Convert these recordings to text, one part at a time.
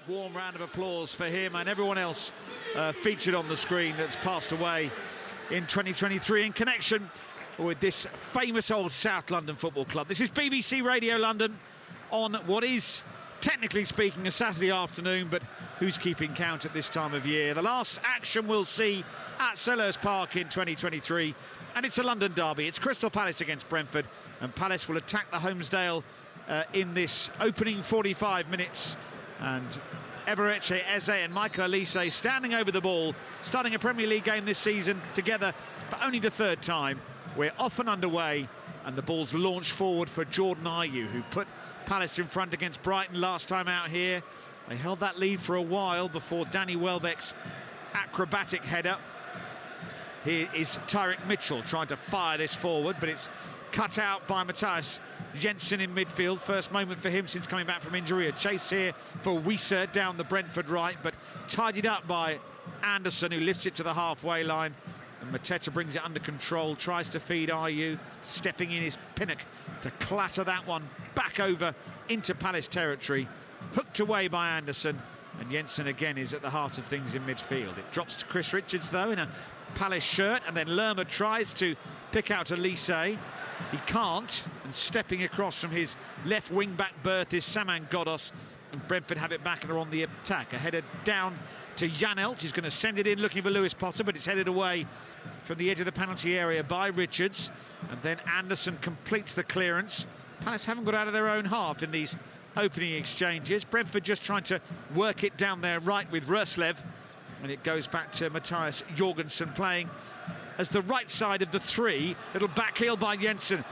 Warm round of applause for him and everyone else featured on the screen that's passed away in 2023 in connection with this famous old South London football club. This is BBC Radio London on what is, technically speaking, a Saturday afternoon, but who's keeping count at this time of year? The last action we'll see at Selhurst Park in 2023, and it's a London derby. It's Crystal Palace against Brentford, and Palace will attack the Homesdale in this opening 45 minutes. And Eberechi Eze and Michael Olise standing over the ball, starting a Premier League game this season together for only the third time. We're off and underway, and the ball's launched forward for Jordan Ayew, who put Palace in front against Brighton last time out here. They held that lead for a while before Danny Welbeck's acrobatic header. Here is Tyrick Mitchell trying to fire this forward, but it's cut out by Matthias Jensen in midfield. First moment for him since coming back from injury. A chase here for Wieser down the Brentford right, but tidied up by Anderson, who lifts it to the halfway line. And Mateta brings it under control, tries to feed Ayew, stepping in his Pinnock to clatter that one back over into Palace territory. Hooked away by Anderson, and Jensen again is at the heart of things in midfield. It drops to Chris Richards though in a Palace shirt, and then Lerma tries to pick out Olise. He can't, and stepping across from his left wing-back berth is Saman Ghoddos, and Brentford have it back and are on the attack. A header down to Janelt, he's going to send it in looking for Lewis Potter, but it's headed away from the edge of the penalty area by Richards, and then Anderson completes the clearance. Palace haven't got out of their own half in these opening exchanges. Brentford just trying to work it down there right with Roslev, and it goes back to Matthias Jorgensen playing as the right side of the three. Little back heel by Jensen,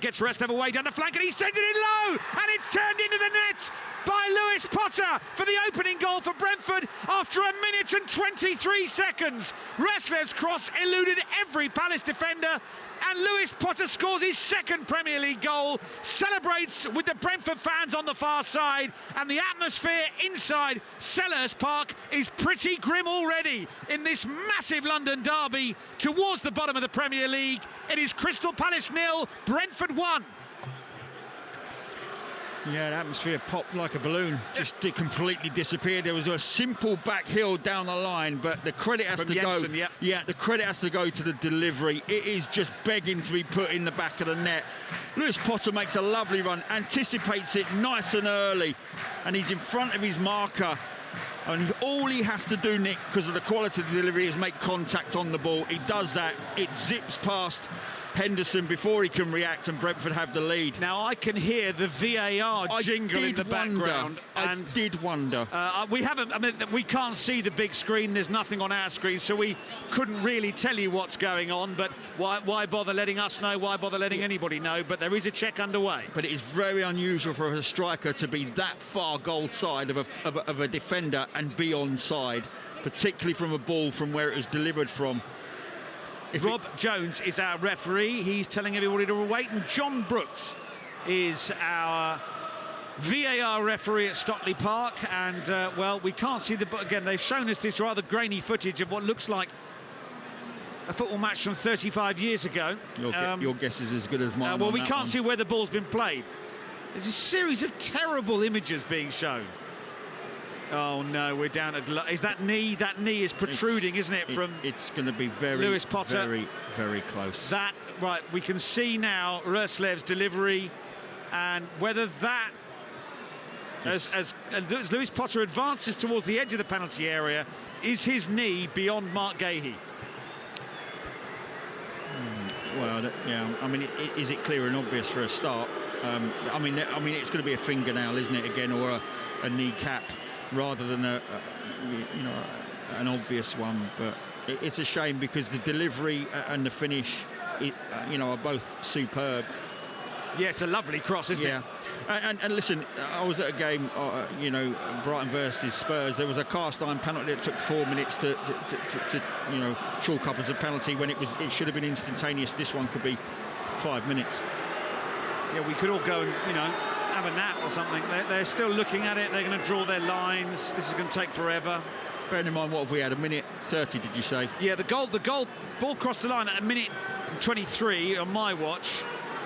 gets Roslev away down the flank, and he sends it in low, and it's turned into the net by Lewis Potter for the opening goal for Brentford after 1 minute and 23 seconds. Roslev's cross eluded every Palace defender, and Lewis Potter scores his second Premier League goal, celebrates with the Brentford fans on the far side, and the atmosphere inside Selhurst Park is pretty grim already in this massive London derby towards the bottom of the Premier League. It is Crystal Palace 0, Brentford 1. Yeah, the atmosphere popped like a balloon, just completely disappeared. There was a simple back heel down the line, but the credit has to Jensen, go. Yeah, the credit has to go to the delivery. It is just begging to be put in the back of the net. Lewis Potter makes a lovely run, anticipates it nice and early, and he's in front of his marker. And all he has to do, Nick, because of the quality of the delivery, is make contact on the ball. He does that. It zips past Henderson before he can react, and Brentford have the lead. Now I can hear the VAR jingle in the background. I did wonder. We can't see the big screen. There's nothing on our screen, so we couldn't really tell you what's going on. But why bother letting us know? Why bother letting anybody know? But there is a check underway. But it is very unusual for a striker to be that far goal side of a defender and be onside, particularly from a ball from where it was delivered from. Rob Jones is our referee. He's telling everybody to wait, and John Brooks is our VAR referee at Stockley Park. And well, we can't see again, they've shown us this rather grainy footage of what looks like a football match from 35 years ago. Your guess is as good as mine. Well, we can't see where the ball's been played. There's a series of terrible images being shown. Oh no, we're down at... Is that knee? That knee is protruding, isn't it? It's going to be very, Lewis Potter. Very, very close. Right, we can see now Roslev's delivery, and whether that, as Lewis Potter advances towards the edge of the penalty area, is his knee beyond Mark Gahey? Well, yeah. I mean, is it clear and obvious for a start? I mean, it's going to be a fingernail, isn't it? Again, or a kneecap, rather than an obvious one. But it's a shame because the delivery and the finish, are both superb. Yeah, it's a lovely cross, isn't it? And listen, I was at a game, Brighton versus Spurs. There was a cast iron penalty that took 4 minutes to chalk up as a penalty when it should have been instantaneous. This one could be 5 minutes. Yeah, we could all go and have a nap or something. They're still looking at it. They're going to draw their lines. This is going to take forever. Bearing in mind, what have we had? 1 minute 30, did you say? Yeah, the goal ball crossed the line at 1 minute 23 on my watch.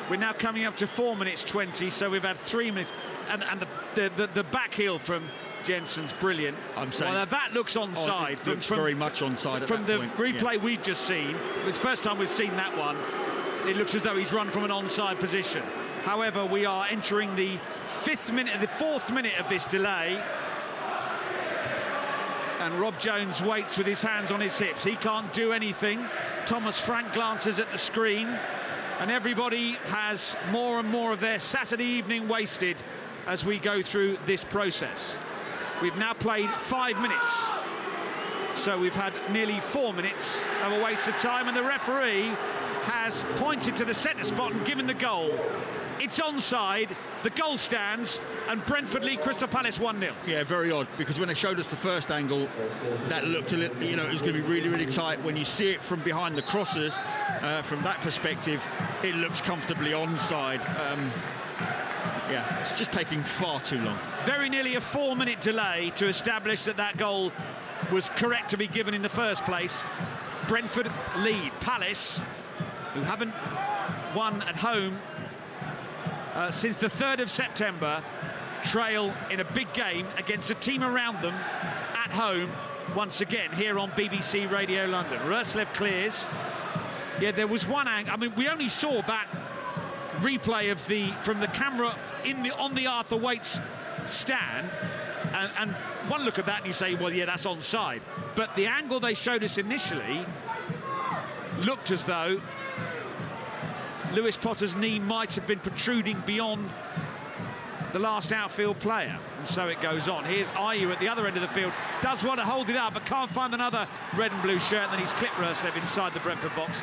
We're now coming up to 4 minutes 20, so we've had 3 minutes, and the back heel from Jensen's brilliant. I'm saying, well, that looks onside. It looks very much onside from the point. replay we've just seen. It's the first time we've seen that one. It looks as though he's run from an onside position. However, we are entering the fourth minute of this delay. And Rob Jones waits with his hands on his hips. He can't do anything. Thomas Frank glances at the screen. And everybody has more and more of their Saturday evening wasted as we go through this process. We've now played 5 minutes. So we've had nearly 4 minutes of a waste of time. And the referee has pointed to the centre spot and given the goal. It's onside, the goal stands, and Brentford lead Crystal Palace 1-0. Yeah, very odd, because when they showed us the first angle, that looked a little, it was going to be really, really tight. When you see it from behind the crosses, from that perspective, it looks comfortably onside. Yeah, it's just taking far too long. Very nearly a 4-minute delay to establish that goal was correct to be given in the first place. Brentford lead. Palace, who haven't won at home since the 3rd of September, trail in a big game against a team around them at home once again here on BBC Radio London. Roslev clears. Yeah, there was one angle. I mean, we only saw that replay of from the camera on the Arthur Waite's stand, and one look at that and you say, well, yeah, that's onside. But the angle they showed us initially looked as though Lewis Potter's knee might have been protruding beyond the last outfield player, and so it goes on. Here's Ayew at the other end of the field, does want to hold it up but can't find another red and blue shirt, and then he's clipped Roslev inside the Brentford box,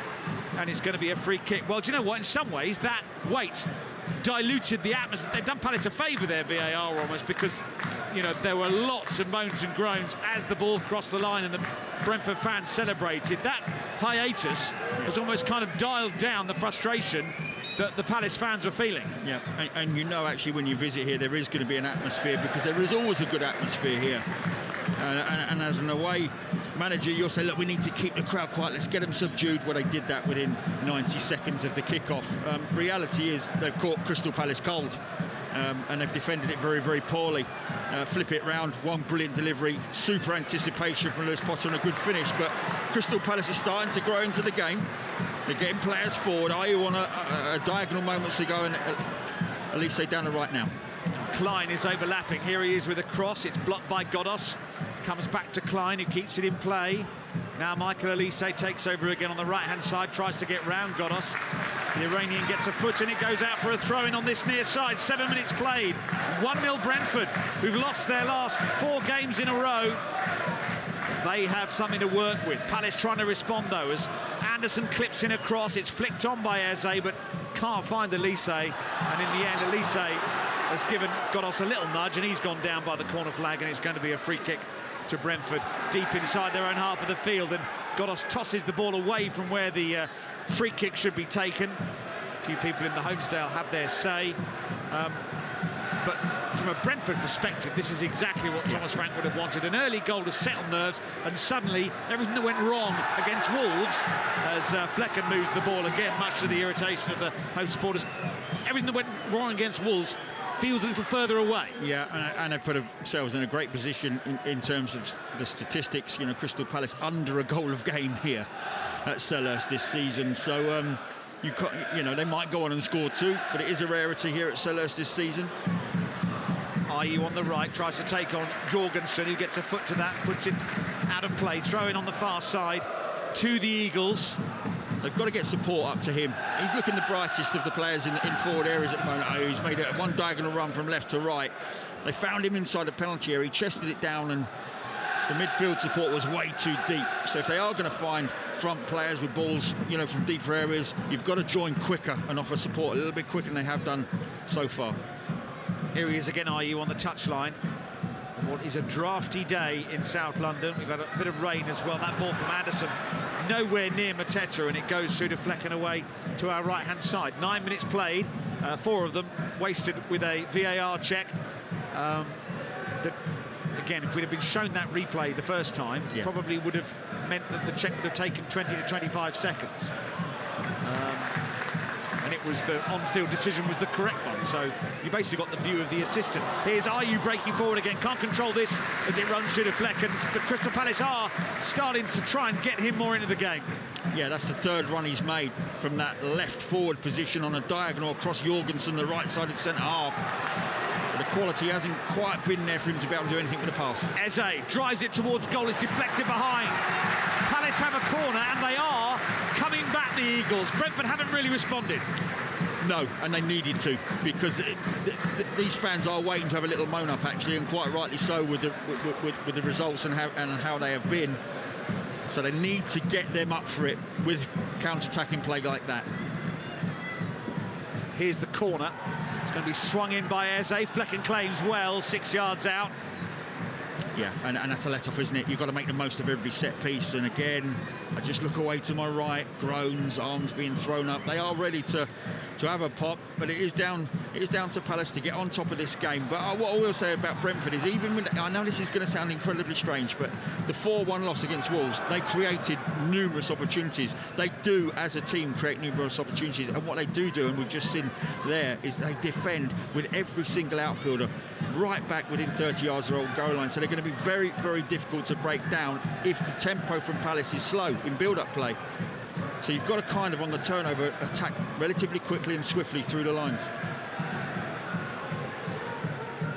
and it's going to be a free kick. Well, do you know what, in some ways that weight diluted the atmosphere. They've done Palace a favour there, VAR almost, because there were lots of moans and groans as the ball crossed the line and the Brentford fans celebrated. That hiatus has almost kind of dialed down the frustration that the Palace fans were feeling. Yeah, and actually when you visit here, there is going to be an atmosphere, because there is always a good atmosphere here. And as an away manager, you'll say, look, we need to keep the crowd quiet, let's get them subdued. Well, they did that within 90 seconds of the kickoff. Reality is they've caught Crystal Palace cold, and they've defended it very, very poorly. Flip it round, one brilliant delivery, super anticipation from Lewis Potter and a good finish, but Crystal Palace is starting to grow into the game. They're getting players forward. Ayew on a diagonal moments ago, and Elise down the right now. Klein is overlapping. Here he is with a cross. It's blocked by Godos. Comes back to Klein, who keeps it in play. Now Michael Elise takes over again on the right-hand side, tries to get round Godos. The Iranian gets a foot and it goes out for a throw-in on this near side. 7 minutes played. 1-0 Brentford, who've lost their last 4 games in a row. They have something to work with. Palace trying to respond, though, as Anderson clips in a cross. It's flicked on by Eze, but can't find Elise. And in the end, Elise has given Godos a little nudge, and he's gone down by the corner flag, and it's going to be a free kick to Brentford deep inside their own half of the field. And Godos tosses the ball away from where the free kick should be taken. A few people in the Homesdale have their say. But from a Brentford perspective, this is exactly what Thomas Frank would have wanted. An early goal to settle nerves, and suddenly everything that went wrong against Wolves, as Flecken moves the ball again, much to the irritation of the home supporters, everything that went wrong against Wolves feels a little further away. Yeah, and they put themselves in a great position in terms of the statistics. Crystal Palace under a goal of game here at Selhurst this season. So they might go on and score 2, but it is a rarity here at Selhurst this season. Ayew on the right tries to take on Jorgensen, who gets a foot to that, puts it out of play. Throw in on the far side to the Eagles. They've got to get support up to him. He's looking the brightest of the players in forward areas at the moment. He's made one diagonal run from left to right. They found him inside the penalty area. He chested it down, and the midfield support was way too deep. So if they are going to find front players with balls, from deeper areas, you've got to join quicker and offer support a little bit quicker than they have done so far. Here he is again, Ayew on the touchline. What is a drafty day in South London. We've had a bit of rain as well. That ball from Anderson nowhere near Mateta, and it goes through to Flecken away to our right-hand side. 9 minutes played, 4 of them wasted with a VAR check. Again, if we'd have been shown that replay the first time, probably would have meant that the check would have taken 20 to 25 seconds. and it was the on-field decision was the correct one. So you basically got the view of the assistant. Here's Ayew breaking forward again, can't control this as it runs through the Fleckens, but Crystal Palace are starting to try and get him more into the game. Yeah, that's the third run he's made from that left forward position on a diagonal across Jorgensen, the right-sided centre half. But the quality hasn't quite been there for him to be able to do anything with the pass. Eze drives it towards goal, it's deflected behind. Palace have a corner and they are coming back, the Eagles. Brentford haven't really responded. No, and they needed to, because these fans are waiting to have a little moan up actually, and quite rightly so with the results and how they have been. So they need to get them up for it with counter-attacking play like that. Here's the corner. It's going to be swung in by Eze. Flecken claims well, 6 yards out. Yeah, and that's a let-off, isn't it? You've got to make the most of every set piece. And again, I just look away to my right, groans, arms being thrown up. They are ready to have a pop, but it is down to Palace to get on top of this game. But what I will say about Brentford is, even with, I know this is going to sound incredibly strange, but the 4-1 loss against Wolves, they created numerous opportunities. They do, as a team, create numerous opportunities. And what they do, and we've just seen there, is they defend with every single outfielder right back within 30 yards of their own goal line. So they're going to be very, very difficult to break down if the tempo from Palace is slow in build-up play. So you've got to kind of, on the turnover, attack relatively quickly and swiftly through the lines.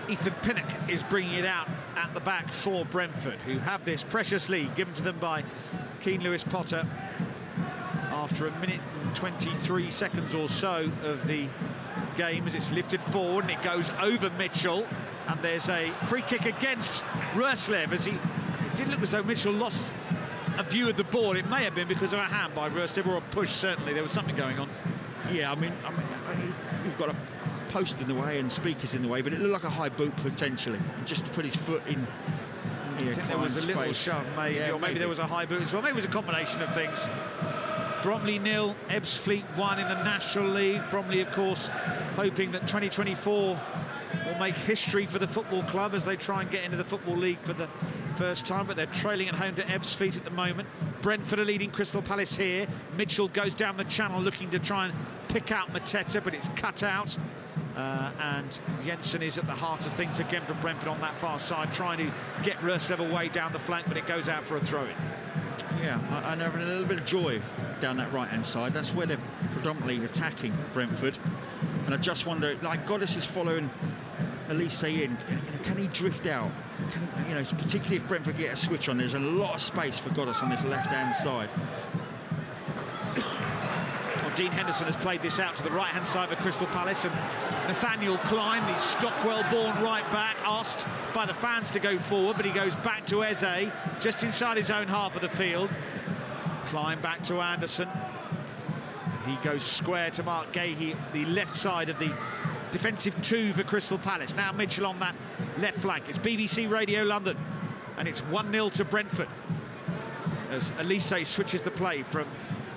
Ethan Pinnock is bringing it out at the back for Brentford, who have this precious lead given to them by Keane Lewis Potter after a minute and 23 seconds or so of the game, as it's lifted forward and it goes over Mitchell, and there's a free kick against Röslev, as it did look as though Mitchell lost a view of the ball. It may have been because of a hand by Röslev, or a push. Certainly there was something going on. Yeah, I mean you've got a post in the way and speakers in the way, but it looked like a high boot potentially, just to put his foot in. I think there was a little shove, maybe, yeah, or maybe there was a high boot as well. Maybe it was a combination of things. Bromley 0, Ebbsfleet 1 in the National League. Bromley, of course, hoping that 2024 will make history for the football club as they try and get into the Football League for the first time, but they're trailing at home to Ebbsfleet at the moment. Brentford are leading Crystal Palace here. Mitchell goes down the channel looking to try and pick out Mateta, but it's cut out. And Jensen is at the heart of things again for Brentford on that far side, trying to get Röslev away down the flank, but it goes out for a throw-in. Yeah, and having a little bit of joy down that right-hand side. That's where they're predominantly attacking Brentford. And I just wonder, like, Goddess is following Elise in. Can he drift out? Can he, particularly if Brentford get a switch on, there's a lot of space for Goddess on this left-hand side. Well, Dean Henderson has played this out to the right-hand side of Crystal Palace, and Nathaniel Klein, the Stockwell-born right-back, asked by the fans to go forward, but he goes back to Eze, just inside his own half of the field. Klein back to Anderson. He goes square to Mark Gahey, the left side of the defensive 2 for Crystal Palace. Now Mitchell on that left flank. It's BBC Radio London, and it's 1-0 to Brentford as Elise switches the play from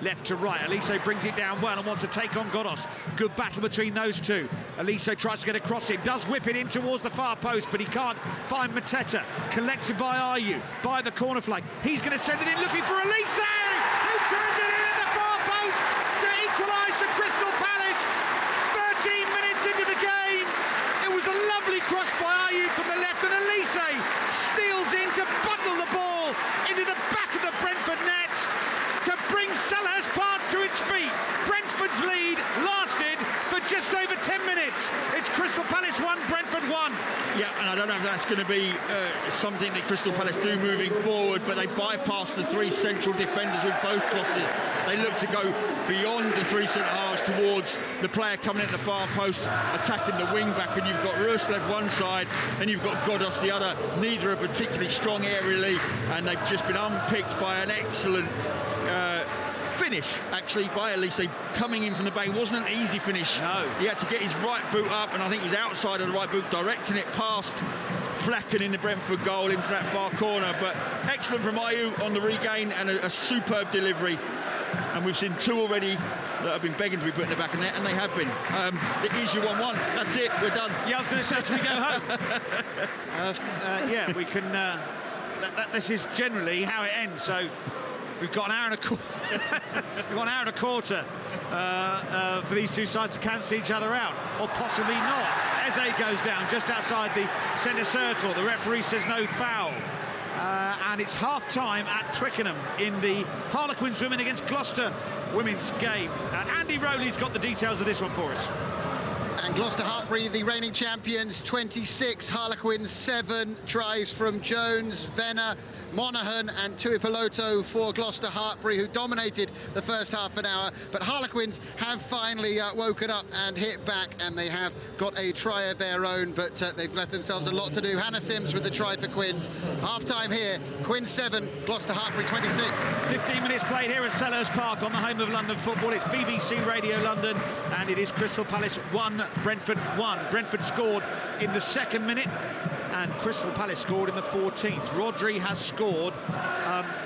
left to right. Elise brings it down well and wants to take on Godos. Good battle between those two. Elise tries to get across it, does whip it in towards the far post, but he can't find Mateta. Collected by Ayew, by the corner flag. He's going to send it in looking for Elise, who turns it in at the far post to equalise for Crystal Palace. 13 minutes into the game. It was a lovely cross by Ayew from the left, and Elise steals in to bundle the ball into the back of the Brentford net to bring Selhurst Park to its feet. Brentford's lead lasted for just over 10 minutes. It's Crystal Palace 1, Brentford 1. Yeah, and I don't know if that's going to be something that Crystal Palace do moving forward, but they bypass the 3 central defenders with both crosses. They look to go beyond the 3 centre-halves towards the player coming at the far post, attacking the wing-back, and you've got Röslev one side, and you've got Godos the other. Neither are particularly strong aerially, and they've just been unpicked by an excellent finish, actually, by Elise coming in from the bay. It wasn't an easy finish. No. He had to get his right boot up, and I think he was outside of the right boot, directing it past Flecken in the Brentford goal into that far corner. But excellent from Ayew on the regain, and a superb delivery. And we've seen 2 already that have been begging to be put in the back of the net, and they have been. It is your 1-1. That's it. We're done. Yeah, I was going to say, should we go home? Yeah, we can. This is generally how it ends. So We've got an hour and a quarter. We've got an hour and a quarter for these two sides to cancel each other out, or possibly not. Eze goes down just outside the centre circle. The referee says no foul. And it's half-time at Twickenham in the Harlequins women against Gloucester women's game. Andy Rowley's got the details of this one for us. And Gloucester Hartpury, the reigning champions, 26, Harlequins 7, tries from Jones, Venner, Monaghan and Tuipulotu for Gloucester Hartpury, who dominated the first half an hour. But Harlequins have finally woken up and hit back, and they have got a try of their own, but they've left themselves a lot to do. Hannah Sims with the try for Quins. Half-time here, Quins 7, Gloucester Hartpury 26. 15 minutes played here at Selhurst Park on the home of London football. It's BBC Radio London, and it is Crystal Palace 1, Brentford 1. Brentford scored in the second minute, and Crystal Palace scored in the 14th. Rodri has scored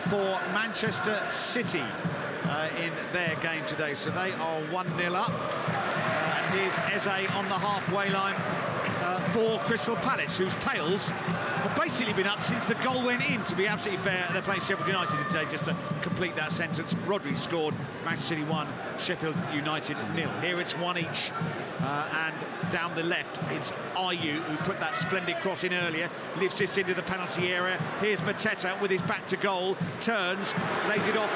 for Manchester City in their game today, so they are 1-0 up. And here's Eze on the halfway line for Crystal Palace, whose tails have basically been up since the goal went in. To be absolutely fair, they're playing Sheffield United today. Just to complete that sentence, Rodri scored, Manchester City 1, Sheffield United 0. Here it's 1 each, and down the left it's Ayew, who put that splendid cross in earlier, lifts this into the penalty area. Here's Mateta with his back to goal, turns, lays it off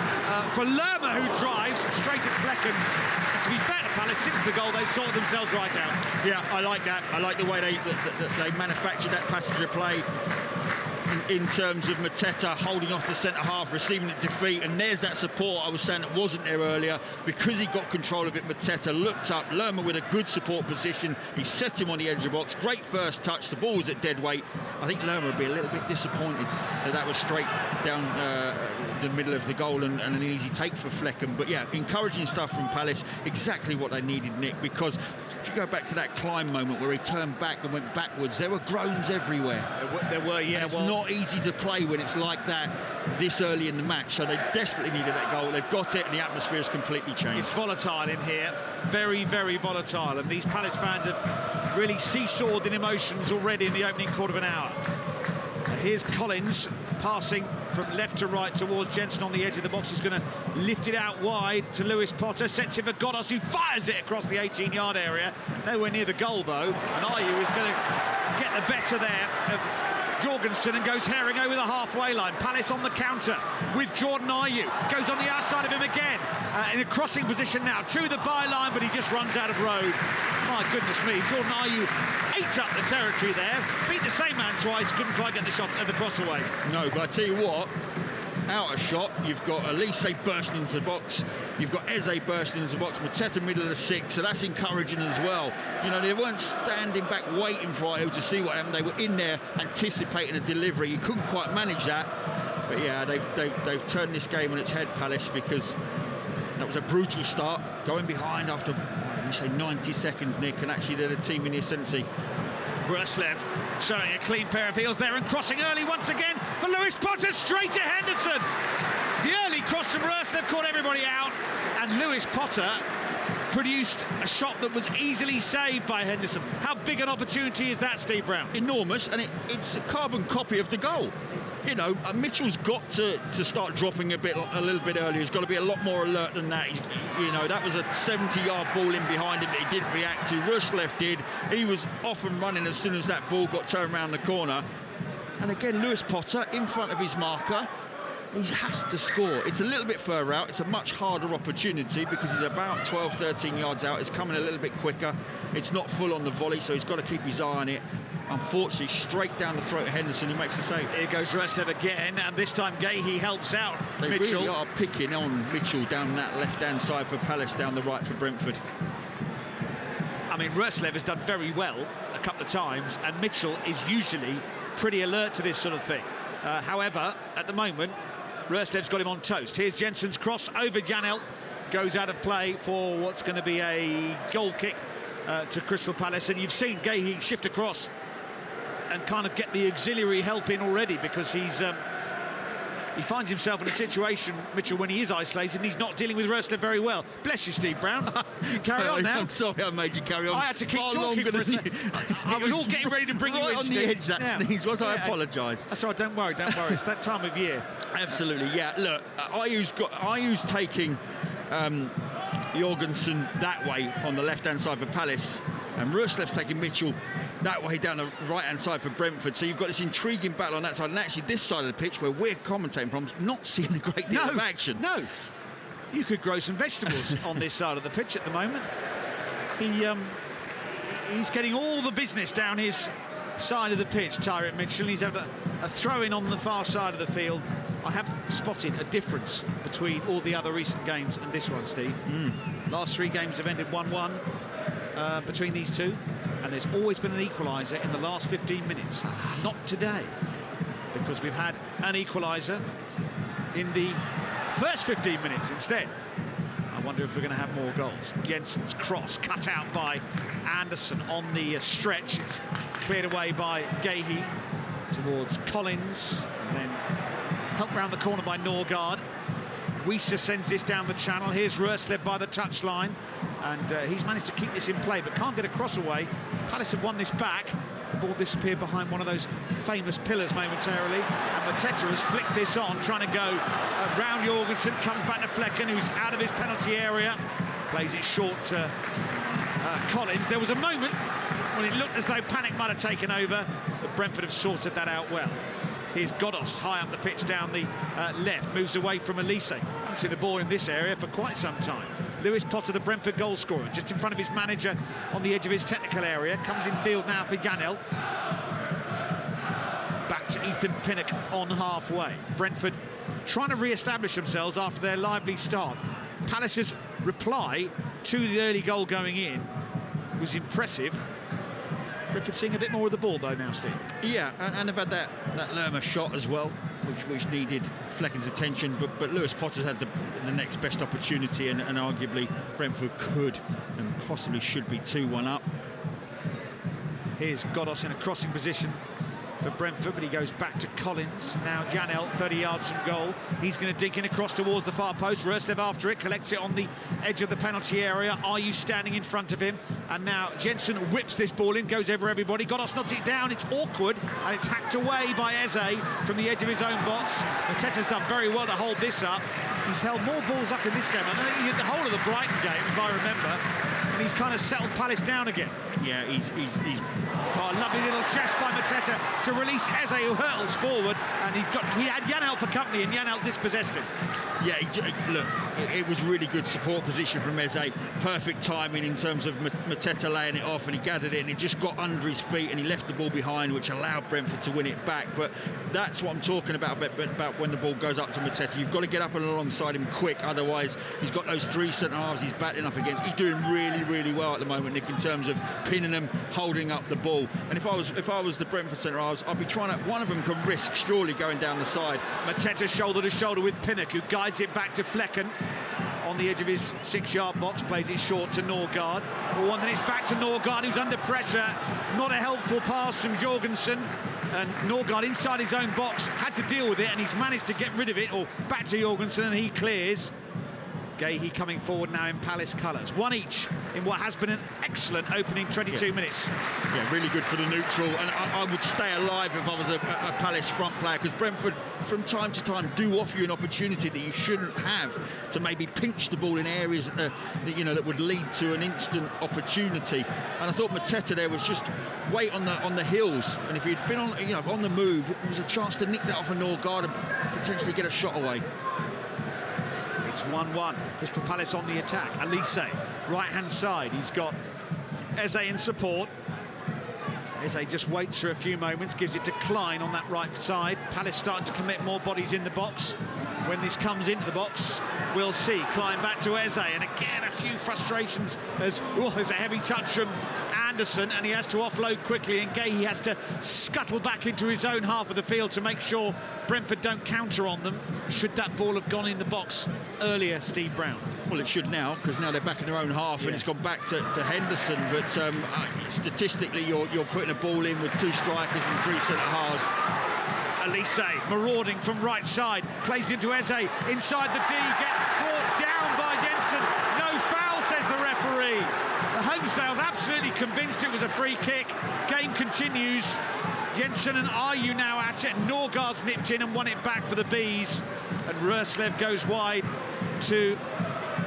for Lerma, who drives straight at Flecken. And to be fair to Palace, since the goal they've sorted themselves right out. Yeah, I like that. I like the way they manufactured that passage of play in terms of Mateta holding off the centre half, receiving it defeat, and there's that support I was saying that wasn't there earlier. Because he got control of it, Mateta looked up, Lerma with a good support position, he set him on the edge of the box, great first touch, the ball was at dead weight. I think Lerma would be a little bit disappointed that was straight down the middle of the goal and an easy take for Flecken. But yeah, encouraging stuff from Palace, exactly what they needed, Nick, because if you go back to that climb moment where he turned back and went backwards, there were groans everywhere. There were, yeah. And it's not easy to play when it's like that this early in the match, so they desperately needed that goal. They've got it, and the atmosphere has completely changed. It's volatile in here, very, very volatile, and these Palace fans have really seesawed in emotions already in the opening quarter of an hour. Here's Collins passing from left to right towards Jensen on the edge of the box. He's going to lift it out wide to Lewis Potter, sets it for Godos, who fires it across the 18-yard area. Nowhere near the goal, though, and Ayew is going to get the better there of Jorgensen and goes herring over the halfway line. Palace on the counter with Jordan Ayew. Goes on the outside of him again. In a crossing position now to the byline, but he just runs out of road. My goodness me, Jordan Ayew ate up the territory there. Beat the same man twice, couldn't quite get the shot of the cross away. No, but I tell you what, out of shot, you've got Elise bursting into the box, you've got Eze bursting into the box, Mateta middle of the six, so that's encouraging as well. You know, they weren't standing back waiting for Ayew to see what happened. They were in there anticipating a delivery. You couldn't quite manage that, but yeah, they've turned this game on its head, Palace, because that was a brutal start, going behind after, you say 90 seconds, Nick, and actually they're the team in the ascendancy. Breslev showing a clean pair of heels there and crossing early once again for Lewis Potter, straight to Henderson. The early cross from Breslev caught everybody out, and Lewis Potter produced a shot that was easily saved by Henderson. How big an opportunity is that, Steve Brown? Enormous, and it's a carbon copy of the goal. You know, Mitchell's got to start dropping a little bit earlier. He's got to be a lot more alert than that. You know, that was a 70-yard ball in behind him that he didn't react to. Ruslev did. He was off and running as soon as that ball got turned around the corner. And again, Lewis Potter in front of his marker. He has to score. It's a little bit further out. It's a much harder opportunity because he's about 12, 13 yards out. It's coming a little bit quicker. It's not full on the volley, so he's got to keep his eye on it. Unfortunately, straight down the throat of Henderson, he makes the save. Here goes Breslev again, and this time Gahey helps out They Mitchell. really are picking on Mitchell down that left-hand side for Palace, down the right for Brentford. I mean, Breslev has done very well a couple of times, and Mitchell is usually pretty alert to this sort of thing. However, at the moment, Breslev's got him on toast. Here's Jensen's cross over Janel, goes out of play for what's going to be a goal kick to Crystal Palace, and you've seen Gahey shift across and kind of get the auxiliary help in already, because he's he finds himself in a situation, Mitchell, when he is isolated and he's not dealing with Roerslev very well. Bless you, Steve Brown. You can carry on now. I'm sorry I made you carry on. I had to keep talking for a second. I was all getting ready to bring you in, on Steve. the edge, that sneeze was. I apologise. That's all right, don't worry. It's that time of year. Absolutely, yeah. Look, Ayu's taking Jorgensen that way on the left-hand side for Palace, and Roerslev's taking Mitchell that way down the right-hand side for Brentford. So you've got this intriguing battle on that side, and actually this side of the pitch where we're commentating from, not seeing a great deal of action. No, you could grow some vegetables on this side of the pitch at the moment. He's getting all the business down his side of the pitch, Tyrone Mitchell. He's had a throw-in on the far side of the field. I have spotted a difference between all the other recent games and this one, Steve. Last 3 games have ended 1-1 between these two, and there's always been an equaliser in the last 15 minutes. Not today, because we've had an equaliser in the first 15 minutes instead. I wonder if we're going to have more goals. Jensen's cross cut out by Anderson on the stretch. It's cleared away by Gahey towards Collins, and then helped round the corner by Norgard. Weiser sends this down the channel. Here's Roerslev by the touchline, and he's managed to keep this in play, but can't get a cross away. Palace have won this back. The ball disappeared behind one of those famous pillars momentarily, and Mateta has flicked this on, trying to go round Jorgensen, comes back to Flecken, who's out of his penalty area, plays it short to Collins. There was a moment when it looked as though panic might have taken over, but Brentford have sorted that out well. Here's Godos high up the pitch down the left, moves away from Elise. Haven't seen the ball in this area for quite some time. Lewis Potter, the Brentford goal scorer, just in front of his manager on the edge of his technical area, comes in field now for Janel. Back to Ethan Pinnock on halfway. Brentford trying to re-establish themselves after their lively start. Palace's reply to the early goal going in was impressive. Brentford seeing a bit more of the ball though now, Steve. Yeah, and about that Lerma shot as well, which needed Flecken's attention, but Lewis Potter's had the next best opportunity, and arguably Brentford could and possibly should be 2-1 up. Here's Godos in a crossing position for Brentford, but he goes back to Collins. Now Janel, 30 yards from goal. He's going to dink in across towards the far post. Roerslev after it, collects it on the edge of the penalty area. Are you standing in front of him? And now Jensen whips this ball in, goes over everybody. Godos knocks it down. It's awkward, and it's hacked away by Eze from the edge of his own box. Mateta's done very well to hold this up. He's held more balls up in this game. I think he did the whole of the Brighton game, if I remember. And he's kind of settled Palace down again. Yeah, he's Oh, a lovely little chest by Mateta to release Eze, who hurtles forward, and he had Janel for company, and Janel dispossessed him. Yeah, look, it was really good support position from Eze. Perfect timing in terms of Mateta laying it off, and he gathered it, and he just got under his feet, and he left the ball behind, which allowed Brentford to win it back. But that's what I'm talking about when the ball goes up to Mateta. You've got to get up and alongside him quick, otherwise he's got those 3 centre-halves he's battling up against. He's doing really, really well at the moment, Nick, in terms of pinning them, holding up the ball. And if I was the Brentford centre-halves, I'd be trying to, one of them can risk surely going down the side. Mateta shoulder to shoulder with Pinnock, who guides it back to Flecken on the edge of his 6-yard box, plays it short to Norgard. Well, then it's back to Norgard, who's under pressure. Not a helpful pass from Jorgensen, and Norgard inside his own box had to deal with it, and he's managed to get rid of it. Or back to Jorgensen, and he clears. Gahey coming forward now in Palace colours. 1 each in what has been an excellent opening 22 minutes. Yeah, really good for the neutral, and I would stay alive if I was a Palace front player, because Brentford from time to time do offer you an opportunity that you shouldn't have to maybe pinch the ball in areas that would lead to an instant opportunity. And I thought Mateta there was just wait on the heels, and if he'd been on the move, there was a chance to nick that off a Norgard and potentially get a shot away. It's 1-1. Crystal Palace on the attack. Elise, right-hand side. He's got Eze in support. Eze just waits for a few moments, gives it to Klein on that right side. Palace starting to commit more bodies in the box. When this comes into the box, we'll see. Klein back to Eze, and again a few frustrations as there's a heavy touch from Anderson, and he has to offload quickly, and Gahey has to scuttle back into his own half of the field to make sure Brentford don't counter on them. Should that ball have gone in the box earlier, Steve Brown? Well, it should now, because now they're back in their own half, and it's gone back to Henderson. But statistically, you're putting a ball in with 2 strikers and 3 centre-halves. Elise marauding from right side, plays into Eze, inside the D, gets brought down by Jensen. No foul, says the referee. The home sales absolutely convinced it was a free kick. Game continues. Jensen and Ayew now at it. Norgaard's nipped in and won it back for the Bees. And Roerslev goes wide to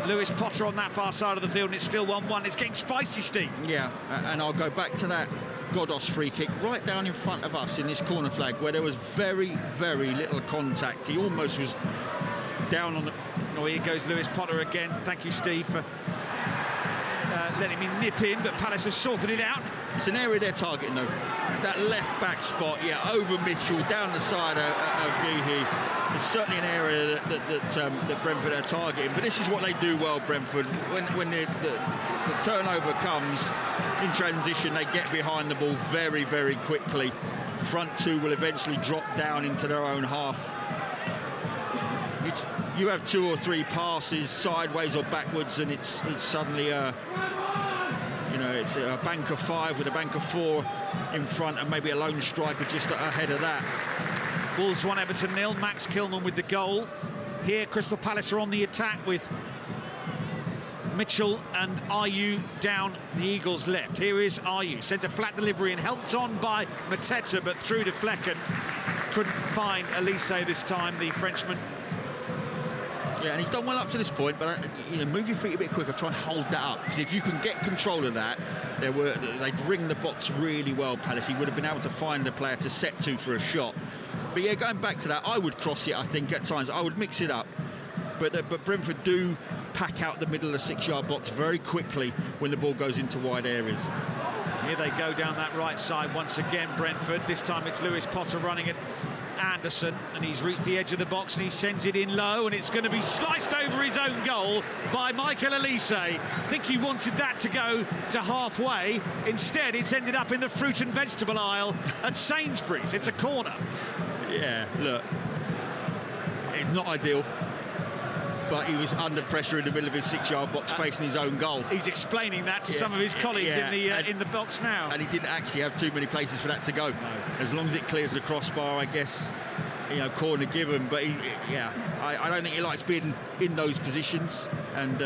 Lewis Potter on that far side of the field, and it's still 1-1. It's getting spicy, Steve. Yeah, and I'll go back to that Godos free kick right down in front of us in this corner flag, where there was very, very little contact. He almost was down on the... Oh, here goes Lewis Potter again. Thank you, Steve, for letting me nip in, but Palace have sorted it out. It's an area they're targeting, though. That left-back spot, yeah, over Mitchell, down the side of Geehee. It's certainly an area that Brentford are targeting. But this is what they do well, Brentford. When the turnover comes in transition, they get behind the ball very, very quickly. Front two will eventually drop down into their own half. You have 2 or 3 passes sideways or backwards, and it's suddenly it's a bank of 5 with a bank of 4 in front, and maybe a lone striker just ahead of that. Wolves 1, Everton 0. Max Kilman with the goal. Here, Crystal Palace are on the attack with Mitchell and Ayew down the Eagles' left. Here is Ayew, sends a flat delivery and helped on by Mateta, but through to Flecken. Couldn't find Elise this time, the Frenchman. Yeah, and he's done well up to this point, but move your feet a bit quicker, try and hold that up, because if you can get control of that, they'd ring the box really well, Palace. He would have been able to find the player to set to for a shot. But yeah, going back to that, I would cross it, I think, at times. I would mix it up. But Brentford do pack out the middle of the 6-yard box very quickly when the ball goes into wide areas. Here they go down that right side once again, Brentford. This time it's Lewis Potter running it. Anderson, and he's reached the edge of the box and he sends it in low, and it's going to be sliced over his own goal by Michael Elise. I think he wanted that to go to halfway. Instead, it's ended up in the fruit and vegetable aisle at Sainsbury's. It's a corner. Yeah, look, it's not ideal, but he was under pressure in the middle of his 6-yard box facing his own goal. He's explaining that to some of his colleagues in the box now. And he didn't actually have too many places for that to go. No. As long as it clears the crossbar, I guess, corner given. But I don't think he likes being in those positions, and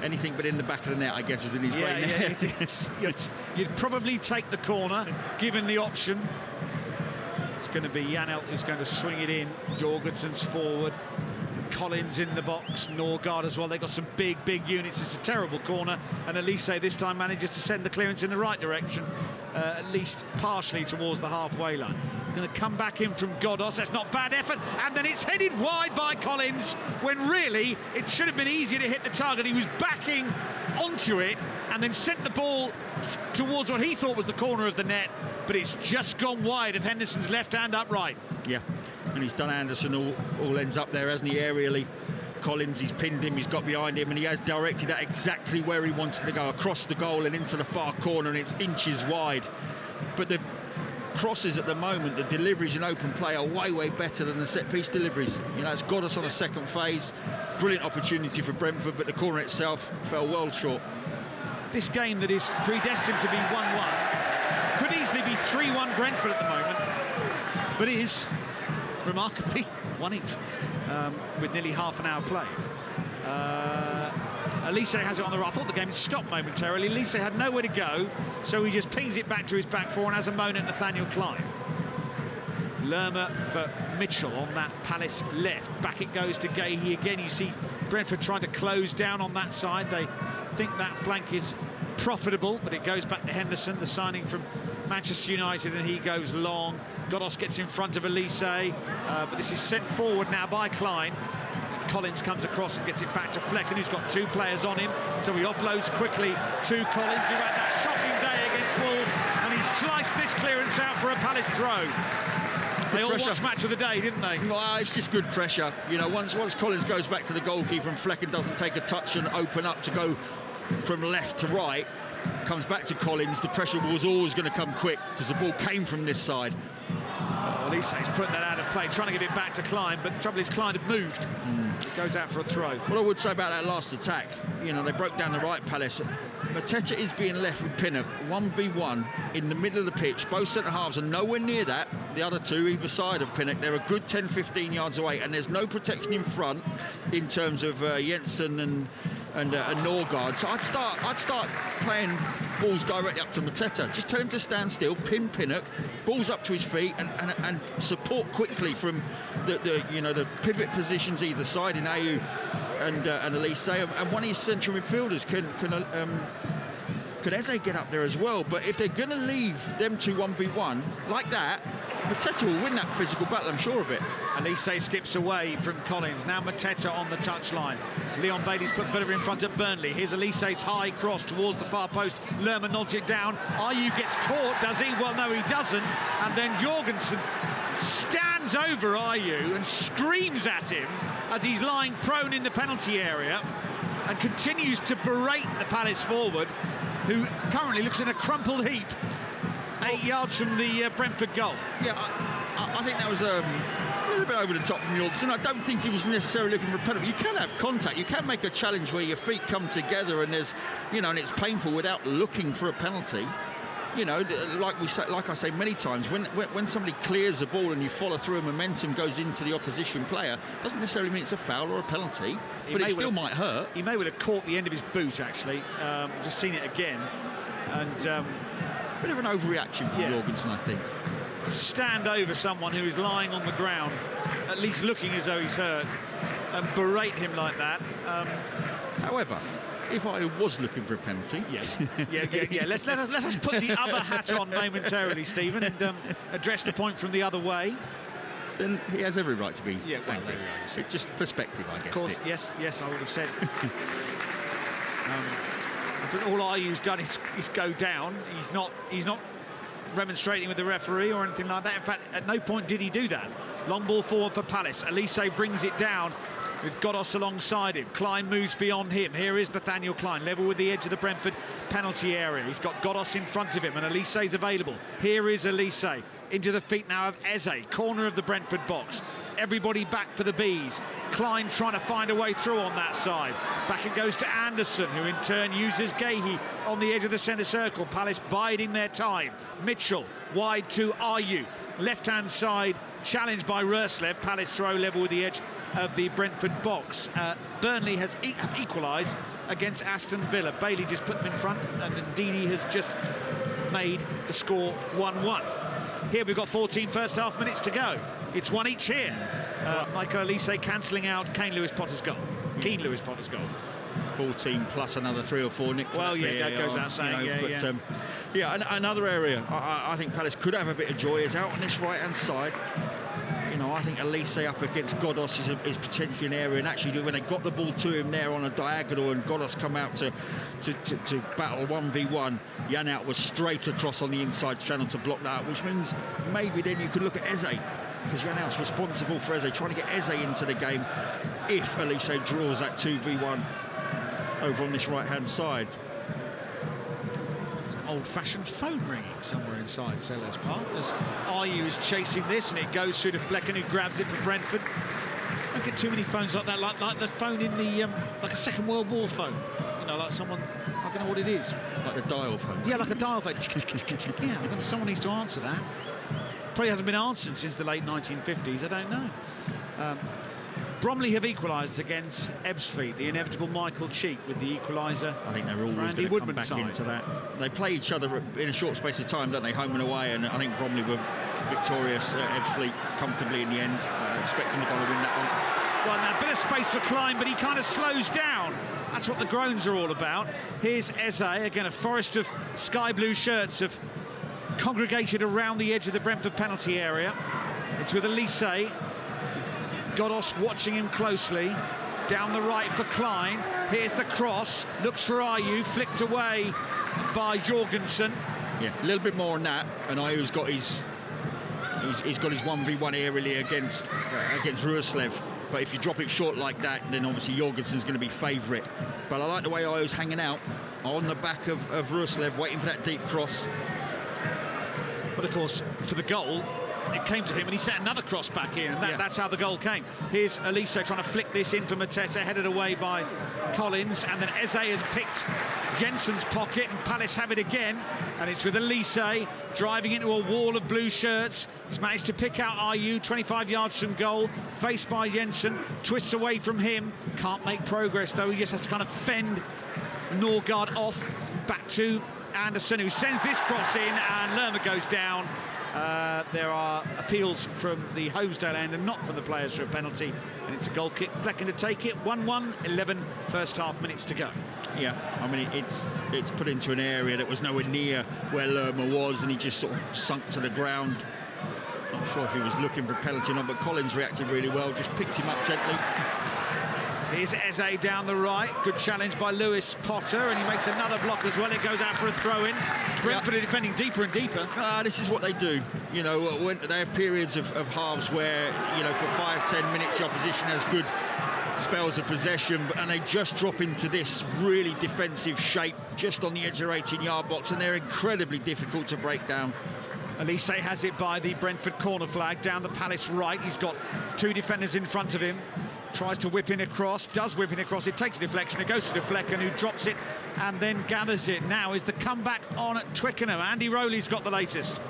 anything but in the back of the net, I guess, was in his brain. Yeah, you'd probably take the corner, given the option. It's going to be Janelt who's going to swing it in. Jorgensen's forward. Collins in the box, Norgaard as well. They've got some big units. It's a terrible corner, and Elise this time manages to send the clearance in the right direction, at least partially towards the halfway line. He's going to come back in from Godos. That's not bad effort, and then it's headed wide by Collins, when really it should have been easier to hit the target. He was backing onto it and then sent the ball towards what he thought was the corner of the net, but it's just gone wide of Henderson's left hand upright. Yeah, and he's done Anderson all ends up there, hasn't he, aerially. Collins, he's pinned him, he's got behind him, and he has directed that exactly where he wanted to go, across the goal and into the far corner, and it's inches wide. But the crosses at the moment, the deliveries in open play are way better than the set-piece deliveries. It's got us on a second phase. Brilliant opportunity for Brentford, but the corner itself fell well short. This game that is predestined to be 1-1 could easily be 3-1 Brentford at the moment, but it is remarkably 1 each, with nearly half an hour played. Elise has it on the right. I thought the game had stopped momentarily. Elise had nowhere to go, so he just pings it back to his back four and has a moan at Nathaniel Klein. Lerma for Mitchell on that Palace left. Back it goes to Geehee again. You see Brentford trying to close down on that side. They think that flank is profitable, but it goes back to Henderson, the signing from Manchester United, and he goes long. Godos gets in front of Elise, but this is sent forward now by Klein. Collins comes across and gets it back to Flecken, who's got 2 players on him, so he offloads quickly to Collins, who had that shocking day against Wolves, and he sliced this clearance out for a Palace throw. They all watched match of the day, didn't they? Well, it's just good pressure. Once Collins goes back to the goalkeeper and Flecken doesn't take a touch and open up to go from left to right, comes back to Collins, the pressure was always going to come quick because the ball came from this side. Elise's put that out of play, trying to get it back to Klein, but the trouble is Klein had moved. It goes out for a throw. What I would say about that last attack, they broke down the right, Palace. Mateta is being left with Pinnock 1v1 in the middle of the pitch. Both centre halves are nowhere near that. The other two either side of Pinnock, they're a good 10-15 yards away, and there's no protection in front in terms of Jensen and Norgard. So I'd start playing balls directly up to Mateta. Just tell him to stand still, pin Pinnock, balls up to his feet, and support quickly from the pivot positions either side in Ayew and Elise, and one of his central midfielders could Eze get up there as well. But if they're going to leave them two 1v1 like that, Mateta will win that physical battle, I'm sure of it. Elise skips away from Collins. Now Mateta on the touchline. Leon Bailey's put Villa in front at Burnley. Here's Elise's high cross towards the far post. Lerma nods it down. Ayew gets caught, does he? Well, no, he doesn't. And then Jorgensen stands over Ayew and screams at him as he's lying prone in the penalty area, and continues to berate the Palace forward, who currently looks in a crumpled heap 8 yards from the Brentford goal. Yeah, I think that was a little bit over the top from Jorgensen. I don't think he was necessarily looking for a penalty. You can have contact, you can make a challenge where your feet come together and there's, and it's painful without looking for a penalty. Like I say many times, when somebody clears a ball and you follow through and momentum goes into the opposition player, doesn't necessarily mean it's a foul or a penalty, but it still might hurt. He may well have caught the end of his boot, actually. Just seen it again. And bit of an overreaction from Jorgensen, I think. To stand over someone who is lying on the ground, at least looking as though he's hurt, and berate him like that. However, if I was looking for a penalty, yes, yeah. Let us put the other hat on momentarily, Stephen, and address the point from the other way. Then he has every right to be. Yeah, well, there we go. Just perspective, I guess. Of course, yes, I would have said. I think all Ayew's done is go down. He's not remonstrating with the referee or anything like that. In fact, at no point did he do that. Long ball forward for Palace. Elise brings it down with Godos alongside him. Klein moves beyond him. Here is Nathaniel Klein, level with the edge of the Brentford penalty area. He's got Godos in front of him, and Elise's available. Here is Elise, into the feet now of Eze, corner of the Brentford box. Everybody back for the Bees. Klein trying to find a way through on that side. Back it goes to Anderson, who in turn uses Gehi on the edge of the centre circle. Palace biding their time. Mitchell wide to Ayew. Left-hand side, challenged by Roerslev. Palace throw level with the edge of the Brentford box. Burnley has equalised against Aston Villa. Bailey just put them in front, and Ndidi has just made the score 1-1. Here we've got 14 first half minutes to go. It's one each here. Michael Elise cancelling out Keane Lewis Potter's goal. 14 plus another 3 or 4 nick. Well, yeah, that goes out saying, another area I think Palace could have a bit of joy is out on this right-hand side. I think Elise up against Godos is potentially an area, and actually when they got the ball to him there on a diagonal and Godos come out to battle 1v1, Janelt was straight across on the inside channel to block that, which means maybe then you could look at Eze, because Janelt's responsible for Eze, trying to get Eze into the game if Elise draws that 2v1 over on this right-hand side. Old-fashioned phone ringing somewhere inside Selhurst Park as Ayew is chasing this, and it goes through to Flecken, who grabs it for Brentford. Don't get too many phones like that, like the phone in the like a Second World War phone, like someone, I don't know what it is, like a dial phone. Yeah, like a dial phone. Yeah, I don't know, someone needs to answer that. Probably hasn't been answered since the late 1950s, I don't know. Bromley have equalised against Ebbsfleet, the inevitable Michael Cheek with the equaliser. I think they're always going to come back into that. They play each other in a short space of time, don't they, home and away, and I think Bromley were victorious at Ebbsfleet comfortably in the end. Expecting to win that one. Well, now a bit of space for Klein, but he kind of slows down. That's what the groans are all about. Here's Eze, again, a forest of sky blue shirts have congregated around the edge of the Brentford penalty area. It's with Elise. Godos watching him closely. Down the right for Klein. Here's the cross. Looks for Ayew. Flicked away by Jorgensen. Yeah, a little bit more on that. And Ayew's got his 1v1 aerially against Roerslev. But if you drop it short like that, then obviously Jorgensen's going to be favourite. But I like the way Ayew's hanging out on the back of Roerslev, waiting for that deep cross. But of course, for the goal, it came to him, and he set another cross back here, and that's how the goal came. Here's Elise trying to flick this in for Matessa, headed away by Collins, and then Eze has picked Jensen's pocket, and Palace have it again, and it's with Elise driving into a wall of blue shirts. He's managed to pick out Ayew 25 yards from goal, faced by Jensen, twists away from him, can't make progress though. He just has to kind of fend Norgard off, back to Anderson, who sends this cross in, and Lerma goes down. There are appeals from the Homesdale end and not from the players for a penalty, and it's a goal kick. Flecken to take it. 1-1, 11 first half minutes to go. Yeah, I mean, it's put into an area that was nowhere near where Lerma was, and he just sort of sunk to the ground. Not sure if he was looking for a penalty or not, but Collins reacted really well, just picked him up gently. Here's Eze down the right. Good challenge by Lewis Potter, and he makes another block as well. It goes out for a throw-in. Brentford are defending deeper and deeper. This is what they do. You know, when they have periods of halves where, you know, for 5-10 minutes the opposition has good spells of possession, and they just drop into this really defensive shape just on the edge of their 18-yard box, and they're incredibly difficult to break down. Elise has it by the Brentford corner flag down the Palace right. He's got two defenders in front of him. Tries to whip in across, does whip in across, it takes a deflection, it goes to Flecken, who drops it and then gathers it. Now is the comeback on at Twickenham. Andy Rowley's got the latest.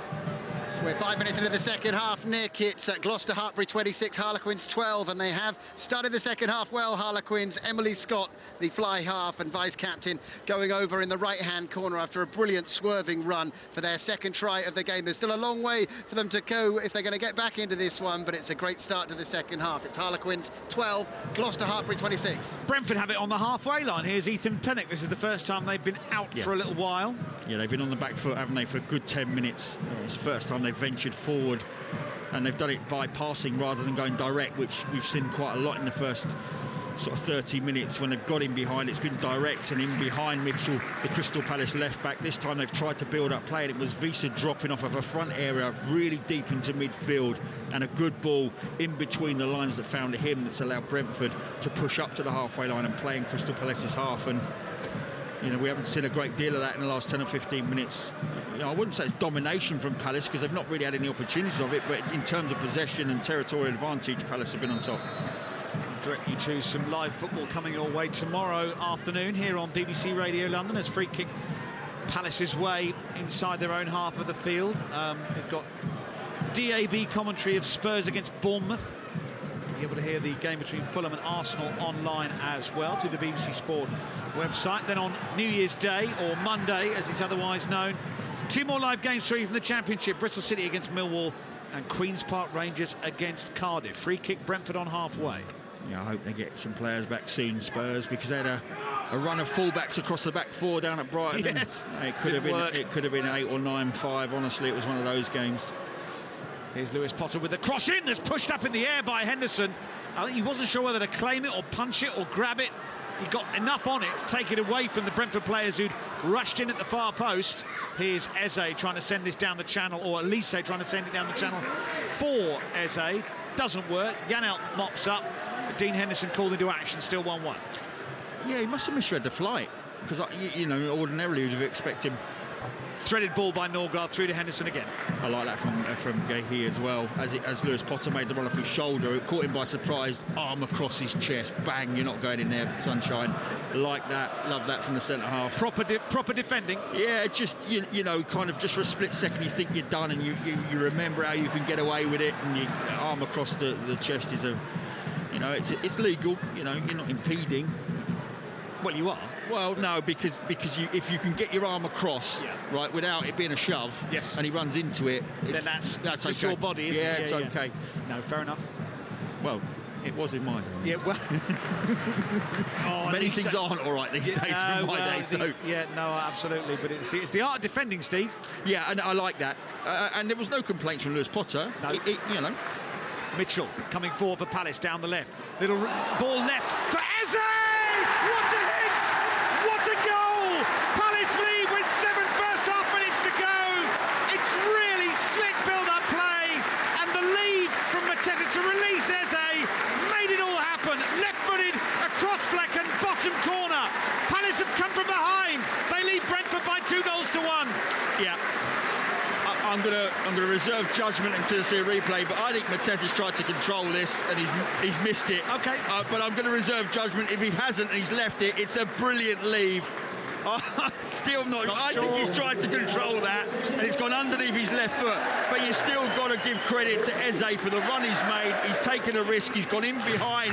We're 5 minutes into the second half. Nick, it's Gloucester Hartpury 26, Harlequins 12, and they have started the second half well. Harlequins, Emily Scott, the fly half and vice-captain, going over in the right-hand corner after a brilliant swerving run for their second try of the game. There's still a long way for them to go if they're going to get back into this one, but it's a great start to the second half. It's Harlequins 12, Gloucester Hartpury 26. Brentford have it on the halfway line. Here's Ethan Pennock. This is the first time they've been out for a little while. Yeah, they've been on the back foot, haven't they, for a good 10 minutes. It's the first time they've ventured forward, and they've done it by passing rather than going direct, which we've seen quite a lot in the first sort of 30 minutes. When they've got in behind, it's been direct and in behind Mitchell, the Crystal Palace left back. This time they've tried to build up play, and it was Visa dropping off of a front area really deep into midfield, and a good ball in between the lines that found him that's allowed Brentford to push up to the halfway line and play in Crystal Palace's half. And you know, we haven't seen a great deal of that in the last 10 or 15 minutes. You know, I wouldn't say it's domination from Palace, because they've not really had any opportunities of it, but in terms of possession and territorial advantage, Palace have been on top. Direct you to some live football coming your way tomorrow afternoon here on BBC Radio London as free kick Palace's way inside their own half of the field. We've got DAB commentary of Spurs against Bournemouth. You'll be able to hear the game between Fulham and Arsenal online as well through the BBC Sport website. Then on New Year's Day, or Monday as it's otherwise known, two more live games for you from the Championship. Bristol City against Millwall and Queen's Park Rangers against Cardiff. Free kick Brentford on halfway. Yeah, I hope they get some players back soon, Spurs, because they had a run of fullbacks across the back four down at Brighton. Yes, it could have been 8 or 9-5. Honestly, it was one of those games. Here's Lewis Potter with the cross in that's pushed up in the air by Henderson. I think he wasn't sure whether to claim it or punch it or grab it. He got enough on it to take it away from the Brentford players who'd rushed in at the far post. Here's Eze trying to send this down the channel, or Elise trying to send it down the channel for Eze. Doesn't work. Janelt mops up. Dean Henderson called into action, still 1-1. Yeah, he must have misread the flight, because, you know, ordinarily you'd have expected him. Threaded ball by Norgard through to Henderson again. I like that from Gahey as well. As Lewis Potter made the run off his shoulder, it caught him by surprise, arm across his chest, bang, you're not going in there, sunshine. Like that, love that from the centre half. Proper defending. Yeah, just, you know, kind of just for a split second you think you're done, and you remember how you can get away with it, and your arm across the chest is you know, it's legal, you know, you're not impeding. Well, you are. Well, no, because if you can get your arm across, right, without it being a shove, yes, and he runs into it, then that's just okay. Your body, isn't it? It's okay. No, fair enough. Well, it was in my day. Yeah, well... Many things aren't all right these days from my day. So. Yeah, no, absolutely. But it's the art of defending, Steve. Yeah, and I like that. And there was no complaints from Lewis Potter. No. You know. Mitchell coming forward for Palace down the left. Little ball left for Eze! What a hit! What a goal! Palace lead with 7 first half minutes to go. It's really slick build-up play, and the lead from Mateta to release Eze made it all happen. Left-footed across Flecken, bottom corner. Palace have come from behind. They lead Brentford by 2-1. Yeah. I'm gonna reserve judgment until I see a replay, but I think Mateta's tried to control this and he's missed it. Okay. But I'm going to reserve judgment. If he hasn't and he's left it, it's a brilliant leave. Still not I sure. think he's tried to control that, and it's gone underneath his left foot. But you've still got to give credit to Eze for the run he's made. He's taken a risk. He's gone in behind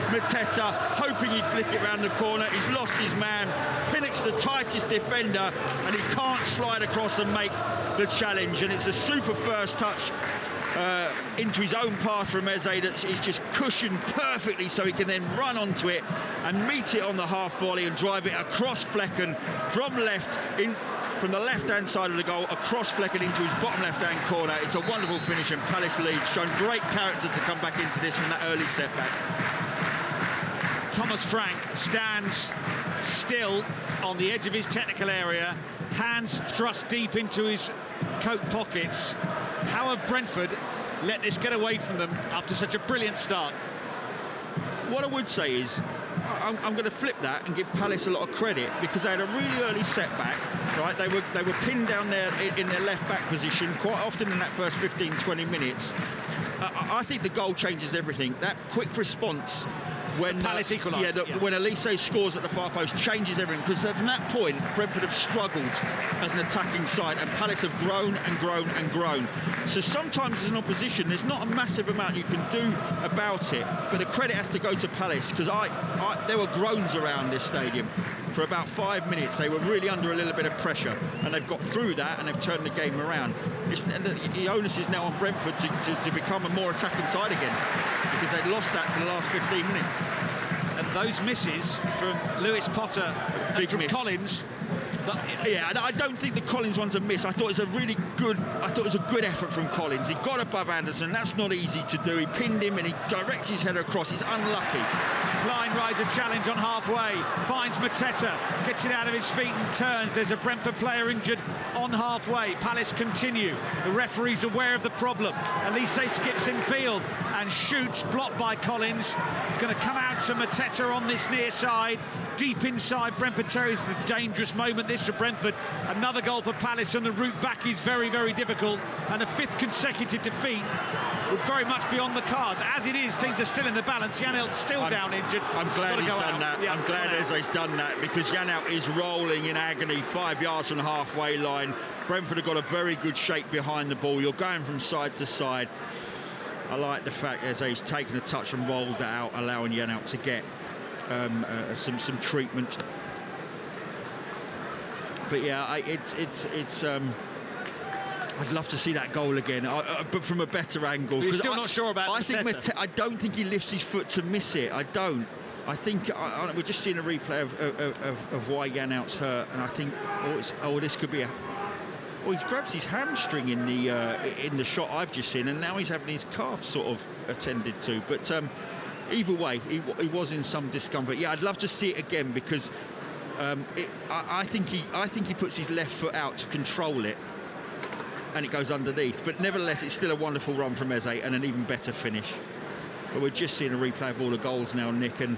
Mateta, hoping he'd flick it round the corner. He's lost his man. Pinnock's the tightest defender, and he can't slide across and make the challenge. And it's a super first touch into his own path from Eze that is just cushioned perfectly, so he can then run onto it and meet it on the half volley and drive it across Flecken from the left-hand side of the goal, across Flecken into his bottom left-hand corner. It's a wonderful finish, and Palace lead, shown great character to come back into this from that early setback. Thomas Frank stands still on the edge of his technical area, hands thrust deep into his coat pockets. How have Brentford let this get away from them after such a brilliant start? What I would say is, I'm going to flip that and give Palace a lot of credit, because they had a really early setback, right? They were pinned down there in their left-back position quite often in that first 15-20 minutes. I think the goal changes everything. That quick response when Palace equalised. When Elise scores at the far post changes everything, because from that point Brentford have struggled as an attacking side, and Palace have grown and grown and grown. So sometimes as an opposition there's not a massive amount you can do about it, but the credit has to go to Palace, because there were groans around this stadium for about 5 minutes. They were really under a little bit of pressure, and they've got through that and they've turned the game around. The onus is now on Brentford to become a more attacking side again, because they'd lost that for the last 15 minutes. And those misses from Lewis Potter and from Collins. Yeah, I don't think the Collins one's a miss. I thought it was a good effort from Collins. He got above Anderson. That's not easy to do. He pinned him and he directs his header across. It's unlucky. Klein rides a challenge on halfway, finds Mateta, gets it out of his feet and turns. There's a Brentford player injured on halfway. Palace continue. The referee's aware of the problem. Elise skips in field and shoots, blocked by Collins. It's going to come out to Mateta on this near side, deep inside Brentford territory. It's a dangerous moment this for Brentford. Another goal for Palace, and the route back is very, very difficult, and a 5th consecutive defeat would very much be on the cards. As it is, things are still in the balance. Janelt's still down injured. I'm glad he's done that. I'm glad Eze's done that, because Janelt is rolling in agony 5 yards from the halfway line. Brentford have got a very good shape behind the ball. You're going from side to side. I like the fact Eze's taken a touch and rolled that out, allowing Janelt to get some treatment. But yeah, I'd love to see that goal again, but from a better angle. You're still not sure about Mateta. I don't think he lifts his foot to miss it. I don't. I think we're just seeing a replay of why Janelt's hurt, and I think this could be he's grabbed his hamstring in the shot I've just seen, and now he's having his calf sort of attended to. But either way, he was in some discomfort. Yeah, I'd love to see it again, because I think he puts his left foot out to control it, and it goes underneath. But nevertheless, it's still a wonderful run from Eze and an even better finish. But we're just seeing a replay of all the goals now, Nick, and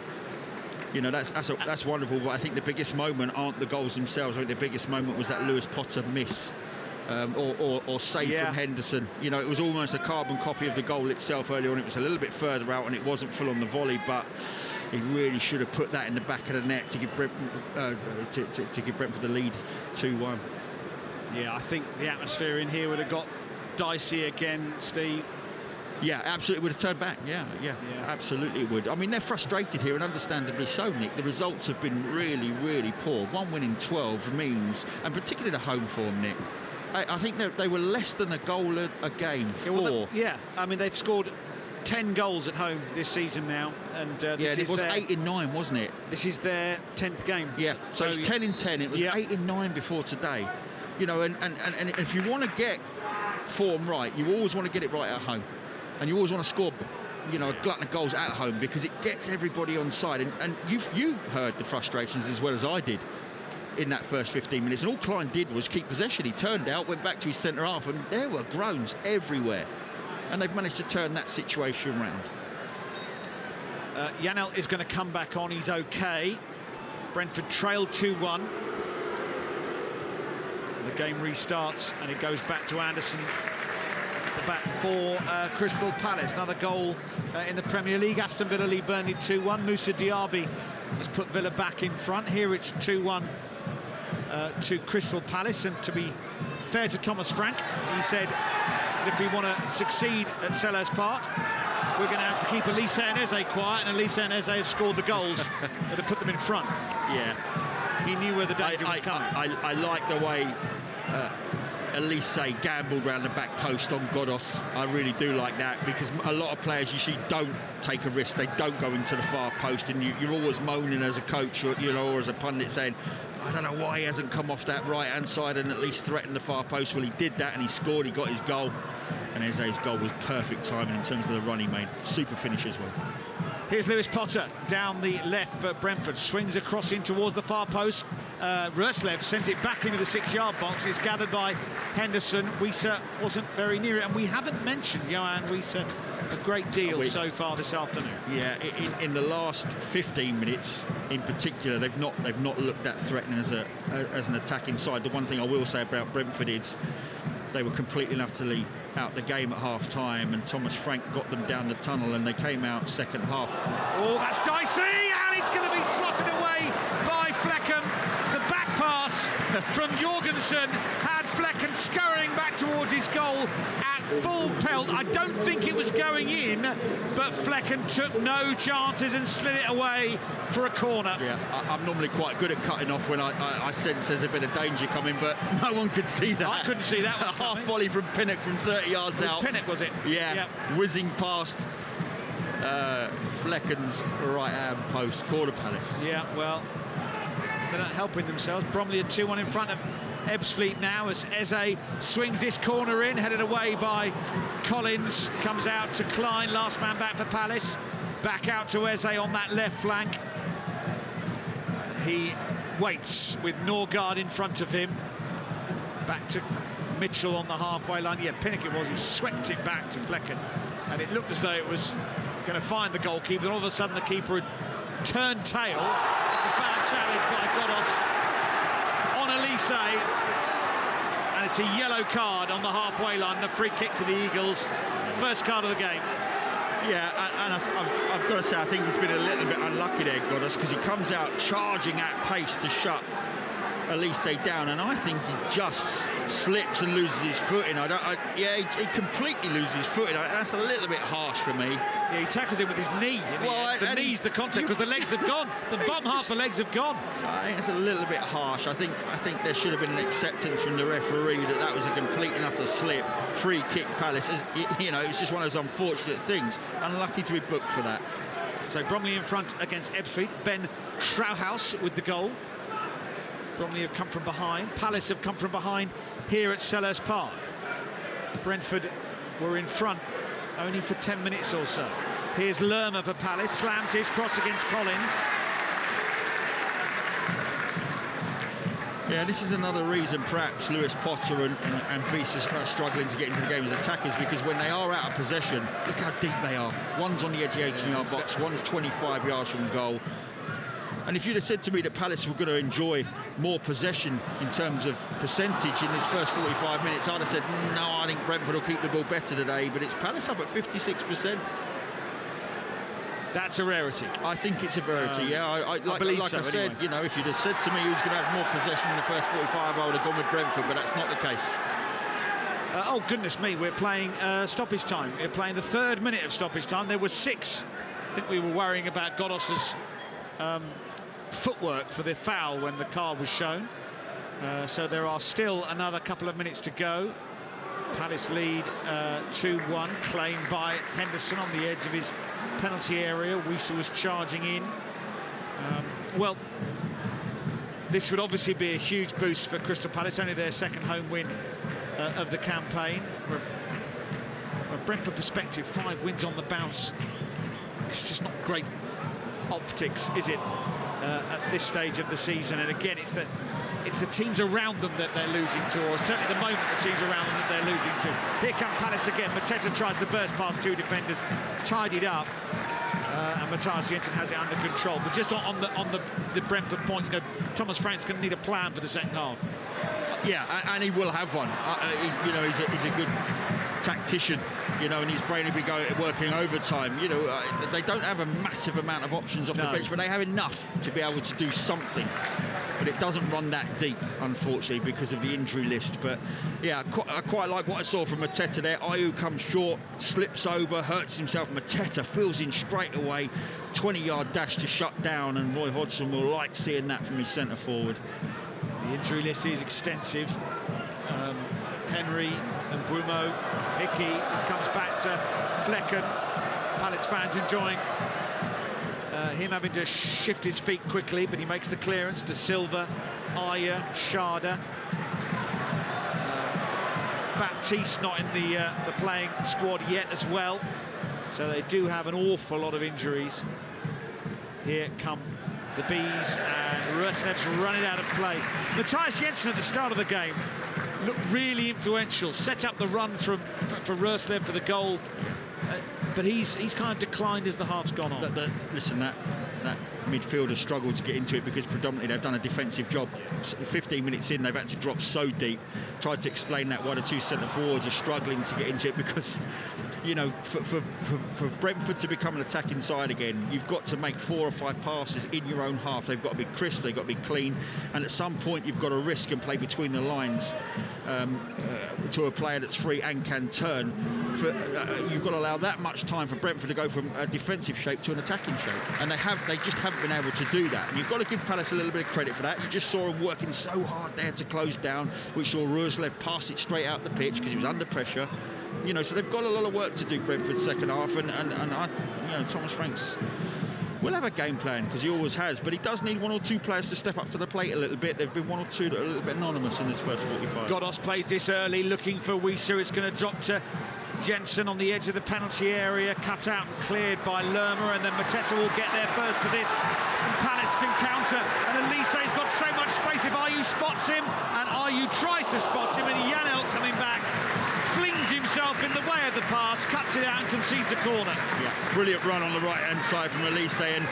you know that's wonderful. But I think the biggest moment aren't the goals themselves. I think the biggest moment was that Lewis Potter miss. Or save from Henderson. You know, it was almost a carbon copy of the goal itself earlier on. It was a little bit further out and it wasn't full on the volley, but he really should have put that in the back of the net to give Brentford the lead 2-1. Yeah, I think the atmosphere in here would have got dicey again, Steve. Yeah, absolutely, would have turned back. Yeah, absolutely it would. I mean, they're frustrated here, and understandably so, Nick. The results have been really, really poor. 1 win in 12 means, and particularly the home form, Nick, I think they were less than a goal a game. I mean, they've scored 10 goals at home this season now, and it was 8 in 9, wasn't it? This is their 10th game. Yeah, so it's 10 in 10. It was 8 in 9 before today. You know, and if you want to get form right, you always want to get it right at home, and you always want to score, you know, a glutton of goals at home, because it gets everybody on side. And you heard the frustrations as well as I did in that first 15 minutes, and all Klein did was keep possession. He turned out, went back to his centre half, and there were groans everywhere, and they've managed to turn that situation around. Janelt is going to come back on. He's okay. Brentford trailed 2-1. The game restarts and it goes back to Anderson at the back for Crystal Palace. Another goal in the Premier League. Aston Villa lead Burnley 2-1. Moussa Diaby has put Villa back in front. Here it's 2-1 to Crystal Palace. And to be fair to Thomas Frank, he said that if we want to succeed at Selhurst Park, we're going to have to keep Elise and Eze quiet, and Elise and Eze have scored the goals that have put them in front. Yeah. He knew where the danger was coming. I like the way Elise gambled around the back post on Godos. I really do like that, because a lot of players usually don't take a risk. They don't go into the far post, and you're always moaning as a coach, or, you know, or as a pundit saying, I don't know why he hasn't come off that right-hand side and at least threatened the far post. Well, he did that and he scored. He got his goal, and Eze's goal was perfect timing in terms of the run he made. Super finish as well. Here's Lewis Potter down the left for Brentford, swings across in towards the far post. Roslev sends it back into the 6-yard box. It's gathered by Henderson. Wieser wasn't very near it, and we haven't mentioned Johan Wieser a great deal so far this afternoon. Yeah, in the last 15 minutes in particular, they've not looked that threatening as an attacking side. The one thing I will say about Brentford is they were completely and utterly out the game at half-time, and Thomas Frank got them down the tunnel, and they came out second half. Oh, that's dicey, and it's going to be slotted away by Flecken. The back pass from Jorgensen had Flecken scurrying back towards his goal at full pelt. I don't think it was going in, but Flecken took no chances and slid it away for a corner. Yeah, I'm normally quite good at cutting off when I sense there's a bit of danger coming, but no one could see that. I couldn't see that one A half volley from Pinnock from 30 yards out. Pinnock, was it? Yeah, yep. Whizzing past Flecken's right-hand post, corner Palace. Yeah, well, they're not helping themselves. Bromley are 2-1 in front of Ebbsfleet now as Eze swings this corner in, headed away by Collins. Comes out to Klein, last man back for Palace. Back out to Eze on that left flank. He waits with Norgard in front of him. Back to Mitchell on the halfway line. Yeah, Pinnock it was who swept it back to Flecken, and it looked as though it was going to find the goalkeeper. Then all of a sudden the keeper had turned tail. It's a bad challenge by Godos on Elise, and it's a yellow card on the halfway line. And a free kick to the Eagles. First card of the game. Yeah, and I've got to say, I think he's been a little bit unlucky there, Godos, because he comes out charging at pace to shut Elise down, and I think he just slips and loses his footing. He completely loses his footing. That's a little bit harsh for me. Yeah, he tackles him with his knee. The knee's the contact, because the legs have gone. The bottom half of the legs have gone. I think it's a little bit harsh. I think there should have been an acceptance from the referee that was a complete and utter slip. Free kick Palace. It's just one of those unfortunate things. Unlucky to be booked for that. So Bromley in front against Ebbsfleet. Ben Trauhaus with the goal. Bromley have come from behind. Palace have come from behind here at Selhurst Park. Brentford were in front only for 10 minutes or so. Here's Lerma for Palace, slams his cross against Collins. Yeah, this is another reason perhaps Lewis Potter and Visa are struggling to get into the game as attackers, because when they are out of possession, look how deep they are. One's on the edge of the 18-yard box, one's 25 yards from goal. And if you'd have said to me that Palace were going to enjoy more possession in terms of percentage in this first 45 minutes, I'd have said, no, I think Brentford will keep the ball better today. But it's Palace up at 56%. That's a rarity. I think it's a rarity, yeah. I said, anyway. You know, if you'd have said to me who's going to have more possession in the first 45, I would have gone with Brentford, but that's not the case. Oh, goodness me, we're playing stoppage time. We're playing the 3rd minute of stoppage time. There were 6. I think we were worrying about Godos's footwork for the foul when the card was shown. So there are still another couple of minutes to go. Palace lead 2-1, claimed by Henderson on the edge of his penalty area. Wieser was charging in. Well, this would obviously be a huge boost for Crystal Palace, only their second home win of the campaign. From a Brentford perspective, 5 wins on the bounce. It's just not great optics, is it, at this stage of the season? And again, it's the teams around them that they're losing to, or certainly at the moment the teams around them that they're losing to. Here come Palace again. Mateta tries to burst past 2 defenders, tidied up. And Matthias Jensen has it under control. But just on the Brentford point, you know, Thomas Frank's going to need a plan for the second half. Yeah, and he will have one. You know, he's a good tactician, you know, and his brain will be working overtime. You know, they don't have a massive amount of options off the bench, but they have enough to be able to do something. But it doesn't run that deep, unfortunately, because of the injury list. But yeah, I quite like what I saw from Mateta there. Ayew comes short, slips over, hurts himself. Mateta fills in straight away, 20-yard dash to shut down, and Roy Hodgson will like seeing that from his centre forward. The injury list is extensive. Henry and Brumo, Hickey. This comes back to Flecken. Palace fans enjoying him having to shift his feet quickly, but he makes the clearance to Silva, Ayer, Sharda. Baptiste not in the playing squad yet as well. So they do have an awful lot of injuries. Here come the Bees, and Roeslev's run it out of play. Matthias Jensen at the start of the game looked really influential, set up the run for Roeslev for the goal, but he's kind of declined as the half's gone on. Listen, that midfielder struggled to get into it because predominantly they've done a defensive job. 15 minutes in, they've had to drop so deep. Tried to explain that why the two centre forwards are struggling to get into it, because, you know, for Brentford to become an attacking side again, you've got to make 4 or 5 passes in your own half. They've got to be crisp, they've got to be clean, and at some point you've got to risk and play between the lines to a player that's free and can turn. You've got to allow that much time for Brentford to go from a defensive shape to an attacking shape, and they just haven't been able to do that. And you've got to give Palace a little bit of credit for that. You just saw him working so hard there to close down. We saw Roeslev pass it straight out the pitch because he was under pressure. You know, so they've got a lot of work to do, Brentford's second half, and you know, Thomas Franks will have a game plan, because he always has, but he does need 1 or 2 players to step up to the plate a little bit. There've been 1 or 2 that are a little bit anonymous in this first 45. Godos plays this early, looking for Wieser. It's going to drop to Jensen on the edge of the penalty area, cut out and cleared by Lerma, and then Mateta will get there first to this, and Palace can counter, and Elise's got so much space if Ayew spots him, and Ayew tries to spot him, and Janelt coming back flings himself in the way of the pass, cuts it out and concedes a corner. Yeah, brilliant run on the right hand side from Elise, and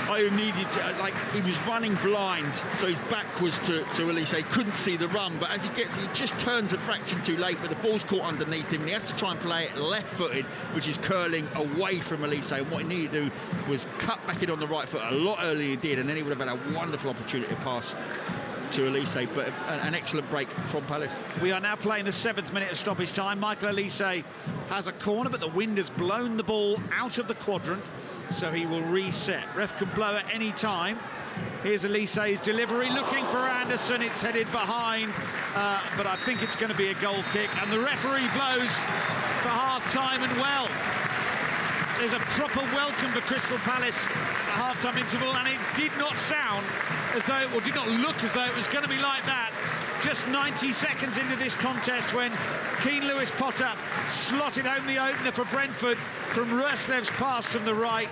Ayew needed to, he was running blind, so his back was to Elise. He couldn't see the run, but as he just turns a fraction too late, but the ball's caught underneath him, and he has to try and play it left-footed, which is curling away from Elise, and what he needed to do was cut back in on the right foot a lot earlier than he did, and then he would have had a wonderful opportunity to pass to Elise, but an excellent break from Palace. We are now playing the 7th minute of stoppage time. Michael Elise has a corner, but the wind has blown the ball out of the quadrant, so he will reset. Ref can blow at any time. Here's Elise's delivery, looking for Anderson. It's headed behind, but I think it's going to be a goal kick, and the referee blows for half-time, and well, there's a proper welcome for Crystal Palace at half-time interval, and it did not sound as though, or did not look as though it was going to be like that. Just 90 seconds into this contest, when Keane Lewis Potter slotted home the opener for Brentford from Roeslev's pass from the right.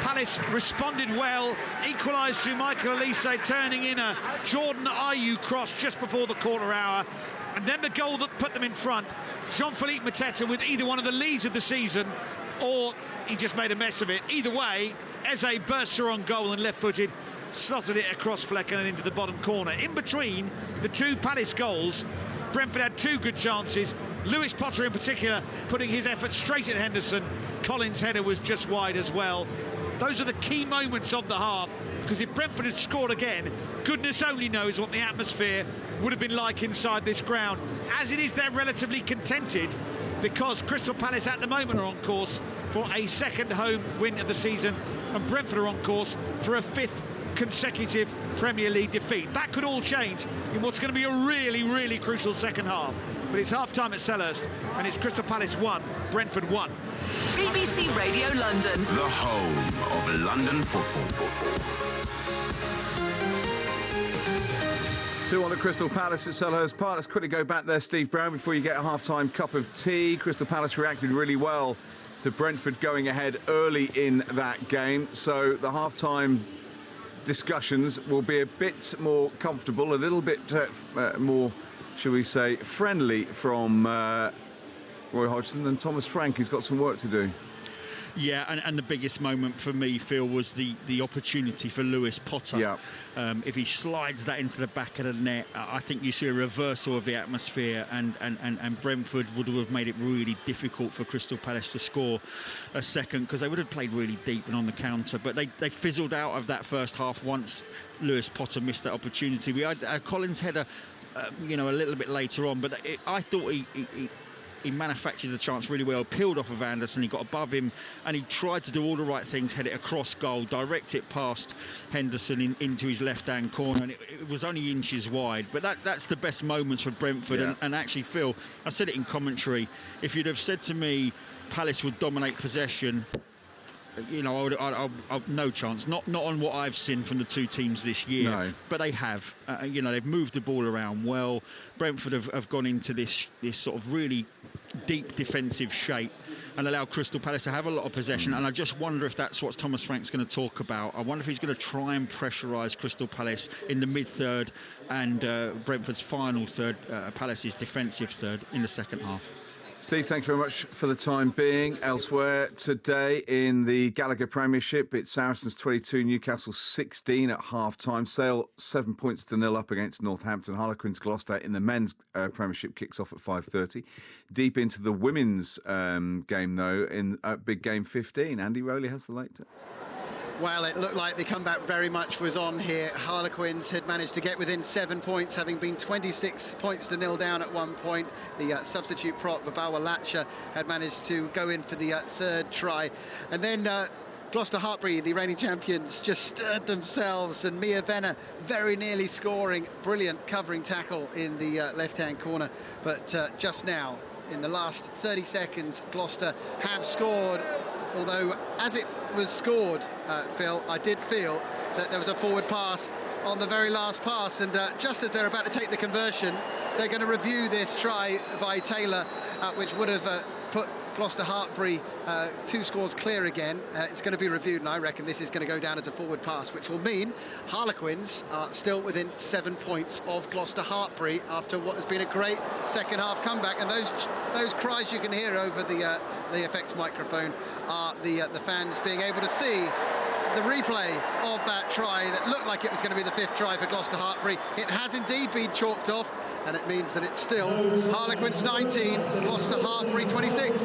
Palace responded well, equalised through Michael Elise turning in a Jordan Ayew cross just before the quarter hour. And then the goal that put them in front, Jean-Philippe Mateta with either one of the leads of the season, or he just made a mess of it. Either way, Eze burst her on goal and left-footed, slotted it across Flecken and into the bottom corner. In between the 2 Palace goals, Brentford had 2 good chances. Lewis Potter in particular putting his effort straight at Henderson. Collins' header was just wide as well. Those are the key moments of the half, because if Brentford had scored again, goodness only knows what the atmosphere would have been like inside this ground. As it is, they're relatively contented, because Crystal Palace at the moment are on course for a 2nd home win of the season, and Brentford are on course for a 5th consecutive Premier League defeat. That could all change in what's going to be a really, really crucial second half. But it's half-time at Selhurst, and it's Crystal Palace 1, Brentford 1. BBC Radio London. The home of London football. 2 on the Crystal Palace at Selhurst Park. Let's quickly go back there, Steve Brown, before you get a half-time cup of tea. Crystal Palace reacted really well to Brentford going ahead early in that game. So the half-time discussions will be a bit more comfortable, a little bit more, shall we say, friendly from Roy Hodgson than Thomas Frank, who's got some work to do. Yeah, and the biggest moment for me, Phil, was the opportunity for Lewis Potter. Yeah. If he slides that into the back of the net, I think you see a reversal of the atmosphere, and Brentford would have made it really difficult for Crystal Palace to score a second, because they would have played really deep and on the counter. But they fizzled out of that first half once Lewis Potter missed that opportunity. We had Collins' header, a little bit later on, but I thought he manufactured the chance really well, peeled off of Anderson, he got above him, and he tried to do all the right things, head it across goal, direct it past Henderson into his left-hand corner, and it was only inches wide. But that's the best moments for Brentford. Yeah. And actually, Phil, I said it in commentary, if you'd have said to me Palace would dominate possession, I've no chance. Not on what I've seen from the two teams this year. No. But they have. They've moved the ball around well. Brentford have gone into this sort of really deep defensive shape and allowed Crystal Palace to have a lot of possession. And I just wonder if that's what Thomas Frank's going to talk about. I wonder if he's going to try and pressurise Crystal Palace in the mid-third and Brentford's final third, Palace's defensive third, in the second half. Steve, thanks very much for the time being. Elsewhere today in the Gallagher Premiership, it's Saracens 22, Newcastle 16 at half-time. Sale 7 points to 0 up against Northampton. Harlequins Gloucester in the men's Premiership kicks off at 5:30. Deep into the women's game, though, in big game 15. Andy Rowley has the latest. Well, it looked like the comeback very much was on here. Harlequins had managed to get within 7 points, having been 26 points to 0 down at one point. The substitute prop, Babawa Latcha, had managed to go in for the third try. And then Gloucester Hartpury, the reigning champions, just stirred themselves, and Mia Venner very nearly scoring. Brilliant covering tackle in the left-hand corner. But just now, in the last 30 seconds, Gloucester have scored. Although, as it was scored, Phil, I did feel that there was a forward pass on the very last pass, and just as they're about to take the conversion, they're going to review this try by Taylor, which would have put Gloucester Hartpury 2 scores clear again. It's going to be reviewed, and I reckon this is going to go down as a forward pass, which will mean Harlequins are still within 7 points of Gloucester Hartpury after what has been a great second half comeback. And those cries you can hear over the effects microphone are the fans being able to see the replay of that try that looked like it was going to be the 5th try for Gloucester Hartpury. It has indeed been chalked off, and it means that it's still Harlequins 19, Gloucester Hartpury 26.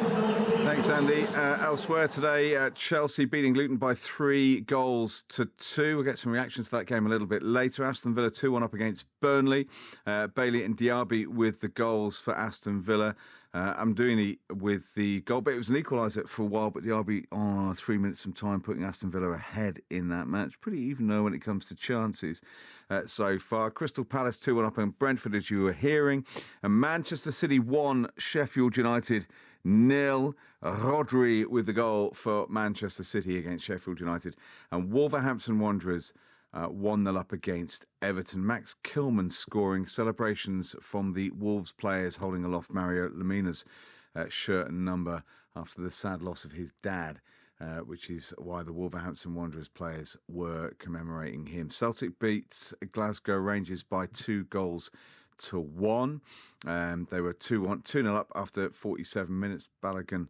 Thanks, Andy. Elsewhere today, Chelsea beating Luton by 3-2. We'll get some reactions to that game a little bit later. Aston Villa 2-1 up against Burnley. Bailey and Diaby with the goals for Aston Villa. Amdouni with the goal, but it was an equaliser for a while, but Diaby 3 minutes from time, putting Aston Villa ahead in that match. Pretty even though when it comes to chances so far. Crystal Palace 2-1 up on Brentford, as you were hearing. And Manchester City 1, Sheffield United 0. Rodri with the goal for Manchester City against Sheffield United. And Wolverhampton Wanderers 1-0 up against Everton. Max Kilman scoring. Celebrations from the Wolves players holding aloft Mario Lemina's shirt and number after the sad loss of his dad, which is why the Wolverhampton Wanderers players were commemorating him. Celtic beats Glasgow Rangers by 2-1. They were 2-0 up after 47 minutes. Balogun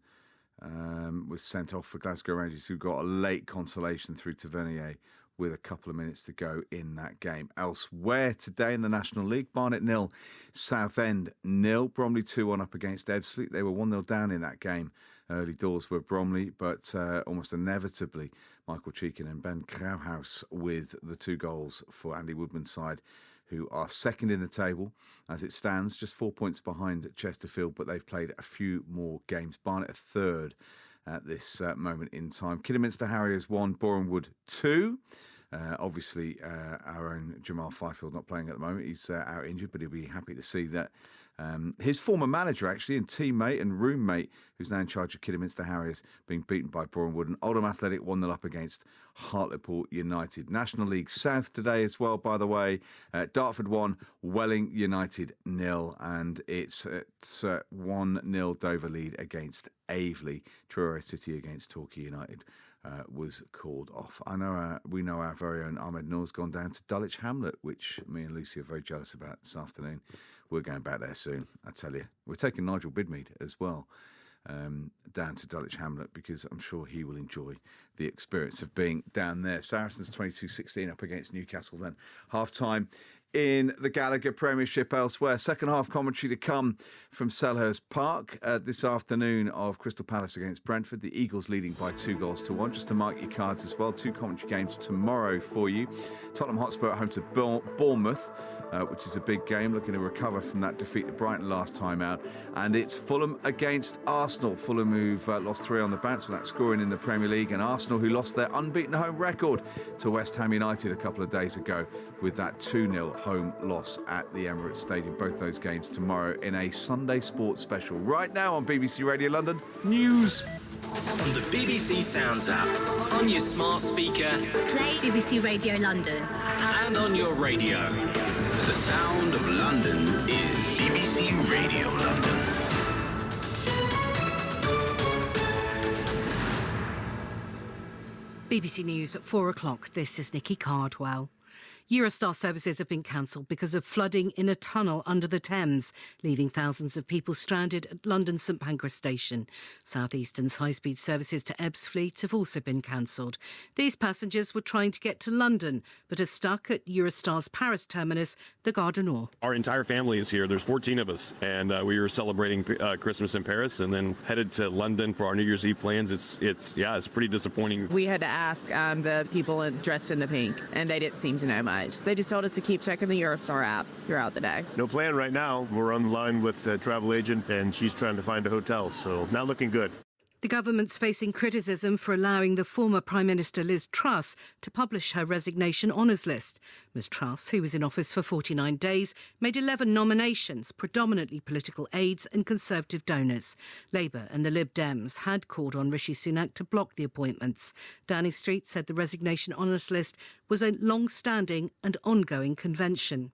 was sent off for Glasgow Rangers, who got a late consolation through Tavernier with a couple of minutes to go in that game. Elsewhere today in the National League, Barnet 0, Southend 0. Bromley 2-1 up against Ebbsfleet. They were 1-0 down in that game. Early doors were Bromley, but almost inevitably, Michael Cheekin and Ben Krauhaus with the 2 goals for Andy Woodman's side, who are second in the table as it stands, just 4 points behind Chesterfield, but they've played a few more games. Barnet are third at this moment in time. Kidderminster Harriers 1, Borehamwood 2. Obviously, our own Jamal Fifield not playing at the moment. He's out injured, but he'll be happy to see that his former manager, actually, and teammate and roommate, who's now in charge of Kidderminster Harriers, being beaten by Borehamwood. And Oldham Athletic 1-0 up against Hartlepool United. National League South today as well, by the way. Dartford 1, Welling United 0. And it's 1-0 Dover lead against Aveley. Truro City against Torquay United was called off. We know our very own Ahmed Noor's gone down to Dulwich Hamlet, which me and Lucy are very jealous about this afternoon. We're going back there soon, I tell you. We're taking Nigel Bidmead as well. down to Dulwich Hamlet, because I'm sure he will enjoy the experience of being down there. Saracens 22-16 up against Newcastle then. Half-time in the Gallagher Premiership elsewhere. Second half commentary to come from Selhurst Park this afternoon of Crystal Palace against Brentford. The Eagles leading by 2-1. Just to mark your cards as well, 2 commentary games tomorrow for you. Tottenham Hotspur at home to Bournemouth, which is a big game, looking to recover from that defeat to Brighton last time out. And it's Fulham against Arsenal. Fulham who've lost 3 on the bounce without scoring in the Premier League, and Arsenal who lost their unbeaten home record to West Ham United a couple of days ago with that 2-0 home loss at the Emirates Stadium. Both those games tomorrow in a Sunday Sports special. Right now on BBC Radio London, news. From the BBC Sounds app, on your smart speaker, play BBC Radio London, and on your radio. The sound of London is BBC Radio London. BBC News at 4 o'clock. This is Nikki Cardwell. Eurostar services have been cancelled because of flooding in a tunnel under the Thames, leaving thousands of people stranded at London St Pancras Station. South Eastern's high-speed services to Ebbsfleet have also been cancelled. These passengers were trying to get to London, but are stuck at Eurostar's Paris terminus, the Gare du Nord. Our entire family is here. There's 14 of us, and we were celebrating Christmas in Paris and then headed to London for our New Year's Eve plans. It's pretty disappointing. We had to ask the people dressed in the pink, and they didn't seem to know much. They just told us to keep checking the Eurostar app throughout the day. No plan right now. We're on the line with a travel agent, and she's trying to find a hotel, so not looking good. The government's facing criticism for allowing the former Prime Minister Liz Truss to publish her resignation honours list. Ms Truss, who was in office for 49 days, made 11 nominations, predominantly political aides and Conservative donors. Labour and the Lib Dems had called on Rishi Sunak to block the appointments. Downing Street said the resignation honours list was a long-standing and ongoing convention.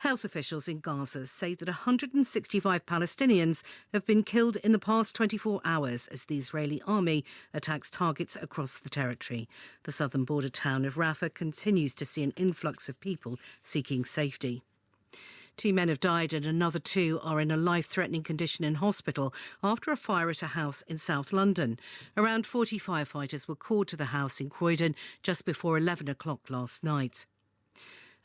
Health officials in Gaza say that 165 Palestinians have been killed in the past 24 hours as the Israeli army attacks targets across the territory. The southern border town of Rafah continues to see an influx of people seeking safety. 2 men have died and another 2 are in a life-threatening condition in hospital after a fire at a house in South London. Around 40 firefighters were called to the house in Croydon just before 11 o'clock last night.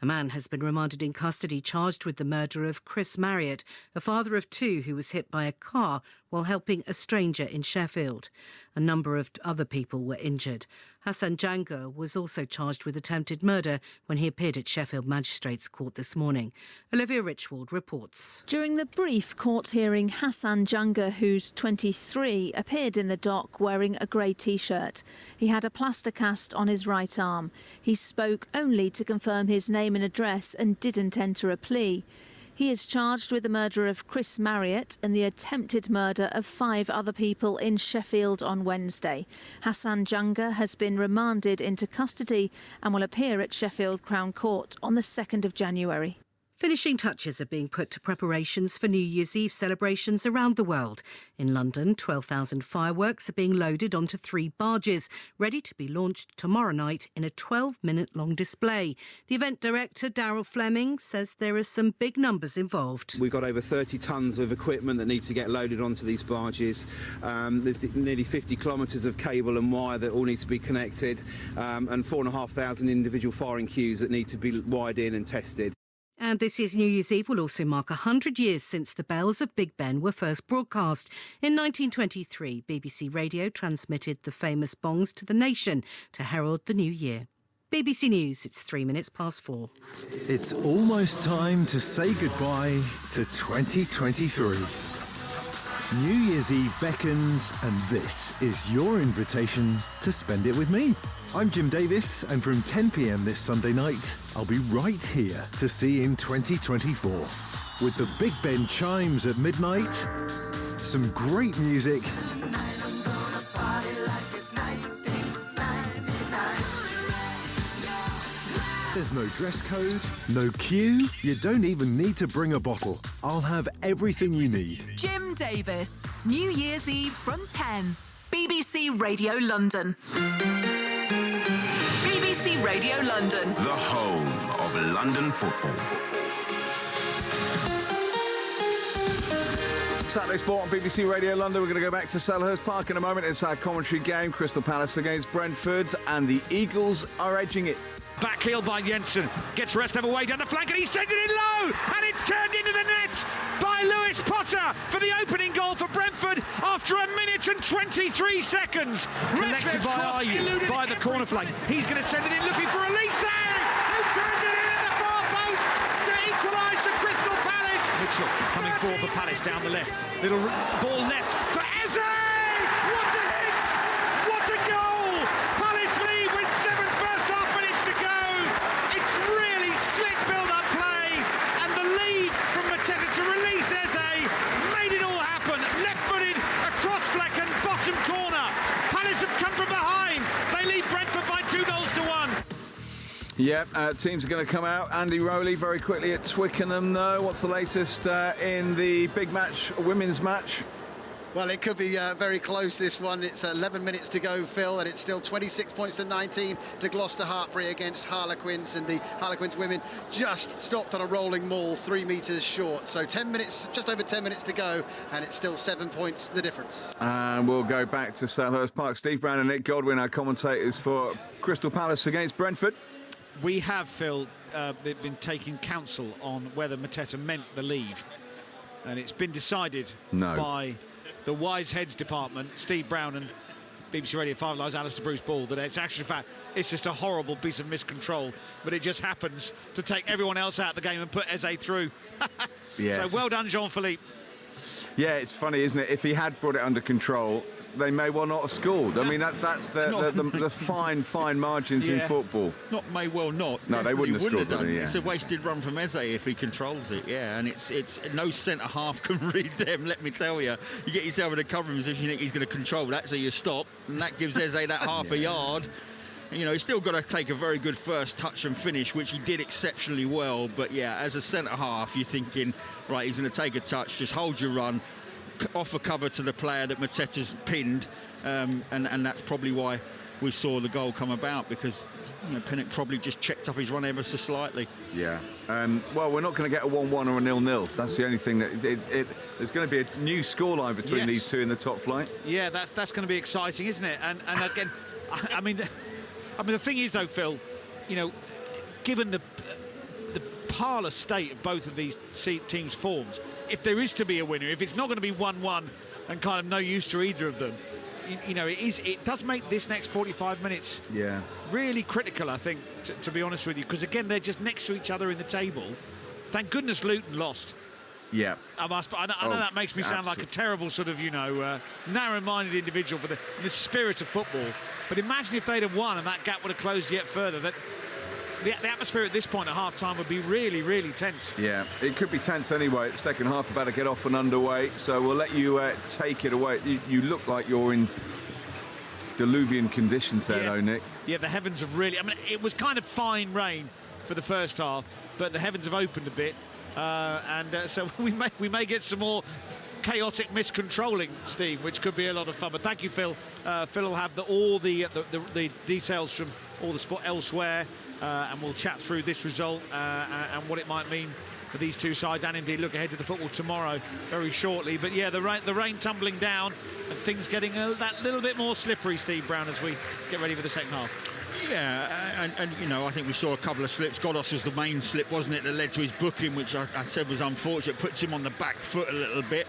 A man has been remanded in custody charged with the murder of Chris Marriott, a father of 2 who was hit by a car while helping a stranger in Sheffield. A number of other people were injured. Hassan Janga was also charged with attempted murder when he appeared at Sheffield Magistrates Court this morning. Olivia Richwald reports. During the brief court hearing, Hassan Janga, who's 23, appeared in the dock wearing a grey T-shirt. He had a plaster cast on his right arm. He spoke only to confirm his name and address and didn't enter a plea. He is charged with the murder of Chris Marriott and the attempted murder of 5 other people in Sheffield on Wednesday. Hassan Janga has been remanded into custody and will appear at Sheffield Crown Court on the 2nd of January. Finishing touches are being put to preparations for New Year's Eve celebrations around the world. In London, 12,000 fireworks are being loaded onto 3 barges, ready to be launched tomorrow night in a 12-minute-long display. The event director, Darryl Fleming, says there are some big numbers involved. We've got over 30 tonnes of equipment that needs to get loaded onto these barges. There's nearly 50 kilometres of cable and wire that all need to be connected, and 4,500 individual firing cues that need to be wired in and tested. And this year's New Year's Eve will also mark 100 years since the bells of Big Ben were first broadcast. In 1923, BBC Radio transmitted the famous bongs to the nation to herald the new year. BBC News, it's 3 minutes past 4. It's almost time to say goodbye to 2023. New Year's Eve beckons, and this is your invitation to spend it with me. I'm Jim Davis, and from 10 p.m. this Sunday night, I'll be right here to see you in 2024. With the Big Ben chimes at midnight, some great music, there's no dress code, no queue, you don't even need to bring a bottle. I'll have everything you need. Jim Davis, New Year's Eve from 10. BBC Radio London. BBC Radio London. The home of London football. Saturday Sport on BBC Radio London. We're going to go back to Selhurst Park in a moment. It's our commentary game, Crystal Palace against Brentford, and the Eagles are edging it. Back heel by Jensen, gets rest of away down the flank, and he sends it in low, and it's turned into the net by Lewis Potter for the opening goal for Brentford after 1 minute and 23 seconds. Collected by Ayew by the corner flag. He's going to send it in looking for Elise, who turns it in at the far post to equalise for Crystal Palace. Mitchell coming forward for Palace down the left. Little ball left for Eze. What a hit! What a goal! Palace lead with 7 first half minutes to go. It's really slick build-up play, and the lead from Mateta to release Eze made it all happen. Left-footed across Flecken, bottom corner. Palace have come from behind. They lead Brentford by 2-1. Yeah, teams are going to come out. Andy Rowley very quickly at Twickenham, though. What's the latest in the big match, women's match? Well, it could be very close, this one. It's 11 minutes to go, Phil, and it's still 26 points to 19 to Gloucester Hartpury against Harlequins, and the Harlequins women just stopped on a rolling maul 3 metres short. So 10 minutes, just over 10 minutes to go, and it's still 7 points the difference. And we'll go back to Selhurst Park. Steve Brown and Nick Godwin, our commentators for Crystal Palace against Brentford. We have, Phil, been taking counsel on whether Mateta meant the leave, and it's been decided by the Wise Heads department, Steve Brown and BBC Radio 5 Live's Alistair Bruce Ball, that it's actually, in fact, it's just a horrible piece of miscontrol, but it just happens to take everyone else out of the game and put Eze through. Yes. So well done, Jean-Philippe. Yeah, it's funny, isn't it? If he had brought it under control, they may well not have scored. I mean, that's the fine margins in football. Not may well not. No, they wouldn't have scored. Yeah. It's a wasted run from Eze if he controls it. Yeah, and it's no centre half can read them. Let me tell you, you get yourself in a covering position, you think he's going to control that, so you stop, and that gives Eze that half a yard. You know, he's still got to take a very good first touch and finish, which he did exceptionally well. But yeah, as a centre half, you're thinking, right, he's going to take a touch, just hold your run, offer cover to the player that Mateta's pinned, and that's probably why we saw the goal come about, because Pinnock probably just checked up his run ever so slightly. Yeah. Well, we're not going to get a 1-1 or a 0-0. That's the only thing that there's going to be a new scoreline between these two in the top flight. Yeah, that's going to be exciting, isn't it? And again, I mean, the thing is, though, Phil, given the parlous state of both of these teams' forms, if there is to be a winner, if it's not going to be 1-1 and kind of no use to either of them, it does make this next 45 minutes really critical, I think, to be honest with you, because again, they're just next to each other in the table. Thank goodness Luton lost. Yeah. I know that makes me sound like a terrible sort of, narrow-minded individual for the spirit of football. But imagine if they'd have won and that gap would have closed yet further. That the atmosphere at this point at half-time would be really, really tense. Yeah, it could be tense anyway. The second half about to get off and underway, so we'll let you take it away. You look like you're in diluvian conditions there, though, Nick. Yeah, the heavens have really... I mean, it was kind of fine rain for the first half, but the heavens have opened a bit, so we may get some more chaotic miscontrolling, Steve, which could be a lot of fun. But thank you, Phil. Phil will have all the details from all the sport elsewhere, and we'll chat through this result and what it might mean for these two sides, and indeed look ahead to the football tomorrow very shortly. But yeah, the rain tumbling down and things getting that little bit more slippery, Steve Brown, as we get ready for the second half. Yeah, and I think we saw a couple of slips. Godos was the main slip, wasn't it, that led to his booking, which I said was unfortunate. Puts him on the back foot a little bit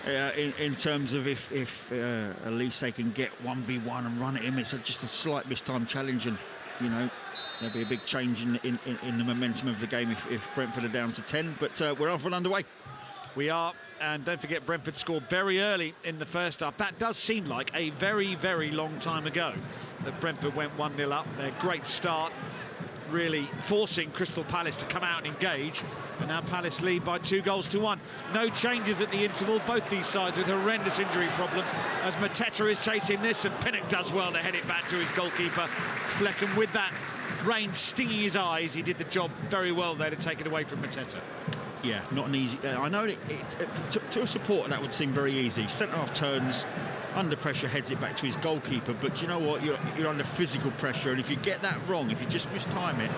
in terms of if Elise can get 1v1 and run at him. It's just a slight mistimed challenge, and there'll be a big change in the momentum of the game if Brentford are down to 10. But we're off and underway. We are, and don't forget Brentford scored very early in the first half. That does seem like a very, very long time ago that Brentford went 1-0 up. Their great start, really forcing Crystal Palace to come out and engage. And now Palace lead by 2-1. No changes at the interval. Both these sides with horrendous injury problems, as Mateta is chasing this, and Pinnock does well to head it back to his goalkeeper. Flecken, with that rain stinging his eyes, he did the job very well there to take it away from Mateta. Yeah, not an easy... I know to a supporter that would seem very easy. Centre-half turns, under pressure, heads it back to his goalkeeper. But you know what? You're under physical pressure, and if you get that wrong, if you just mistime it.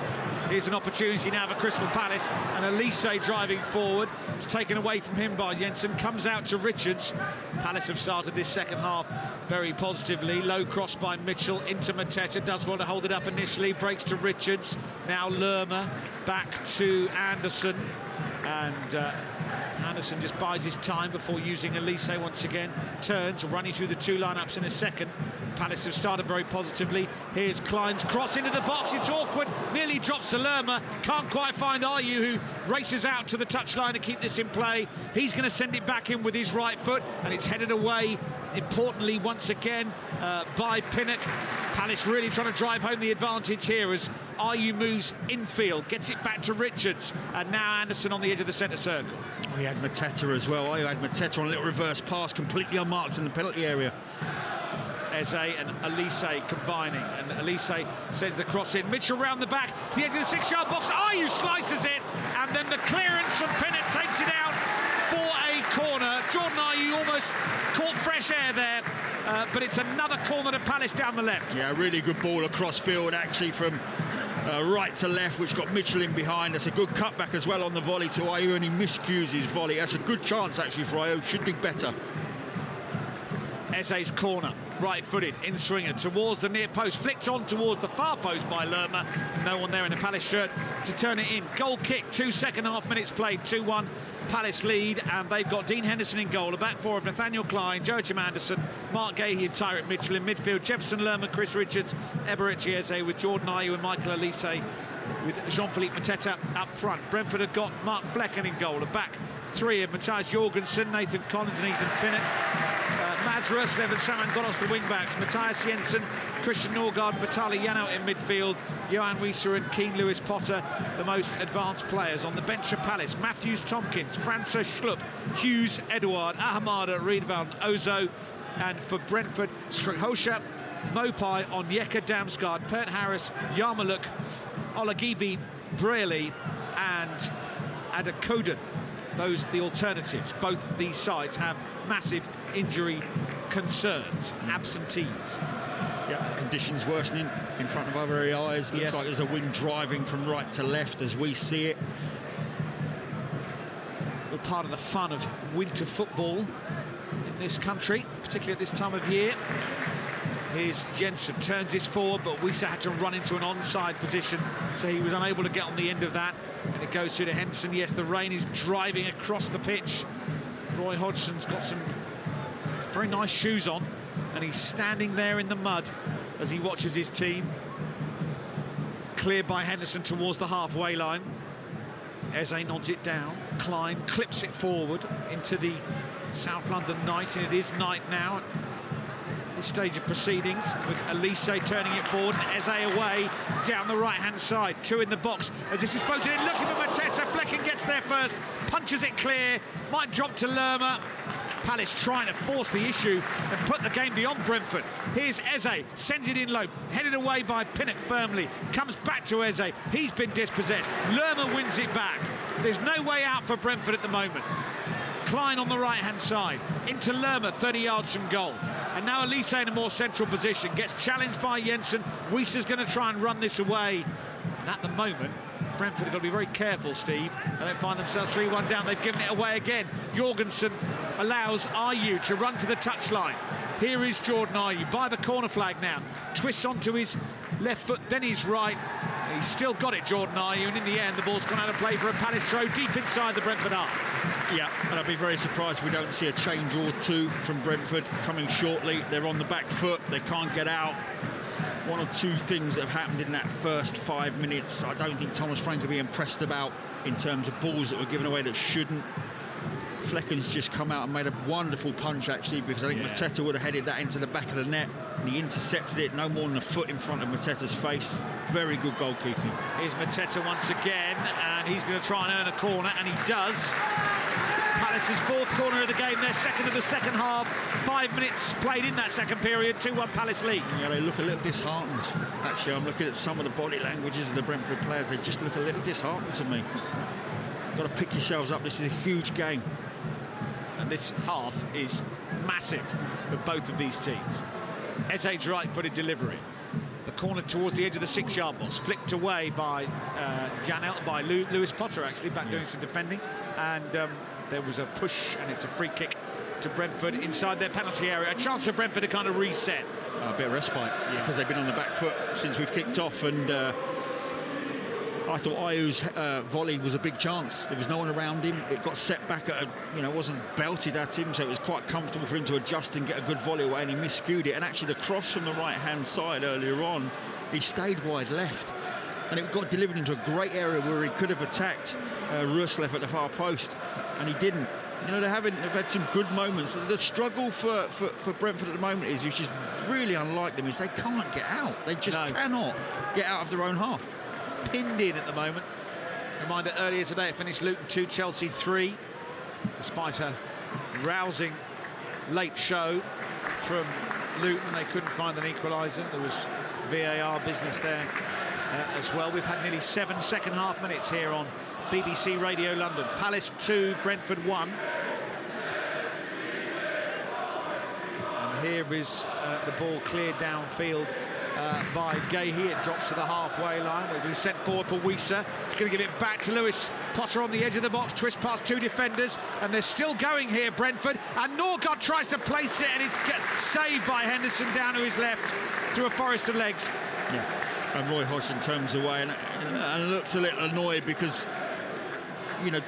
Here's an opportunity now for Crystal Palace, and Elise driving forward. It's taken away from him by Jensen, comes out to Richards. Palace have started this second half very positively. Low cross by Mitchell into Mateta, does want to hold it up initially, breaks to Richards. Now Lerma back to Anderson, and Anderson just buys his time before using Elise once again. Turns, running through the two lineups in a second. Palace have started very positively. Here's Klein's cross into the box. It's awkward. Nearly drops to Lerma. Can't quite find Ayew, who races out to the touchline to keep this in play. He's going to send it back in with his right foot, and it's headed away, importantly, once again, by Pinnock. Palace really trying to drive home the advantage here as Ayew moves infield, gets it back to Richards, and now Anderson on the edge of the centre circle. Oh, he had Mateta as well. Ayew had Mateta on a little reverse pass, completely unmarked in the penalty area. Eze and Elise combining, and Elise sends the cross in. Mitchell round the back to the edge of the 6-yard box. Ayew slices it, and then the clearance from Pinnock takes it out for a corner. Jordan Ayew almost caught fresh air there, but it's another corner to Palace down the left. Yeah, really good ball across field, actually, from right to left, which got Mitchell in behind. That's a good cutback as well on the volley to Ayew, and he miscues his volley. That's a good chance, actually, for Ayew. Should do better. Eze's corner, right-footed, in-swinger towards the near post, flicked on towards the far post by Lerma. No one there in the Palace shirt to turn it in. Goal kick, 2 second-half minutes played, 2-1 Palace lead, and they've got Dean Henderson in goal. A back four of Nathaniel Klein, Joachim Anderson, Mark Gahey and Tyrant Mitchell in midfield. Jefferson Lerma, Chris Richards, Eberechi Eze with Jordan Ayew and Michael Elise with Jean-Philippe Mateta up front. Brentford have got Mark Blecken in goal. A back three of Matthias Jorgensen, Nathan Collins and Ethan Pinnock. Mazurus, Levan Saman Golos, the wing-backs. Matthias Jensen, Christian Norgard, Vitaly Janot in midfield. Johan Wieser and Keane Lewis Potter, the most advanced players. On the bench of Palace, Matthews Tompkins, Francis Schlupp, Hughes, Edouard, Ahamada, Riedewald, Ozo. And for Brentford, Strikhosha, Mopai, Onyeka Damsgaard, Pert Harris, Yarmaluk, Olagibi, Braley and Adakoden. Those are the alternatives. Both these sides have massive injury concerns, absentees. Yeah, conditions worsening in front of our very eyes. Looks like there's a wind driving from right to left as we see it. Well, part of the fun of winter football in this country, particularly at this time of year. Here's Jensen, turns this forward, but Wieser had to run into an onside position, so he was unable to get on the end of that. And it goes through to Henderson. Yes, the rain is driving across the pitch. Roy Hodgson's got some very nice shoes on, and he's standing there in the mud as he watches his team. Cleared by Henderson towards the halfway line. Eze nods it down. Klein clips it forward into the South London night, and it is night now. This stage of proceedings with Elise turning it forward and Eze away down the right-hand side. Two in the box as this is floated in, looking for Mateta. Flecken gets there first, punches it clear, might drop to Lerma. Palace trying to force the issue and put the game beyond Brentford. Here's Eze, sends it in low, headed away by Pinnock firmly, comes back to Eze. He's been dispossessed. Lerma wins it back. There's no way out for Brentford at the moment. Klein on the right-hand side, into Lerma, 30 yards from goal. And now Elise in a more central position, gets challenged by Jensen. Wieser's going to try and run this away. And at the moment, Brentford have got to be very careful, Steve. They don't find themselves 3-1 down. They've given it away again. Jorgensen allows Ayew to run to the touchline. Here is Jordan Ayew by the corner flag now. Twists onto his left foot, then his right. He's still got it, Jordan Ayew, and in the end, the ball's gone out of play for a Palace throw deep inside the Brentford half. Yeah, and I'd be very surprised if we don't see a change or two from Brentford coming shortly. They're on the back foot, they can't get out. One or two things that have happened in that first 5 minutes, I don't think Thomas Frank will be impressed about in terms of balls that were given away that shouldn't. Flecken's just come out and made a wonderful punch, actually, because I think Mateta would have headed that into the back of the net, and he intercepted it no more than a foot in front of Mateta's face. Very good goalkeeping. Here's Mateta once again, and he's going to try and earn a corner, and he does. Palace's fourth corner of the game, their second of the second half. 5 minutes played in that second period, 2-1 Palace lead. Yeah, they look a little disheartened. Actually, I'm looking at some of the body languages of the Brentford players. They just look a little disheartened to me. Got to pick yourselves up. This is a huge game. and this half is massive for both of these teams. Eze's right-footed delivery. The corner towards the edge of the 6-yard box, flicked away by Lewis Potter, actually, back doing some defending. And there was a push, and it's a free kick to Brentford inside their penalty area. A chance for Brentford to kind of reset. A bit of respite, because they've been on the back foot since we've kicked off, and I thought Ayew's volley was a big chance. There was no one around him. It got set back at it wasn't belted at him, so it was quite comfortable for him to adjust and get a good volley away, and he miscued it. And actually the cross from the right-hand side earlier on, he stayed wide left, and it got delivered into a great area where he could have attacked Ruslev at the far post, and he didn't. They've had some good moments. The struggle for Brentford at the moment is, which is really unlike them, is they can't get out. They just cannot get out of their own half. Pinned in at the moment. Reminder, earlier today it finished Luton 2, Chelsea 3, despite a rousing late show from Luton. They couldn't find an equaliser. There was VAR business there as well. We've had nearly 7 second-half minutes here on BBC Radio London. Palace 2, Brentford 1. And here is the ball cleared downfield by Gahey. It drops to the halfway line. We've been sent forward for Wieser. It's going to give it back to Lewis Potter on the edge of the box. Twist past 2 defenders, and they're still going here, Brentford. And Norgard tries to place it, and it's saved by Henderson down to his left through a forest of legs. Yeah, and Roy Hodgson turns away and looks a little annoyed because,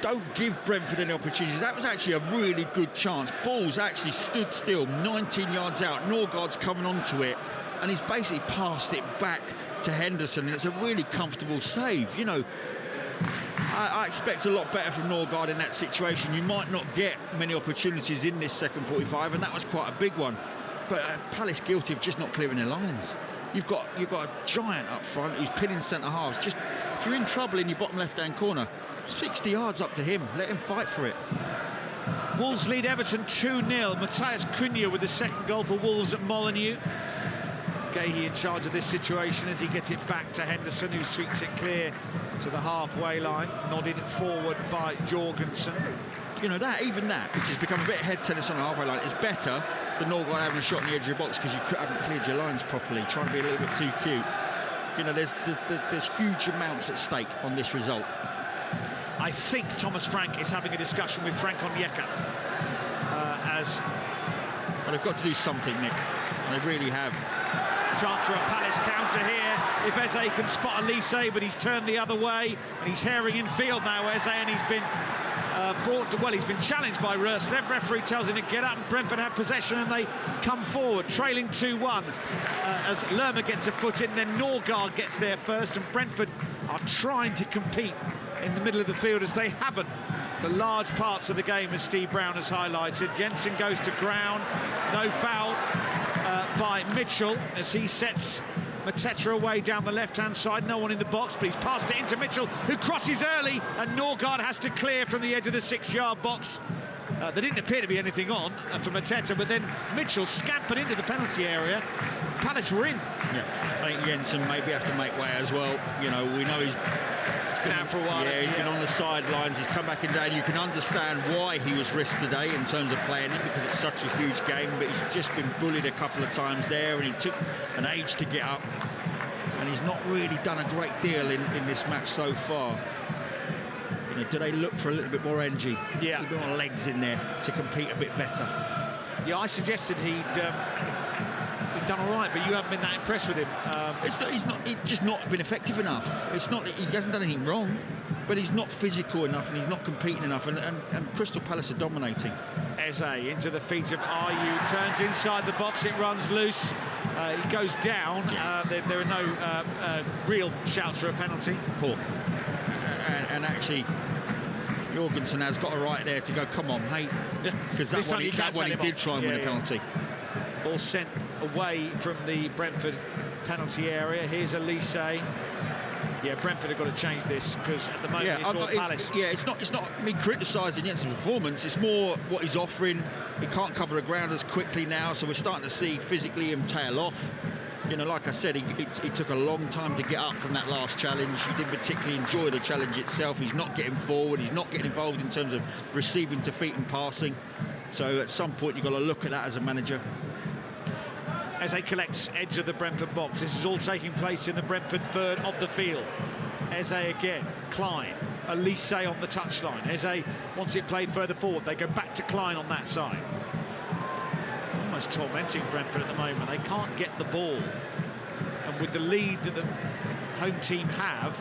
don't give Brentford any opportunities. That was actually a really good chance. Ball's actually stood still, 19 yards out. Norgard's coming onto it, and he's basically passed it back to Henderson, and it's a really comfortable save. I expect a lot better from Norgard in that situation. You might not get many opportunities in this second 45, and that was quite a big one. But Palace guilty of just not clearing their lines. You've got a giant up front who's pinning centre halves. Just, if you're in trouble in your bottom left-hand corner, 60 yards up to him. Let him fight for it. Wolves lead Everton 2-0. Matthias Cunha with the second goal for Wolves at Molineux. Gahey in charge of this situation as he gets it back to Henderson, who sweeps it clear to the halfway line, nodded forward by Jorgensen. Even that, which has become a bit of head tennis on the halfway line, is better than Norgard having a shot in the edge of your box because you haven't cleared your lines properly, trying to be a little bit too cute. There's huge amounts at stake on this result. I think Thomas Frank is having a discussion with Frank Onyeka But they've got to do something, Nick. They really have. Chance for a Palace counter here. If Eze can spot Elise, but he's turned the other way, and he's herring in field now, Eze, and he's been he's been challenged by Ruslev. Referee tells him to get up, and Brentford have possession, and they come forward, trailing 2-1 as Lerma gets a foot in, then Norgard gets there first, and Brentford are trying to compete in the middle of the field as they haven't for large parts of the game, as Steve Brown has highlighted. Jensen goes to ground, no foul by Mitchell as he sets Mateta away down the left-hand side. No one in the box, but he's passed it into Mitchell, who crosses early, and Norgard has to clear from the edge of the 6-yard box. There didn't appear to be anything on for Mateta, but then Mitchell scampered into the penalty area. Palace were in. Yeah, I think Jensen maybe have to make way as well. We know he's been out for a while. Yeah, he's been on the sidelines. He's come back in today, and you can understand why he was risked today in terms of playing it, because it's such a huge game. But he's just been bullied a couple of times there, and he took an age to get up, and he's not really done a great deal in this match so far. Do they look for a little bit more energy? Yeah, a little bit more legs in there to compete a bit better. Yeah, I suggested he'd done all right, but you haven't been that impressed with him. He's just not been effective enough. It's not that he hasn't done anything wrong, but he's not physical enough, and he's not competing enough, and Crystal Palace are dominating. Eze into the feet of Ayew, turns inside the box, it runs loose, he goes down. There are no real shouts for a penalty. Poor. And actually, Jorgensen has got a right there to go, come on, mate, because that one he did try and win a penalty. Ball sent away from the Brentford penalty area. Here's Elise. Yeah, Brentford have got to change this, because at the moment it's all Palace. It's not me criticising Jensen's performance. It's more what he's offering. He can't cover the ground as quickly now, so we're starting to see physically him tail off. Like I said, he took a long time to get up from that last challenge. He didn't particularly enjoy the challenge itself. He's not getting forward. He's not getting involved in terms of receiving to feet and passing. So at some point, you've got to look at that as a manager. Eze collects edge of the Brentford box. This is all taking place in the Brentford third of the field. Eze again, Klein, Elise on the touchline. Eze wants it played further forward. They go back to Klein on that side. Almost tormenting Brentford at the moment. They can't get the ball. And with the lead that the home team have,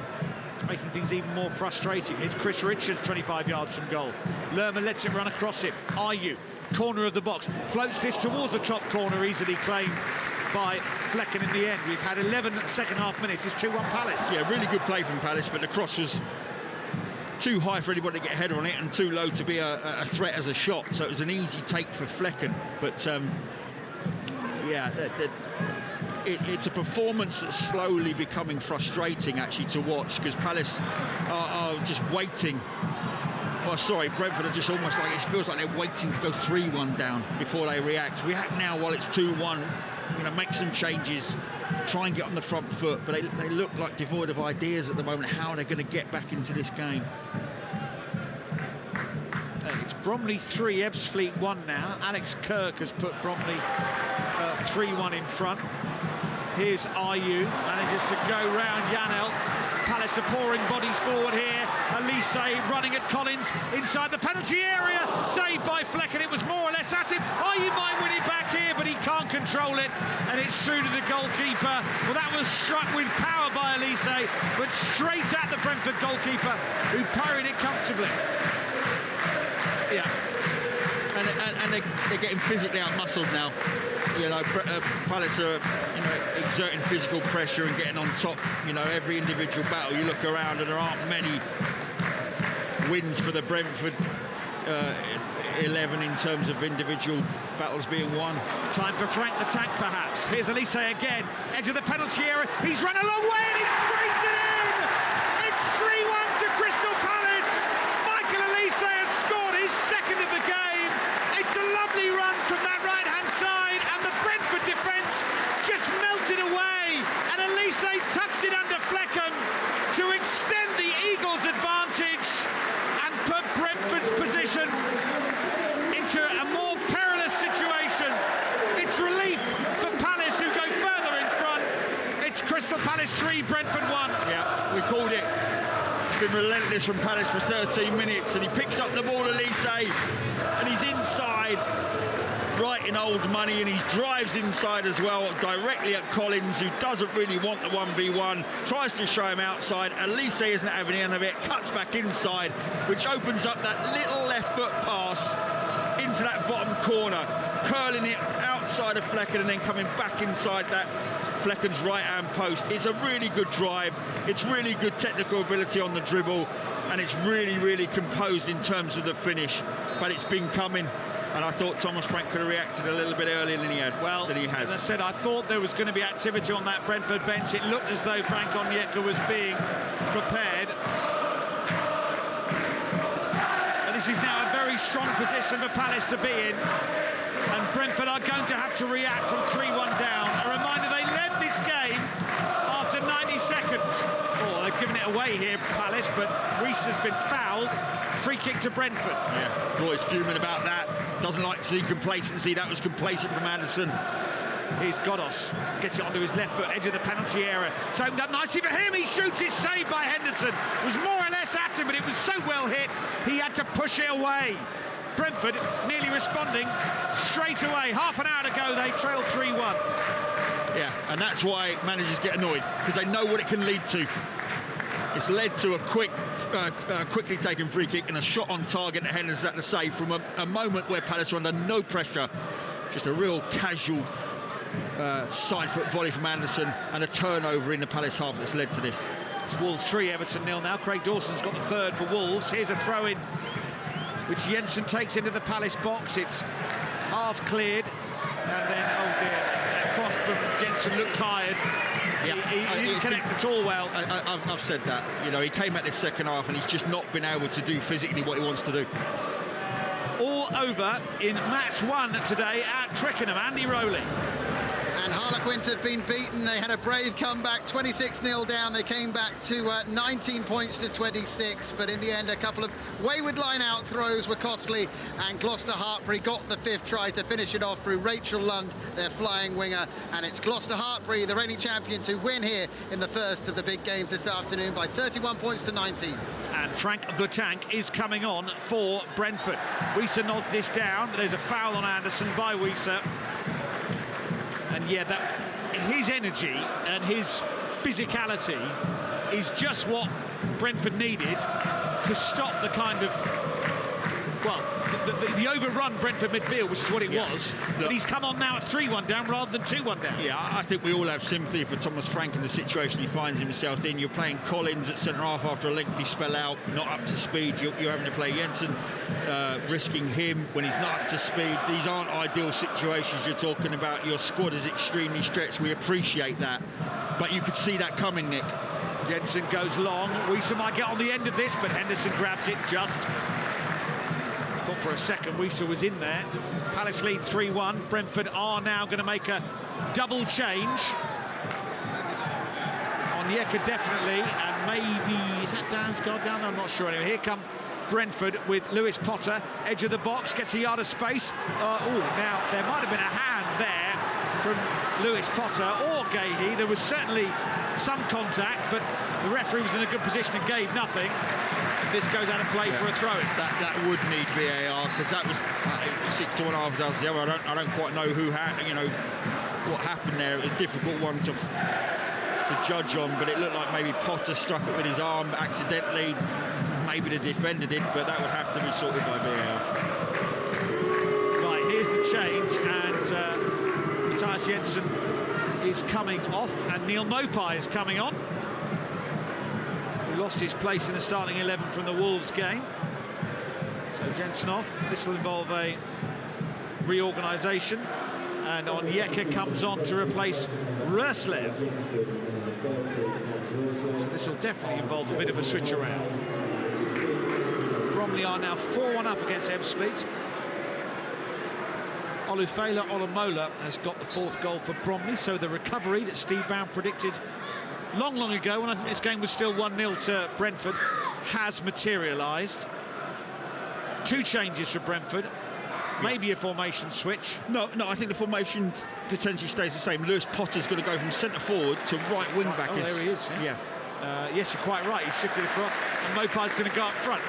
it's making things even more frustrating. It's Chris Richards, 25 yards from goal. Lerma lets it run across him. Ayew, corner of the box, floats this towards the top corner, easily claimed by Flecken in the end. We've had 11 second half minutes. It's 2-1 Palace. Yeah, really good play from Palace, but the cross was too high for anybody to get a header on it and too low to be a threat as a shot. So it was an easy take for Flecken. But yeah, it's a performance that's slowly becoming frustrating actually to watch, because Palace are just waiting. Oh, sorry, Brentford are just almost like, it feels like they're waiting to go 3-1 down before they react. React now while it's 2-1, you know, make some changes, try and get on the front foot, but they look like devoid of ideas at the moment, how they're going to get back into this game. It's Bromley 3, Ebbsfleet 1 now. Alex Kirk has put Bromley 3-1 in front. Here's Ayew, manages to go round Janel. Palace are pouring bodies forward here. Elise running at Collins inside the penalty area. Saved by Flecken. It was more or less at him. Ayew might win it back here, but he can't control it. And it's through to the goalkeeper. Well, that was struck with power by Elise, but straight at the Brentford goalkeeper, who parried it comfortably. Yeah. And they're getting physically out-muscled now. You know, Palace are, you know, exerting physical pressure and getting on top. You know, every individual battle, you look around and there aren't many wins for the Brentford 11 in terms of individual battles being won. Time for Frank the Tank, perhaps. Here's Elise again, edge of the penalty area. He's run a long way and he's squeezed it in! It's 3-1 to Crystal Palace. Michael Elise has scored his second of the game. It's a lovely run from that right-hand side, and the Brentford defence just melted away, and Elise tucks it under Flecken to extend the Eagles' advantage and put Brentford's position into a more perilous situation. It's relief for Palace, who go further in front. It's Crystal Palace 3, Brentford 1. Yeah, we called it. It's been relentless from Palace for 13 minutes, and he picks up the ball, Elise, and he's inside, right in old money, and he drives inside as well, directly at Collins, who doesn't really want the 1v1, tries to show him outside. Elise isn't having any of it, cuts back inside, which opens up that little left foot pass into that bottom corner, curling it outside of Flecken and then coming back inside that Flecken's right-hand post. It's a really good drive, it's really good technical ability on the dribble, and it's really, really composed in terms of the finish, but it's been coming. And I thought Thomas Frank could have reacted a little bit earlier than he had. Well, than he has. As I said, I thought there was going to be activity on that Brentford bench. It looked as though Frank Onyeka was being prepared. But this is now a very strong position for Palace to be in. And Brentford are going to have to react from 3-1 down. A reminder, they led this game after 90 seconds. Oh, they've given it away here, Palace, but Reece has been fouled. Free kick to Brentford. Yeah, Roy's fuming about that. Doesn't like to see complacency. That was complacent from Anderson. Here's Godos. Gets it onto his left foot, edge of the penalty area. So up nicely for him. He shoots it, saved by Henderson. It was more or less at him, but it was so well hit, he had to push it away. Brentford nearly responding straight away. Half an hour to go, they trail 3-1. Yeah, and that's why managers get annoyed, because they know what it can lead to. It's led to a quickly taken free kick and a shot on target that Henderson had to save from a moment where Palace were under no pressure. Just a real casual side foot volley from Anderson and a turnover in the Palace half that's led to this. It's Wolves 3, Everton 0 now. Craig Dawson's got the third for Wolves. Here's a throw-in, which Jensen takes into the Palace box. It's half cleared, and then, oh dear, that cross from Jensen looked tired. Yeah. He didn't connect at all well. I've said that. You know, he came at this second half and he's just not been able to do physically what he wants to do. All over in match 1 today at Twickenham. Andy Rowley. And Harlequins have been beaten. They had a brave comeback, 26-0 down. They came back to 19 points to 26, but in the end, a couple of wayward line-out throws were costly, and Gloucester Hartpury got the 5th try to finish it off through Rachel Lund, their flying winger. And it's Gloucester Hartpury, the reigning champions, who win here in the first of the big games this afternoon by 31 points to 19. And Frank the Tank is coming on for Brentford. Weiser nods this down, but there's a foul on Anderson by Weiser. And yeah, his energy and his physicality is just what Brentford needed to stop the kind of, well, the overrun Brentford midfield, which is what it was. But he's come on now at 3-1 down rather than 2-1 down. Yeah, I think we all have sympathy for Thomas Frank and the situation he finds himself in. You're playing Collins at centre-half after a lengthy spell out, not up to speed. You're having to play Jensen, risking him when he's not up to speed. These aren't ideal situations you're talking about. Your squad is extremely stretched. We appreciate that. But you could see that coming, Nick. Jensen goes long. Weiser might get on the end of this, but Henderson grabs it just. Thought for a second Weiser was in there. Palace lead 3-1. Brentford are now going to make a double change. Onyeka definitely, and maybe, is that Dansgaard down there? I'm not sure. Anyway, here come Brentford with Lewis Potter, edge of the box, gets a yard of space. Now there might have been a hand there from Lewis Potter or Gahey. There was certainly some contact, but the referee was in a good position and gave nothing. This goes out of play for a throw-in. That would need VAR, because that was 6 to 1.5 does the other. I don't quite know what happened there. It was a difficult one to judge on, but it looked like maybe Potter struck it with his arm accidentally. Maybe the defender did, but that would have to be sorted by VAR. Right, here's the change, and Matthias Jensen is coming off, and Neil Mopai is coming on. Lost his place in the starting 11 from the Wolves game. So Jensen off. This will involve a reorganisation, and Onyeka comes on to replace Roslev. So this will definitely involve a bit of a switch around. Bromley are now 4-1 up against Ebbsfleet. Olufela Olomola has got the 4th goal for Bromley, so the recovery that Steve Brown predicted long ago, when I think this game was still 1-0 to Brentford, has materialised. 2 changes for Brentford. Maybe a formation switch. No, I think the formation potentially stays the same. Lewis Potter's going to go from centre forward to right wing back. Oh, there he is. Yeah. Yes, you're quite right. He's shifted across, and Mopai's going to go up front.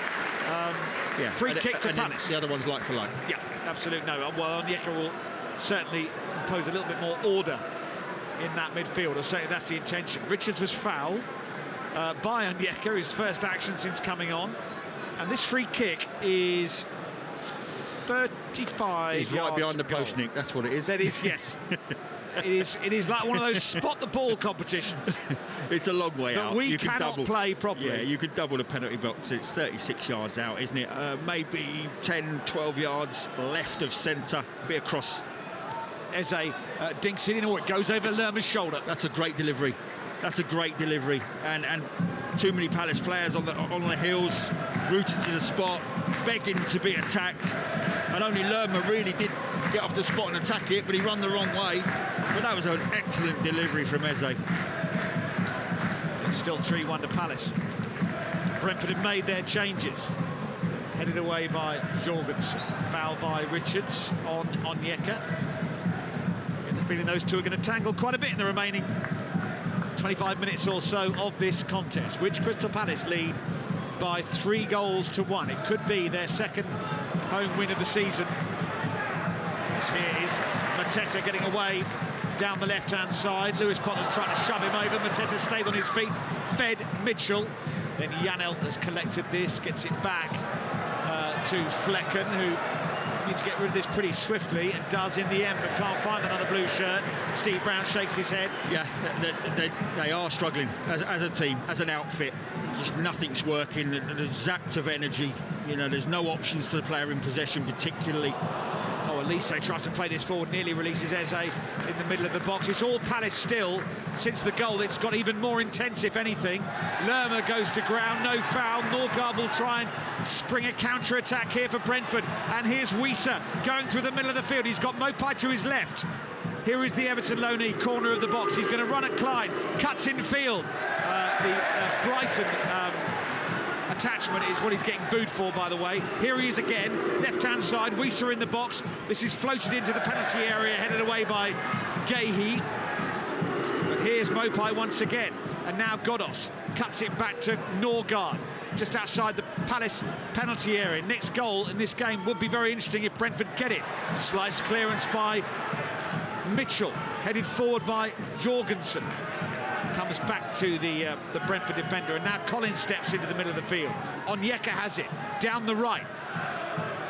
Free kick to Palace. The other one's like for like. Yeah, absolutely. No, well, Onyeka will certainly impose a little bit more order in that midfield, or certainly that's the intention. Richards was fouled by Onyeka, his first action since coming on, and this free kick is 35 He's yards right behind the goal. post, Nick. That's what it is. That is, yes. It is like one of those spot the ball competitions. It's a long way that out. We cannot play properly. Yeah, you could double the penalty box. It's 36 yards out, isn't it? Maybe 10, 12 yards left of centre. Bit across. Eze dinks it in, or it goes over Lerma's shoulder. That's a great delivery. That's a great delivery. And too many Palace players on the hills, rooted to the spot, begging to be attacked. And only Lerma really did get off the spot and attack it, but he ran the wrong way. But that was an excellent delivery from Eze. It's still 3-1 to Palace. Brentford have made their changes. Headed away by Jorgensen. Foul by Richards on Onyeka. Get the feeling those two are going to tangle quite a bit in the remaining 25 minutes or so of this contest, which Crystal Palace lead by 3-1. It could be their second home win of the season. This here is Mateta getting away down the left-hand side. Lewis Potter's trying to shove him over. Mateta stayed on his feet, fed Mitchell. Then Janelt has collected this, gets it back to Flecken, who needs to get rid of this pretty swiftly, and does in the end, but can't find another blue shirt. Steve Brown shakes his head. Yeah, they are struggling as a team, as an outfit. Just nothing's working. They're zapped of energy. You know, there's no options for the player in possession particularly. Oh, Elise tries to play this forward, nearly releases Eze in the middle of the box. It's all Palace still. Since the goal, it's got even more intense, if anything. Lerma goes to ground, no foul. Norgard will try and spring a counter-attack here for Brentford. And here's Weiser going through the middle of the field. He's got Mopai to his left. Here is the Everton loanee, corner of the box. He's going to run at Klein, cuts in field. The Brighton attachment is what he's getting booed for, by the way. Here he is again, left-hand side, Wieser in the box. This is floated into the penalty area, headed away by Gahey. But here's Mopai once again, and now Godos cuts it back to Norgard, just outside the Palace penalty area. Next goal in this game would be very interesting if Brentford get it. Slice clearance by Mitchell, headed forward by Jorgensen. Comes back to the Brentford defender, and now Collins steps into the middle of the field. Onyeka has it, down the right.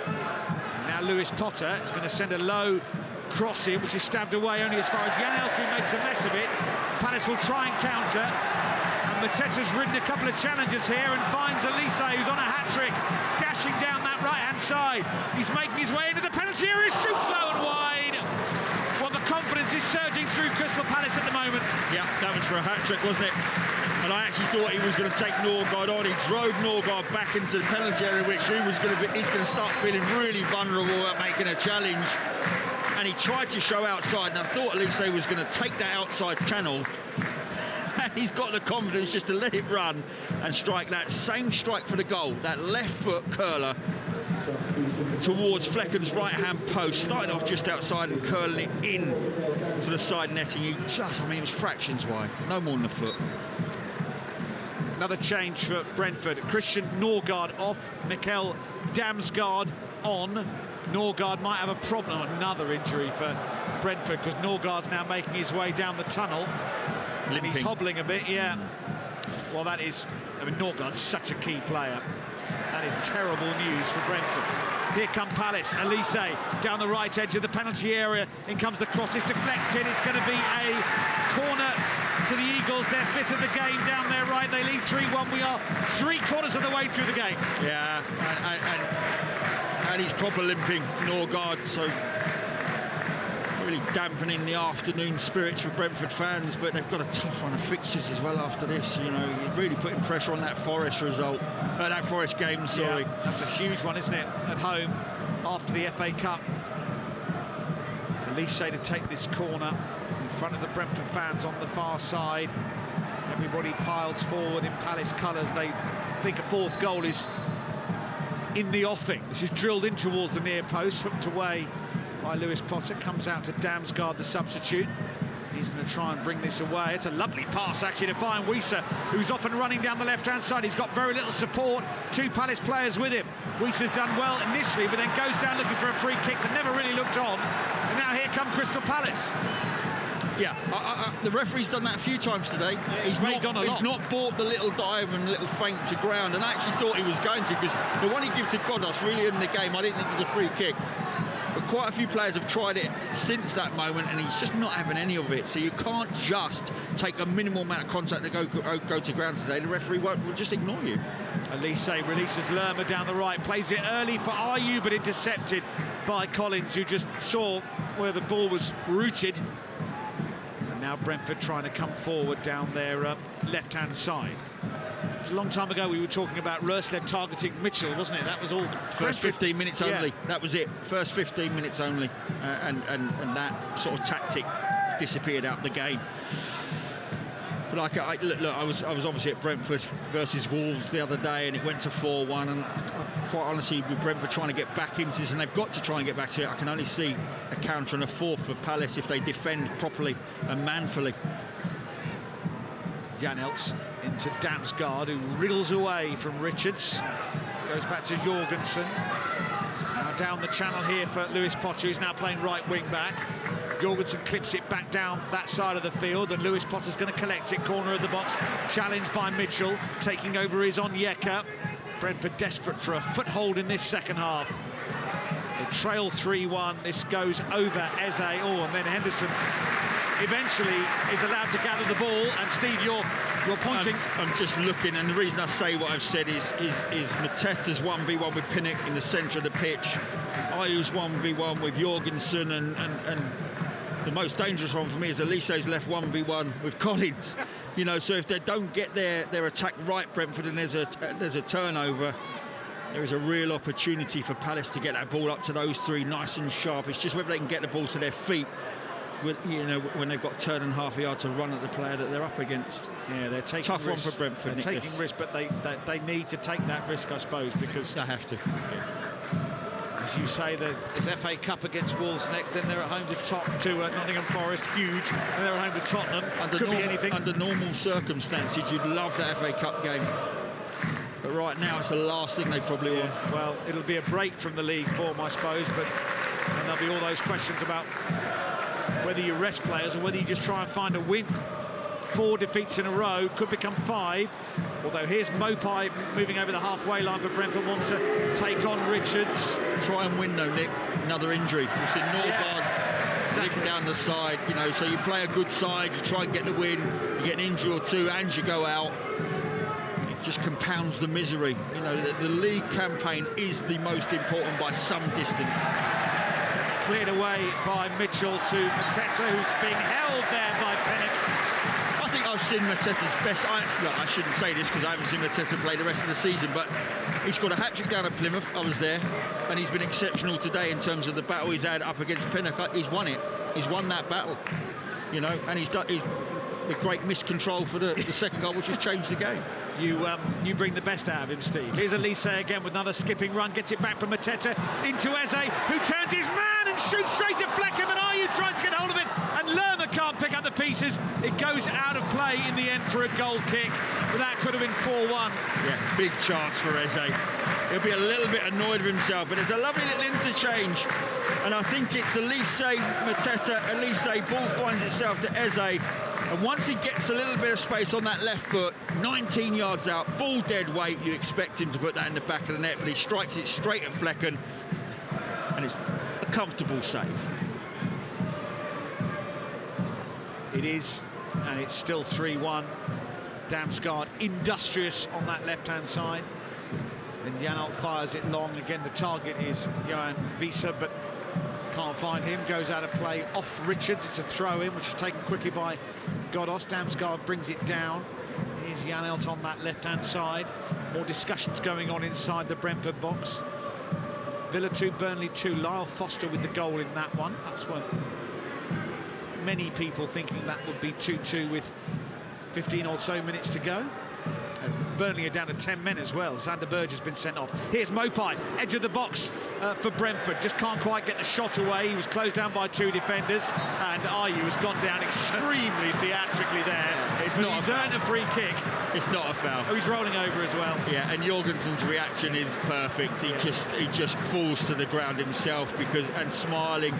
And now Lewis Potter is going to send a low cross in, which is stabbed away only as far as Jan Elkri makes a mess of it. Palace will try and counter. And Mateta's ridden a couple of challenges here and finds Elise, who's on a hat-trick, dashing down that right-hand side. He's making his way into the penalty area, shoots low and wide. Well, the confidence is surging through Crystal Palace at the moment. Yeah, that was for a hat-trick, wasn't it? And I actually thought he was going to take Norgard on. He drove Norgard back into the penalty area, which he's going to start feeling really vulnerable at making a challenge. And he tried to show outside, and I thought Elise was going to take that outside channel. And he's got the confidence just to let it run and strike that same strike for the goal, that left foot curler towards Flecken's right-hand post, starting off just outside and curling it in to the side netting. He just, it was fractions wide, no more than a foot. Another change for Brentford. Christian Norgard off, Mikkel Damsgaard on. Norgard might have a problem, another injury for Brentford, because Norgard's now making his way down the tunnel. And he's hobbling a bit, yeah. Well, that is, Norgard's such a key player. That is terrible news for Brentford. Here come Palace, Elise down the right edge of the penalty area. In comes the cross, it's deflected. It's going to be a corner to the Eagles, their fifth of the game down their right. They lead 3-1. We are 3/4 of the way through the game. Yeah, and he's proper limping, Norgard, so really dampening the afternoon spirits for Brentford fans, but they've got a tough run of fixtures as well after this. Really putting pressure on that Forest result, that Forest game, sorry. Yeah, that's a huge one, isn't it, at home after the FA Cup. Elise to take this corner in front of the Brentford fans on the far side. Everybody piles forward in Palace colours. They think a fourth goal is in the offing. This is drilled in towards the near post, hooked away by Lewis Potter. Comes out to Damsgaard, the substitute. He's going to try and bring this away. It's a lovely pass, actually, to find Wieser, who's off and running down the left-hand side. He's got very little support. Two Palace players with him. Wieser's done well initially, but then goes down looking for a free kick that never really looked on. And now here come Crystal Palace. Yeah, the referee's done that a few times today. Yeah, he's not bought the little dive and little feint to ground, and I actually thought he was going to, because the one he gave to Godos really in the game, I didn't think it was a free kick. But quite a few players have tried it since that moment, and he's just not having any of it. So you can't just take a minimal amount of contact to go to ground today. The referee will just ignore you. Elise releases Lerma down the right, plays it early for Ayew, but intercepted by Collins, who just saw where the ball was rooted. And now Brentford trying to come forward down their left-hand side. It was a long time ago we were talking about Roerslev targeting Mitchell, wasn't it? That was all. First 15 minutes only. Yeah. That was it. First 15 minutes only, and that sort of tactic disappeared out of the game. But look, I was obviously at Brentford versus Wolves the other day, and it went to 4-1. And quite honestly, with Brentford trying to get back into this, and they've got to try and get back to it, I can only see a counter and a fourth for Palace if they defend properly and manfully. Jan Elks into Damsgaard, who wriggles away from Richards. Goes back to Jorgensen. Now down the channel here for Lewis Potter, who's now playing right wing back. Jorgensen clips it back down that side of the field, and Lewis Potter's going to collect it, corner of the box, challenged by Mitchell. Taking over is Onyeka. Brentford desperate for a foothold in this second half. They trail 3-1. This goes over Eze. And then Henderson eventually is allowed to gather the ball. And Steve, you're pointing. I'm just looking, and the reason I say what I've said is Mateta's 1v1 with Pinnock in the centre of the pitch. Ayew's 1v1 with Jorgensen, and the most dangerous one for me is Elise's left 1v1 with Collins. So if they don't get their attack right, Brentford, and there's a turnover, there is a real opportunity for Palace to get that ball up to those three nice and sharp. It's just whether they can get the ball to their feet. when they've got turn and half a yard to run at the player that they're up against. Yeah, they're taking tough risks. one for Brentford. They're taking risks, but they need to take that risk, I suppose, because they have to. Yeah. As you say, there's FA Cup against Wolves next, then they're at home to Nottingham Forest, huge, and they're at home to Tottenham. Could be anything. Under normal circumstances, you'd love that FA Cup game. But right now, it's the last thing they probably want. Well, it'll be a break from the league form, I suppose, but and there'll be all those questions about whether you rest players or whether you just try and find a win. 4 defeats in a row, could become 5. Although here's Mopai moving over the halfway line for Brentford, wants to take on Richards. Try and win though, Nick. Another injury. We've seen Norgard exactly down the side, so you play a good side, you try and get the win, you get an injury or two and you go out. It just compounds the misery. The league campaign is the most important by some distance. Cleared away by Mitchell to Mateta, who's being held there by Pinnock. I think I've seen Mateta's best. I shouldn't say this because I haven't seen Mateta play the rest of the season, but he scored a hat-trick down at Plymouth. I was there, and he's been exceptional today in terms of the battle he's had up against Pinnock. He's won it. He's won that battle, and he's done the great miscontrol for the second goal, which has changed the game. You bring the best out of him, Steve. Here's Elise again with another skipping run, gets it back from Mateta into Eze, who turns his man and shoots straight at Fleckham, and Ayew tries to get hold of it, and Lerma can't pick up the pieces. It goes out of play in the end for a goal kick, but that could have been 4-1. Yeah, big chance for Eze. He'll be a little bit annoyed with himself, but it's a lovely little interchange, and I think it's Elise, Mateta, Elise, ball finds itself to Eze. And once he gets a little bit of space on that left foot, 19 yards out, ball dead weight, you expect him to put that in the back of the net, but he strikes it straight at Flecken, and it's a comfortable save. It is, and it's still 3-1. Damsgaard industrious on that left-hand side. And Janelt fires it long. Again, the target is Johan Bisa, but can't find him, goes out of play off Richards. It's a throw-in, which is taken quickly by Godos. Damsgaard brings it down. Here's Janelt on that left-hand side. More discussions going on inside the Brentford box. Villa 2, Burnley 2. Lyle Foster with the goal in that one. That's what many people thinking that would be 2-2 with 15 or so minutes to go. Burnley are down to 10 men as well. Xander Burge has been sent off. Here's Mopai, edge of the box for Brentford. Just can't quite get the shot away. He was closed down by 2 defenders, and Ayew has gone down extremely theatrically there. He's earned a free kick. It's not a foul. Oh, he's rolling over as well. Yeah, and Jorgensen's reaction is perfect. He just falls to the ground himself and smiling,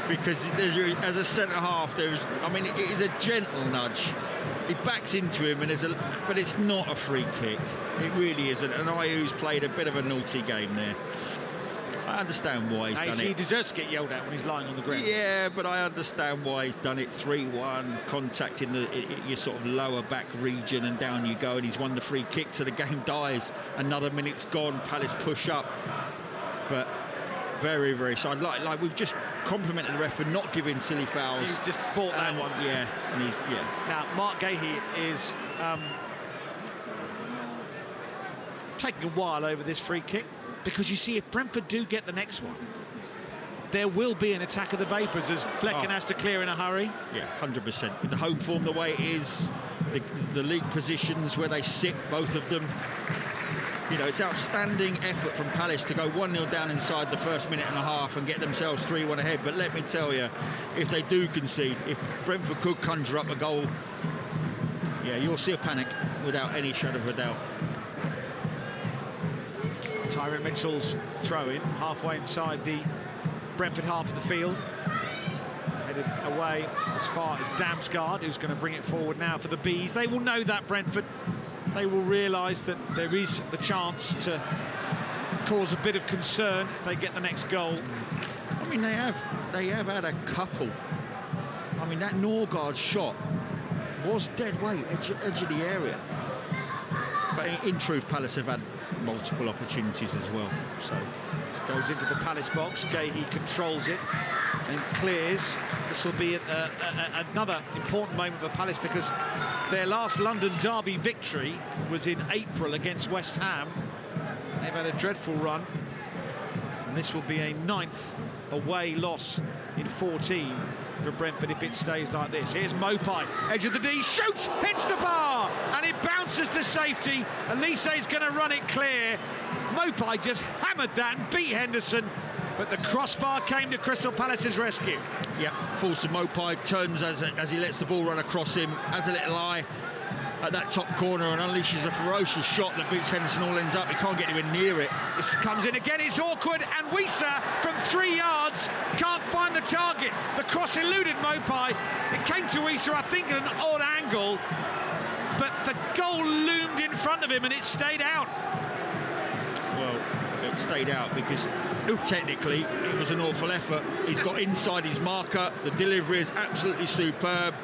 because as a centre half, it is a gentle nudge. He backs into him, but it's not a free kick. It really isn't. And Ayew's played a bit of a naughty game there. I understand why he's done it. He deserves to get yelled at when he's lying on the ground. Yeah, but I understand why he's done it. 3-1, contact in your sort of lower back region, and down you go. And he's won the free kick, so the game dies. Another minute's gone. Palace push up, but very, very side. Like we've just complimented the ref for not giving silly fouls. He's just bought that one. Yeah, Now Mark Gahey is taking a while over this free kick, because you see, if Brentford do get the next one, there will be an attack of the Vapors as Flecken has to clear in a hurry. Yeah, 100%. With the home form the way it is, the league positions where they sit, both of them. It's outstanding effort from Palace to go 1-0 down inside the first minute and a half and get themselves 3-1 ahead. But let me tell you, if they do concede, if Brentford could conjure up a goal, yeah, you'll see a panic without any shadow of a doubt. Tyrone Mitchell's throw-in, halfway inside the Brentford half of the field. Headed away as far as Damsgaard, who's going to bring it forward now for the Bees. They will know that, Brentford. They will realise that there is the chance to cause a bit of concern if they get the next goal. I mean, they have had a couple. I mean, that Norgard shot was dead weight, edge of the area. But in truth, Palace have had multiple opportunities as well. So this goes into the Palace box. Gahey controls it and clears. This will be another important moment for Palace, because their last London derby victory was in April against West Ham. They've had a dreadful run, and this will be a 9th away loss in 14 for Brentford if it stays like this. Here's Mopai, edge of the D, shoots, hits the bar, and it bounces to safety. Elise's going to run it clear. Mopai just hammered that and beat Henderson, but the crossbar came to Crystal Palace's rescue. Yeah, falls to Mopai, turns as he lets the ball run across him, has a little eye at that top corner and unleashes a ferocious shot that beats Henderson all ends up. He can't get anywhere near it. This comes in again, it's awkward, and Wieser from 3 yards can't find the target. The cross eluded Mopai. It came to Wieser, I think, at an odd angle, but the goal loomed in front of him and it stayed out. Well, it stayed out because technically it was an awful effort. He's got inside his marker. The delivery is absolutely superb.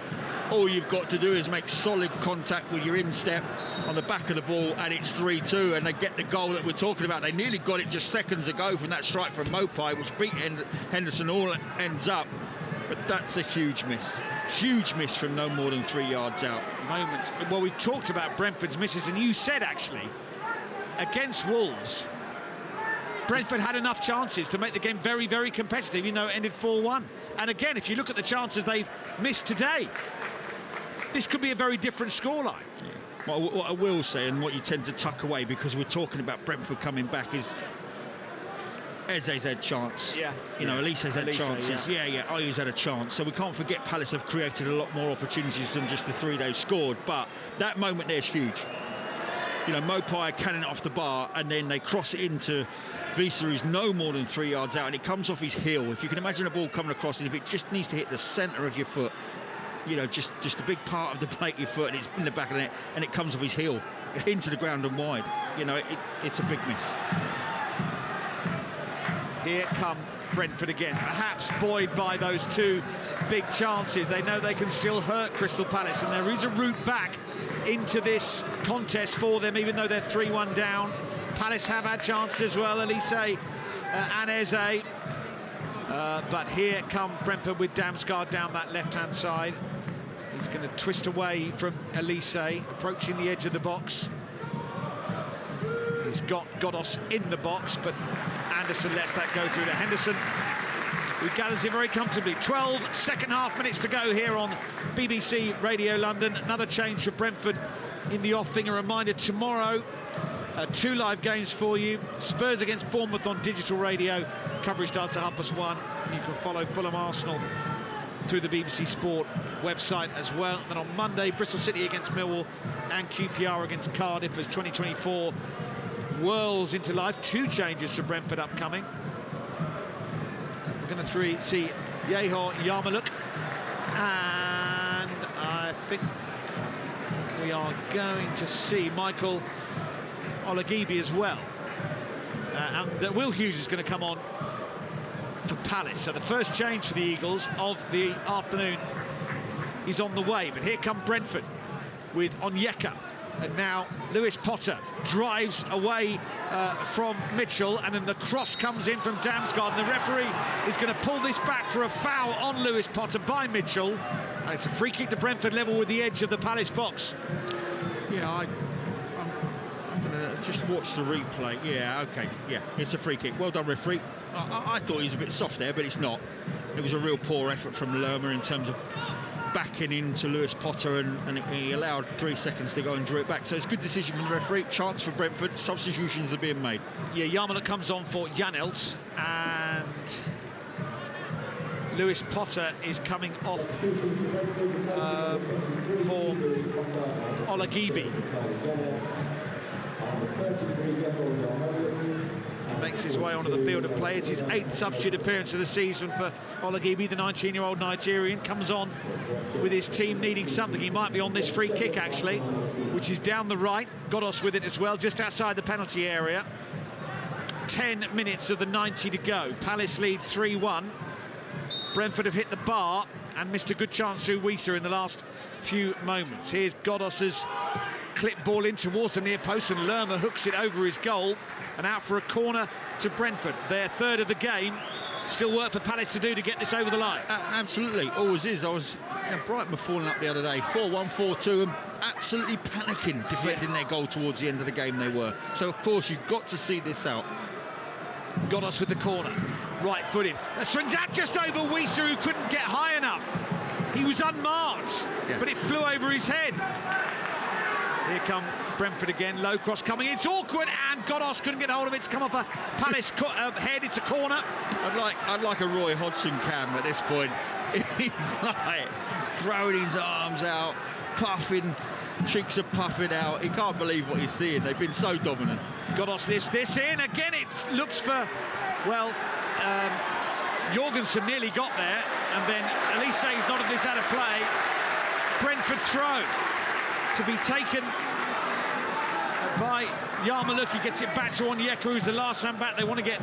All you've got to do is make solid contact with your instep on the back of the ball, and it's 3-2, and they get the goal that we're talking about. They nearly got it just seconds ago from that strike from Mopai, which beat Henderson all ends up. But that's a huge miss from no more than 3 yards out. Moments. Well, we talked about Brentford's misses, and you said, actually, against Wolves, Brentford had enough chances to make the game very, very competitive, even though it ended 4-1. And again, if you look at the chances they've missed today, this could be a very different scoreline. Yeah. Well, what I will say, and what you tend to tuck away because we're talking about Brentford coming back, is Eze's had a chance. Yeah. You know, Elise's had chances. Yeah. Ayu's had a chance. So we can't forget Palace have created a lot more opportunities than just the 3 they've scored. But that moment there's huge. You know, Mopai cannon it off the bar, and then they cross it into Wieser, who's no more than 3 yards out, and it comes off his heel. If you can imagine a ball coming across, and if it just needs to hit the centre of your foot, you know, just a big part of the plate of your foot, and it's in the back of the net, and it comes off his heel into the ground and wide. You know, it's a big miss. Here come Brentford again, perhaps buoyed by those 2 big chances. They know they can still hurt Crystal Palace, and there is a route back into this contest for them, even though they're 3-1 down. Palace have had chances as well, Elise and Eze. But here come Brentford with Damsgaard down that left-hand side. He's going to twist away from Elise, approaching the edge of the box. He's got Godos in the box, but Anderson lets that go through to Henderson, who gathers it very comfortably. 12 second-half minutes to go here on BBC Radio London. Another change for Brentford in the offing. A reminder, tomorrow, 2 live games for you. Spurs against Bournemouth on digital radio. Coverage starts at 1:30. You can follow Fulham Arsenal through the BBC Sport website as well. And then on Monday, Bristol City against Millwall and QPR against Cardiff as 2024 whirls into life. 2 changes for Brentford upcoming. We're going to see Yeho Yarmaluk, and I think we are going to see Michael Olagibi as well. And Will Hughes is going to come on for Palace. So the first change for the Eagles of the afternoon is on the way. But here come Brentford with Onyeka. And now Lewis Potter drives away from Mitchell, and then the cross comes in from Damsgaard, and the referee is going to pull this back for a foul on Lewis Potter by Mitchell, and it's a free kick to Brentford level with the edge of the Palace box. Yeah, I'm going to just watch the replay. Yeah, okay, yeah, it's a free kick. Well done, referee. I thought he was a bit soft there, but it's not. It was a real poor effort from Lerma in terms of backing into Lewis Potter, and he allowed 3 seconds to go and drew it back. So it's a good decision from the referee. Chance for Brentford. Substitutions are being made. Yeah, Yarmala comes on for Janels, and Lewis Potter is coming off for Olagibi. Makes his way onto the field of play. It's his 8th substitute appearance of the season for Olagibi. The 19-year-old Nigerian comes on with his team needing something. He might be on this free kick, actually, which is down the right. Godos with it as well, just outside the penalty area. 10 minutes of the 90 to go. Palace lead 3-1. Brentford have hit the bar and missed a good chance through Wieser in the last few moments. Here's Godos's clip ball in towards the near post, and Lerma hooks it over his goal and out for a corner to Brentford. Their 3rd of the game. Still work for Palace to do to get this over the line. Absolutely, always is. Brighton were falling up the other day, 4-1, 4-2, and absolutely panicking, defending their goal towards the end of the game they were. So, of course, you've got to see this out. Godos with the corner. right-footed. That swings out just over Wieser, who couldn't get high enough. He was unmarked, but it flew over his head. Here come Brentford again, low cross coming. It's awkward, and Godos couldn't get hold of it. It's come off a Palace head. It's a corner. I'd like a Roy Hodgson cam at this point. He's like throwing his arms out, puffing, cheeks are puffing out. He can't believe what he's seeing. They've been so dominant. Godos this in again. It looks for, well, Jorgensen nearly got there, and then Elise's nodded this out of play. Brentford throw to be taken by Yarmaluk. He gets it back to Onyeka, who's the last man back. They want to get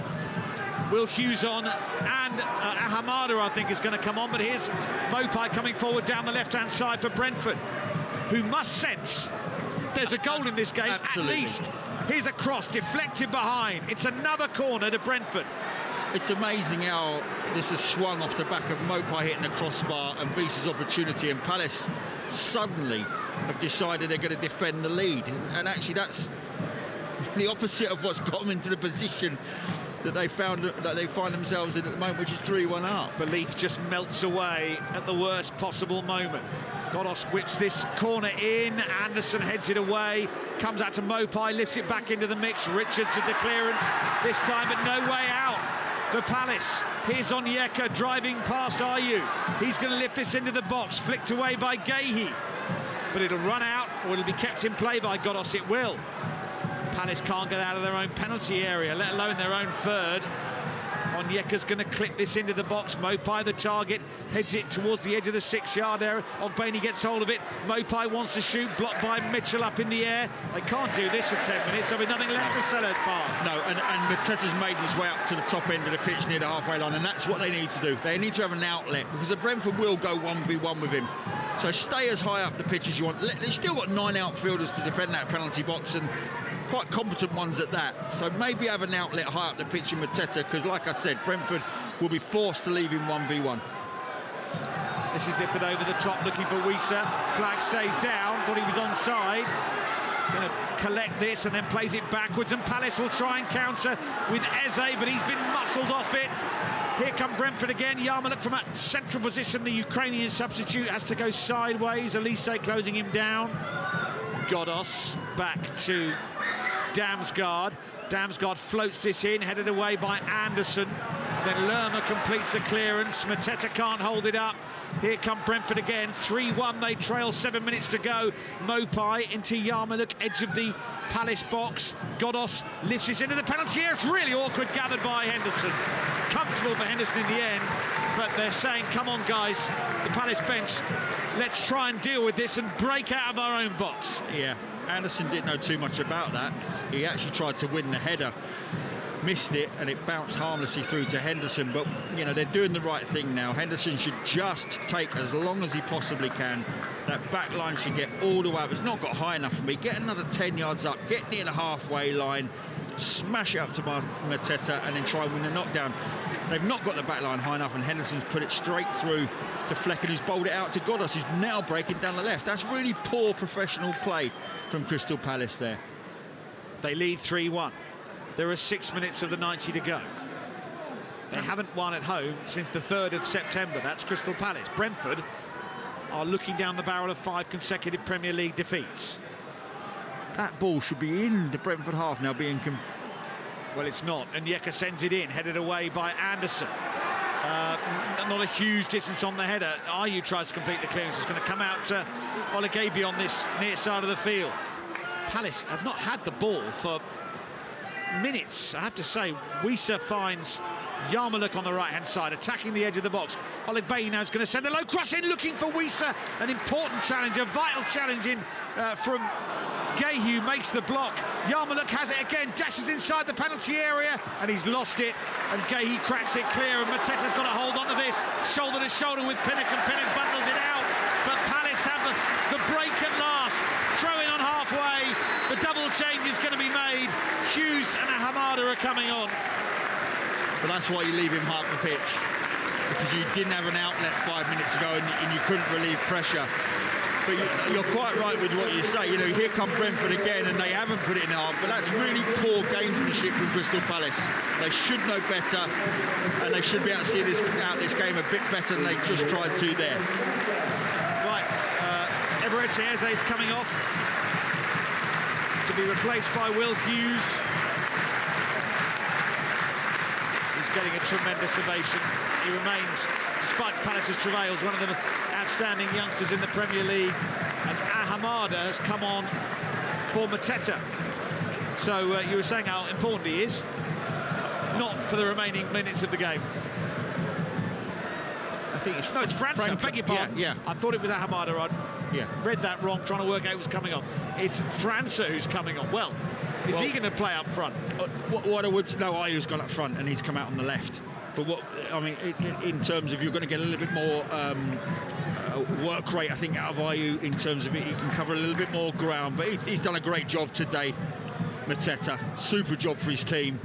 Will Hughes on, and Ahamada, I think, is going to come on. But here's Mopai coming forward down the left-hand side for Brentford, who must sense there's a goal in this game. Absolutely. At least. Here's a cross deflected behind. It's another corner to Brentford. It's amazing how this has swung off the back of Mopai hitting the crossbar and Visa's opportunity, and Palace suddenly have decided they're going to defend the lead. And actually that's the opposite of what's got them into the position that they find themselves in at the moment, which is 3-1 up. Belief just melts away at the worst possible moment. Godos whips this corner in, Anderson heads it away, comes out to Mopai, lifts it back into the mix. Richards at the clearance this time, but no way out for Palace. Here's Onyeka driving past Ayew. He's going to lift this into the box, flicked away by Gehi. But it'll run out, or it'll be kept in play by Godos. It will. Palace can't get out of their own penalty area, let alone their own third. Onyeka's going to clip this into the box. Mopai, the target, heads it towards the edge of the 6-yard area. Ogbeni gets hold of it. Mopai wants to shoot, blocked by Mitchell up in the air. They can't do this for 10 minutes. There'll be nothing left of Selhurst Park. No, and Mateta's made his way up to the top end of the pitch near the halfway line, and that's what they need to do. They need to have an outlet, because the Brentford will go 1v1 with him. So stay as high up the pitch as you want. They've still got 9 outfielders to defend that penalty box, and quite competent ones at that. So maybe have an outlet high up the pitch in Mateta, because like I said, Brentford will be forced to leave him 1v1. This is lifted over the top, looking for Wieser. Flag stays down, thought he was onside. He's going to collect this and then plays it backwards, and Palace will try and counter with Eze, but he's been muscled off it. Here come Brentford again. Yarmaluk from a central position. The Ukrainian substitute has to go sideways. Elise closing him down. Godos back to Damsgaard. Damsgaard floats this in, headed away by Anderson. Then Lerma completes the clearance. Mateta can't hold it up. Here come Brentford again. 3-1, they trail, 7 minutes to go. Mopai into Yarmaluk, edge of the Palace box. Godos lifts this into the penalty area. It's really awkward, gathered by Henderson. Comfortable for Henderson in the end, but they're saying, come on guys, the Palace bench, let's try and deal with this and break out of our own box. Yeah, Anderson didn't know too much about that. He actually tried to win the header, missed it, and it bounced harmlessly through to Henderson. But you know, they're doing the right thing now. Henderson should just take as long as he possibly can. That back line should get all the way up. It's not got high enough for me. Get another 10 yards up, get near the halfway line, smash it up to Mateta, and then try and win the knockdown. They've not got the back line high enough, and Henderson's put it straight through to Flecken, who's bowled it out to Godos, who's now breaking down the left. That's really poor professional play from Crystal Palace there. They lead 3-1. There are 6 minutes of the 90 to go. They haven't won at home since the 3rd of September. That's Crystal Palace. Brentford are looking down the barrel of 5 consecutive Premier League defeats. That ball should be in the Brentford half now, being... Well, it's not. And Onyeka sends it in, headed away by Anderson. Not a huge distance on the header. Ayew tries to complete the clearance. It's going to come out to Olegaby on this near side of the field. Palace have not had the ball for minutes, I have to say. Wieser finds Yarmaluk on the right-hand side, attacking the edge of the box. Olegaby now is going to send a low cross in, looking for Wieser. An important challenge, a vital challenge in from Gehi, makes the block. Yarmaluk has it again, dashes inside the penalty area, and he's lost it. And Gehi cracks it clear, and Mateta's got to hold on to this, shoulder to shoulder with Pinnock, and Pinnock bundles it out. But Palace have the break at last. Throw in on halfway. The double change is going to be made. Hughes and Ahamada are coming on. But that's why you leave him half the pitch, because you didn't have an outlet 5 minutes ago, and you couldn't relieve pressure. But you're quite right with what you say. You know, here come Brentford again, and they haven't put it in half. But that's really poor gamesmanship from Crystal Palace. They should know better, and they should be able to see this game a bit better than they just tried to there. Right, Eberechi Eze is coming off to be replaced by Will Hughes. He's getting a tremendous ovation. He remains, despite Palace's travails, one of the outstanding youngsters in the Premier League. And Ahamada has come on for Mateta. So you were saying how important he is. Not for the remaining minutes of the game. I think it's... No, it's França. I beg your pardon. Yeah. I thought it was Ahamada. I read that wrong, trying to work out who's coming on. It's França who's coming on. Well, is he going to play up front? What I would know, Ayu's gone up front and he's come out on the left. But what I mean, in terms of you're going to get a little bit more work rate, I think, out of Ayu in terms of it. He can cover a little bit more ground, but he's done a great job today. Mateta, super job for his team.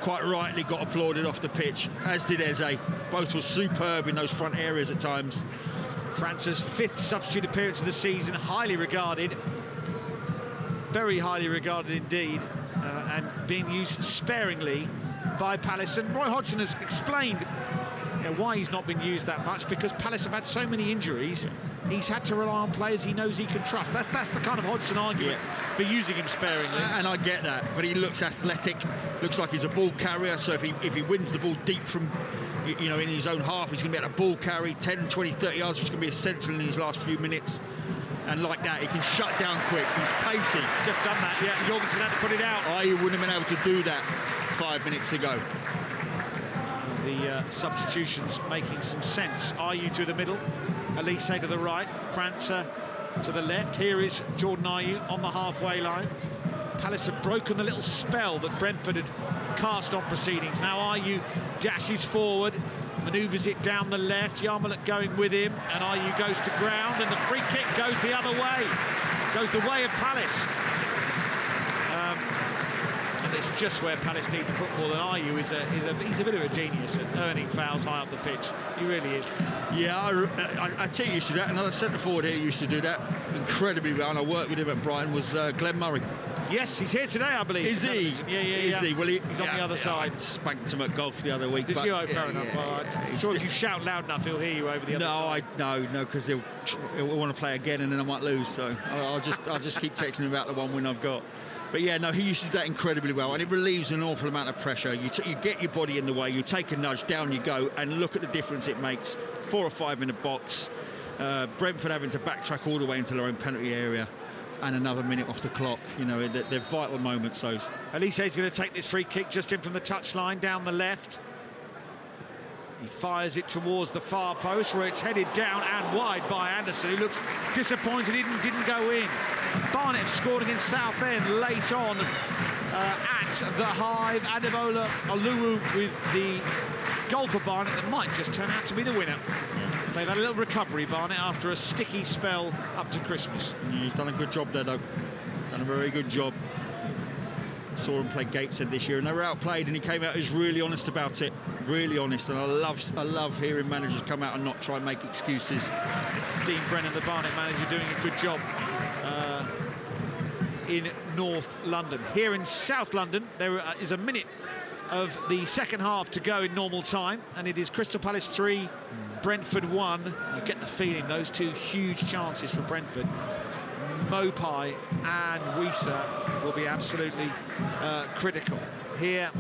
Quite rightly got applauded off the pitch, as did Eze. Both were superb in those front areas at times. France's 5th substitute appearance of the season, highly regarded. Very highly regarded indeed, and being used sparingly by Palace. And Roy Hodgson has explained why he's not been used that much, because Palace have had so many injuries. He's had to rely on players he knows he can trust. That's the kind of Hodgson argument for using him sparingly. And I get that, but he looks athletic, looks like he's a ball carrier. So if he wins the ball deep from, you know, in his own half, he's going to be able to ball carry 10, 20, 30 yards, which is going to be essential in his last few minutes. And like that, he can shut down quick. He's pacey. Just done that, yeah. Jorgensen had to put it out. I wouldn't have been able to do that 5 minutes ago. The substitutions making some sense. Ayew through the middle, Elise to the right, França to the left. Here is Jordan Ayew on the halfway line. Palace have broken the little spell that Brentford had cast on proceedings. Now Ayew dashes forward, manoeuvres it down the left, Yarmolenko going with him, and Ayew goes to ground, and the free kick goes the other way. Goes the way of Palace. And it's just where Palace need the football, and Ayew he's a bit of a genius at earning fouls high up the pitch. He really is. Yeah, I tell you, used to do that. Another centre forward here used to do that incredibly well, and I worked with him at Brighton, was Glenn Murray. Yes, he's here today, I believe. Is he? Yeah. Is he? Well, he's on the other side. I spanked him at golf the other week. Did you? Oh, fair enough. Well, I'm sure if you shout loud enough, he'll hear you over the other side. No, because he'll want to play again, and then I might lose. So I'll just keep texting him about the one win I've got. But yeah, no, he used to do that incredibly well, and it relieves an awful amount of pressure. You get your body in the way, you take a nudge, down you go, and look at the difference it makes. 4 or 5 in the box. Brentford having to backtrack all the way into their own penalty area, and another minute off the clock. You know, they're vital moments, those. Elise is going to take this free kick just in from the touchline down the left. He fires it towards the far post, where it's headed down and wide by Anderson, who looks disappointed he didn't go in. Barnet scored against Southend late on at the Hive. Ademola Oluwu with the goal for Barnet that might just turn out to be the winner. They've had a little recovery, Barnet, after a sticky spell up to Christmas. He's done a good job there, though. Done a very good job. Saw him play Gateshead this year, and they were outplayed, and he came out, he was really honest about it. Really honest, and I love hearing managers come out and not try and make excuses. It's Dean Brennan, the Barnet manager, doing a good job in North London. Here in South London, there is a minute of the second half to go in normal time, and it is Crystal Palace 3, Brentford 1. You get the feeling those two huge chances for Brentford. Mopai and Wissa will be absolutely critical. Here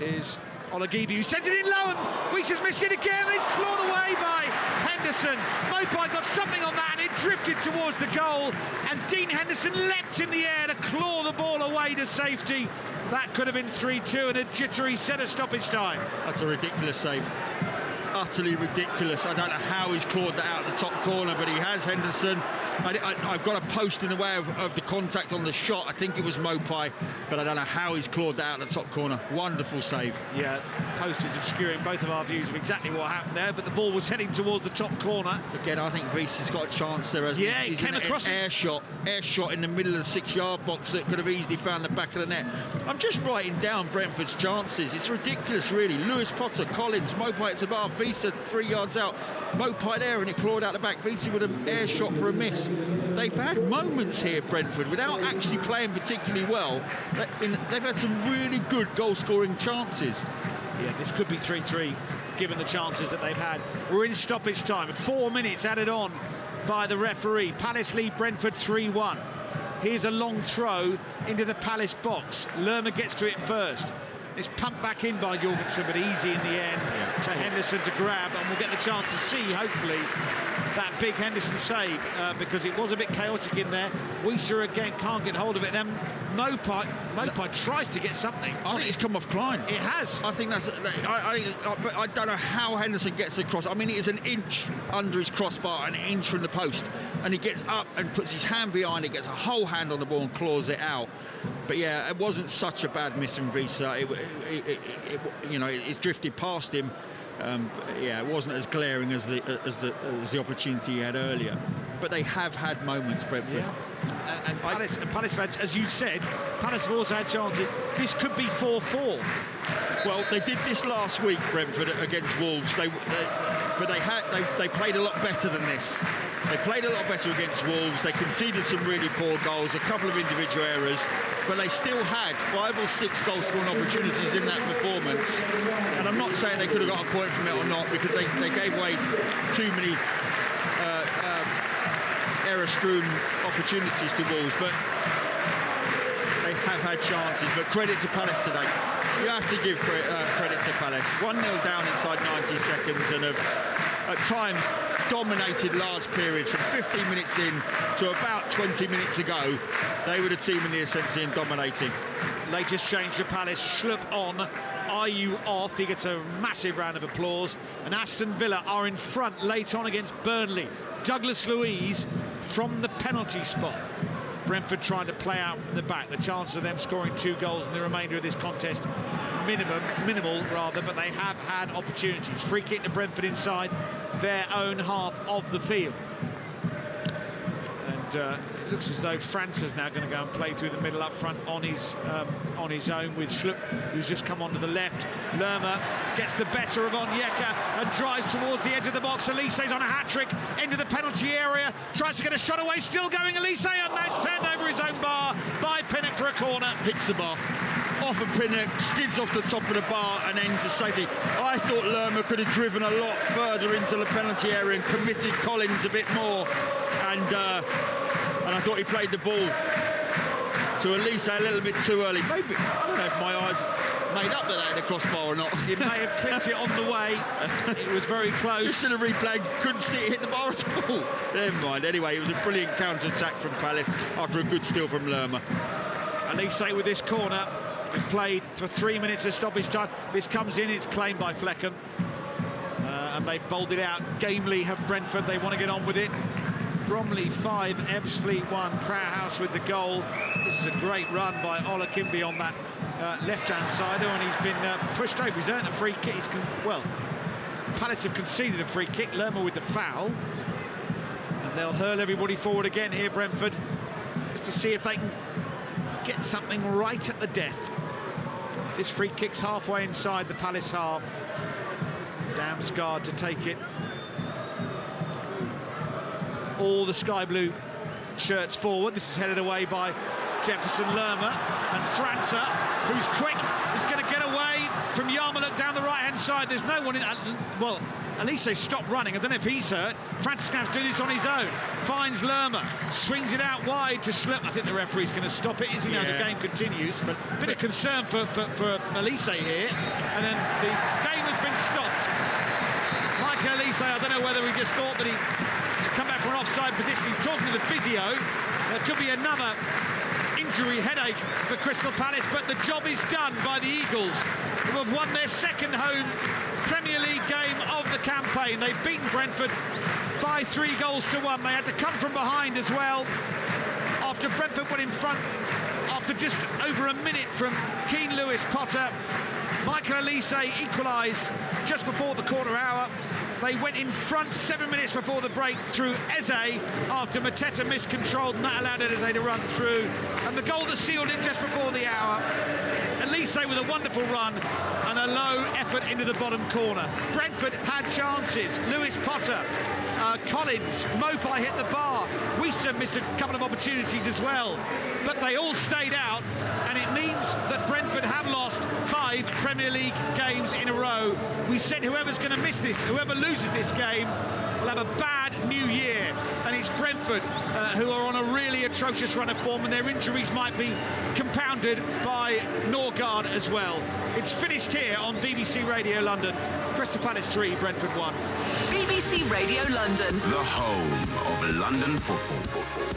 is Olagibi, who sends it in low, and Wissa's missed it again, and it's clawed away by Henderson. Mopai got something on that, and it drifted towards the goal, and Dean Henderson leapt in the air to claw the ball away to safety. That could have been 3-2 and a jittery set of stoppage time. That's a ridiculous save. Utterly ridiculous. I don't know how he's clawed that out of the top corner, but he has, Henderson. I've got a post in the way of the contact on the shot. I think it was Mopai, but I don't know how he's clawed that out of the top corner. Wonderful save. Yeah, post is obscuring both of our views of exactly what happened there, but the ball was heading towards the top corner. Again, I think Reece has got a chance there. Yeah, it came across an air shot in the middle of the 6-yard box that could have easily found the back of the net. I'm just writing down Brentford's chances. It's ridiculous, really. Lewis Potter, Collins, Mopai at Sabar, Visa 3 yards out. Mopai there, and it clawed out the back. Visa with an air shot for a miss. They've had moments here, Brentford, without actually playing particularly well. They've had some really good goal-scoring chances. Yeah, this could be 3-3, given the chances that they've had. We're in stoppage time. 4 minutes added on by the referee. Palace lead Brentford 3-1. Here's a long throw into the Palace box. Lerma gets to it first. It's pumped back in by Jorgensen, but easy in the end for Henderson to grab, and we'll get the chance to see, hopefully, that big Henderson save, because it was a bit chaotic in there. Wieser again can't get hold of it. Then Mopai tries to get something. I think it's come off Klein. It has. I think that's. But I don't know how Henderson gets across. I mean, it is an inch under his crossbar, an inch from the post, and he gets up and puts his hand behind it, gets a whole hand on the ball and claws it out. But yeah, it wasn't such a bad miss from Visa. It drifted past him. Yeah, it wasn't as glaring as the opportunity he had earlier. But they have had moments, Brentford. Yeah. And Palace, as you said, Palace have also had chances. This could be 4-4. Well, they did this last week, Brentford, against Wolves. But they played a lot better than this. They played a lot better against Wolves. They conceded some really poor goals, a couple of individual errors, but they still had 5 or 6 goal-scoring opportunities in that performance. And I'm not saying they could have got a point from it or not, because they gave away too many error-strewn opportunities to Wolves, but they have had chances. But credit to Palace today. You have to give credit to Palace. 1-0 down inside 90 seconds, and have at times dominated large periods. From 15 minutes in to about 20 minutes ago, they were the team in the ascendancy and dominating. Latest change to Palace. Schlupp on, Ayew off. He gets a massive round of applause. And Aston Villa are in front late on against Burnley. Douglas Luiz from the penalty spot. Brentford trying to play out from the back. The chances of them scoring 2 goals in the remainder of this contest minimal, but they have had opportunities. Free kick to Brentford inside their own half of the field. And it looks as though France is now going to go and play through the middle up front on his own, with Schlupp, who's just come onto the left. Lerma gets the better of Onyeka and drives towards the edge of the box. Elise's on a hat-trick into the penalty area, tries to get a shot away, still going Elise, and that's turned over his own bar by Pinnock for a corner. Hits the bar off of Pinnock, skids off the top of the bar and ends to safety. I thought Lerma could have driven a lot further into the penalty area and committed Collins a bit more, and I thought he played the ball to Elise a little bit too early. Maybe, I don't know if my eyes made up that the crossbar or not. You may have clipped it on the way. It was very close. Just in a replay, couldn't see it hit the bar at all. Never mind. Anyway, it was a brilliant counter-attack from Palace after a good steal from Lerma. Elise with this corner. We've played for 3 minutes of stoppage time. This comes in, it's claimed by Flecken. And they've bowled it out. Gamely have Brentford, they want to get on with it. Bromley 5, Ebbsfleet 1, Crowhouse with the goal. This is a great run by Ola Kimby on that left-hand side, and he's been pushed over. He's earned a free kick. Palace have conceded a free kick. Lerma with the foul. And they'll hurl everybody forward again here, Brentford, just to see if they can get something right at the death. This free kick's halfway inside the Palace half. Damsgaard to take it. All the sky blue shirts forward. This is headed away by Jefferson Lerma, and França, who's quick, is going to get away from Yarmulke down the right-hand side. There's no one in. Elise stopped running. I don't know if he's hurt. Francis going to do this on his own. Finds Lerma, swings it out wide to Schlupp. I think the referee's going to stop it, isn't he? The game continues. But a bit of concern for Elise here. And then the game has been stopped. Michael Elise, I don't know whether he just thought that he'd come back from an offside position. He's talking to the physio. There could be another injury headache for Crystal Palace, but the job is done by the Eagles, who have won their second home Premier League game of the campaign. They've beaten Brentford by 3-1. They had to come from behind as well after Brentford went in front after just over a minute from Keane Lewis Potter. Michael Elise equalised just before the quarter hour. They went in front 7 minutes before the break through Eze after Mateta miscontrolled, and that allowed Eze to run through. And the goal that sealed it just before the hour, Elise with a wonderful run and a low effort into the bottom corner. Brentford had chances. Lewis Potter, Collins, Mopai hit the bar. Wiese missed a couple of opportunities as well. But they all stayed out, and it means that Brentford have lost 5 Premier League games in a row. We said whoever's going to miss this, whoever loses this game, will have a bad new year. And it's Brentford who are on a really atrocious run of form, and their injuries might be compounded by Norgard as well. It's finished here on BBC Radio London. Crystal Palace 3, Brentford 1. BBC Radio London. The home of London football.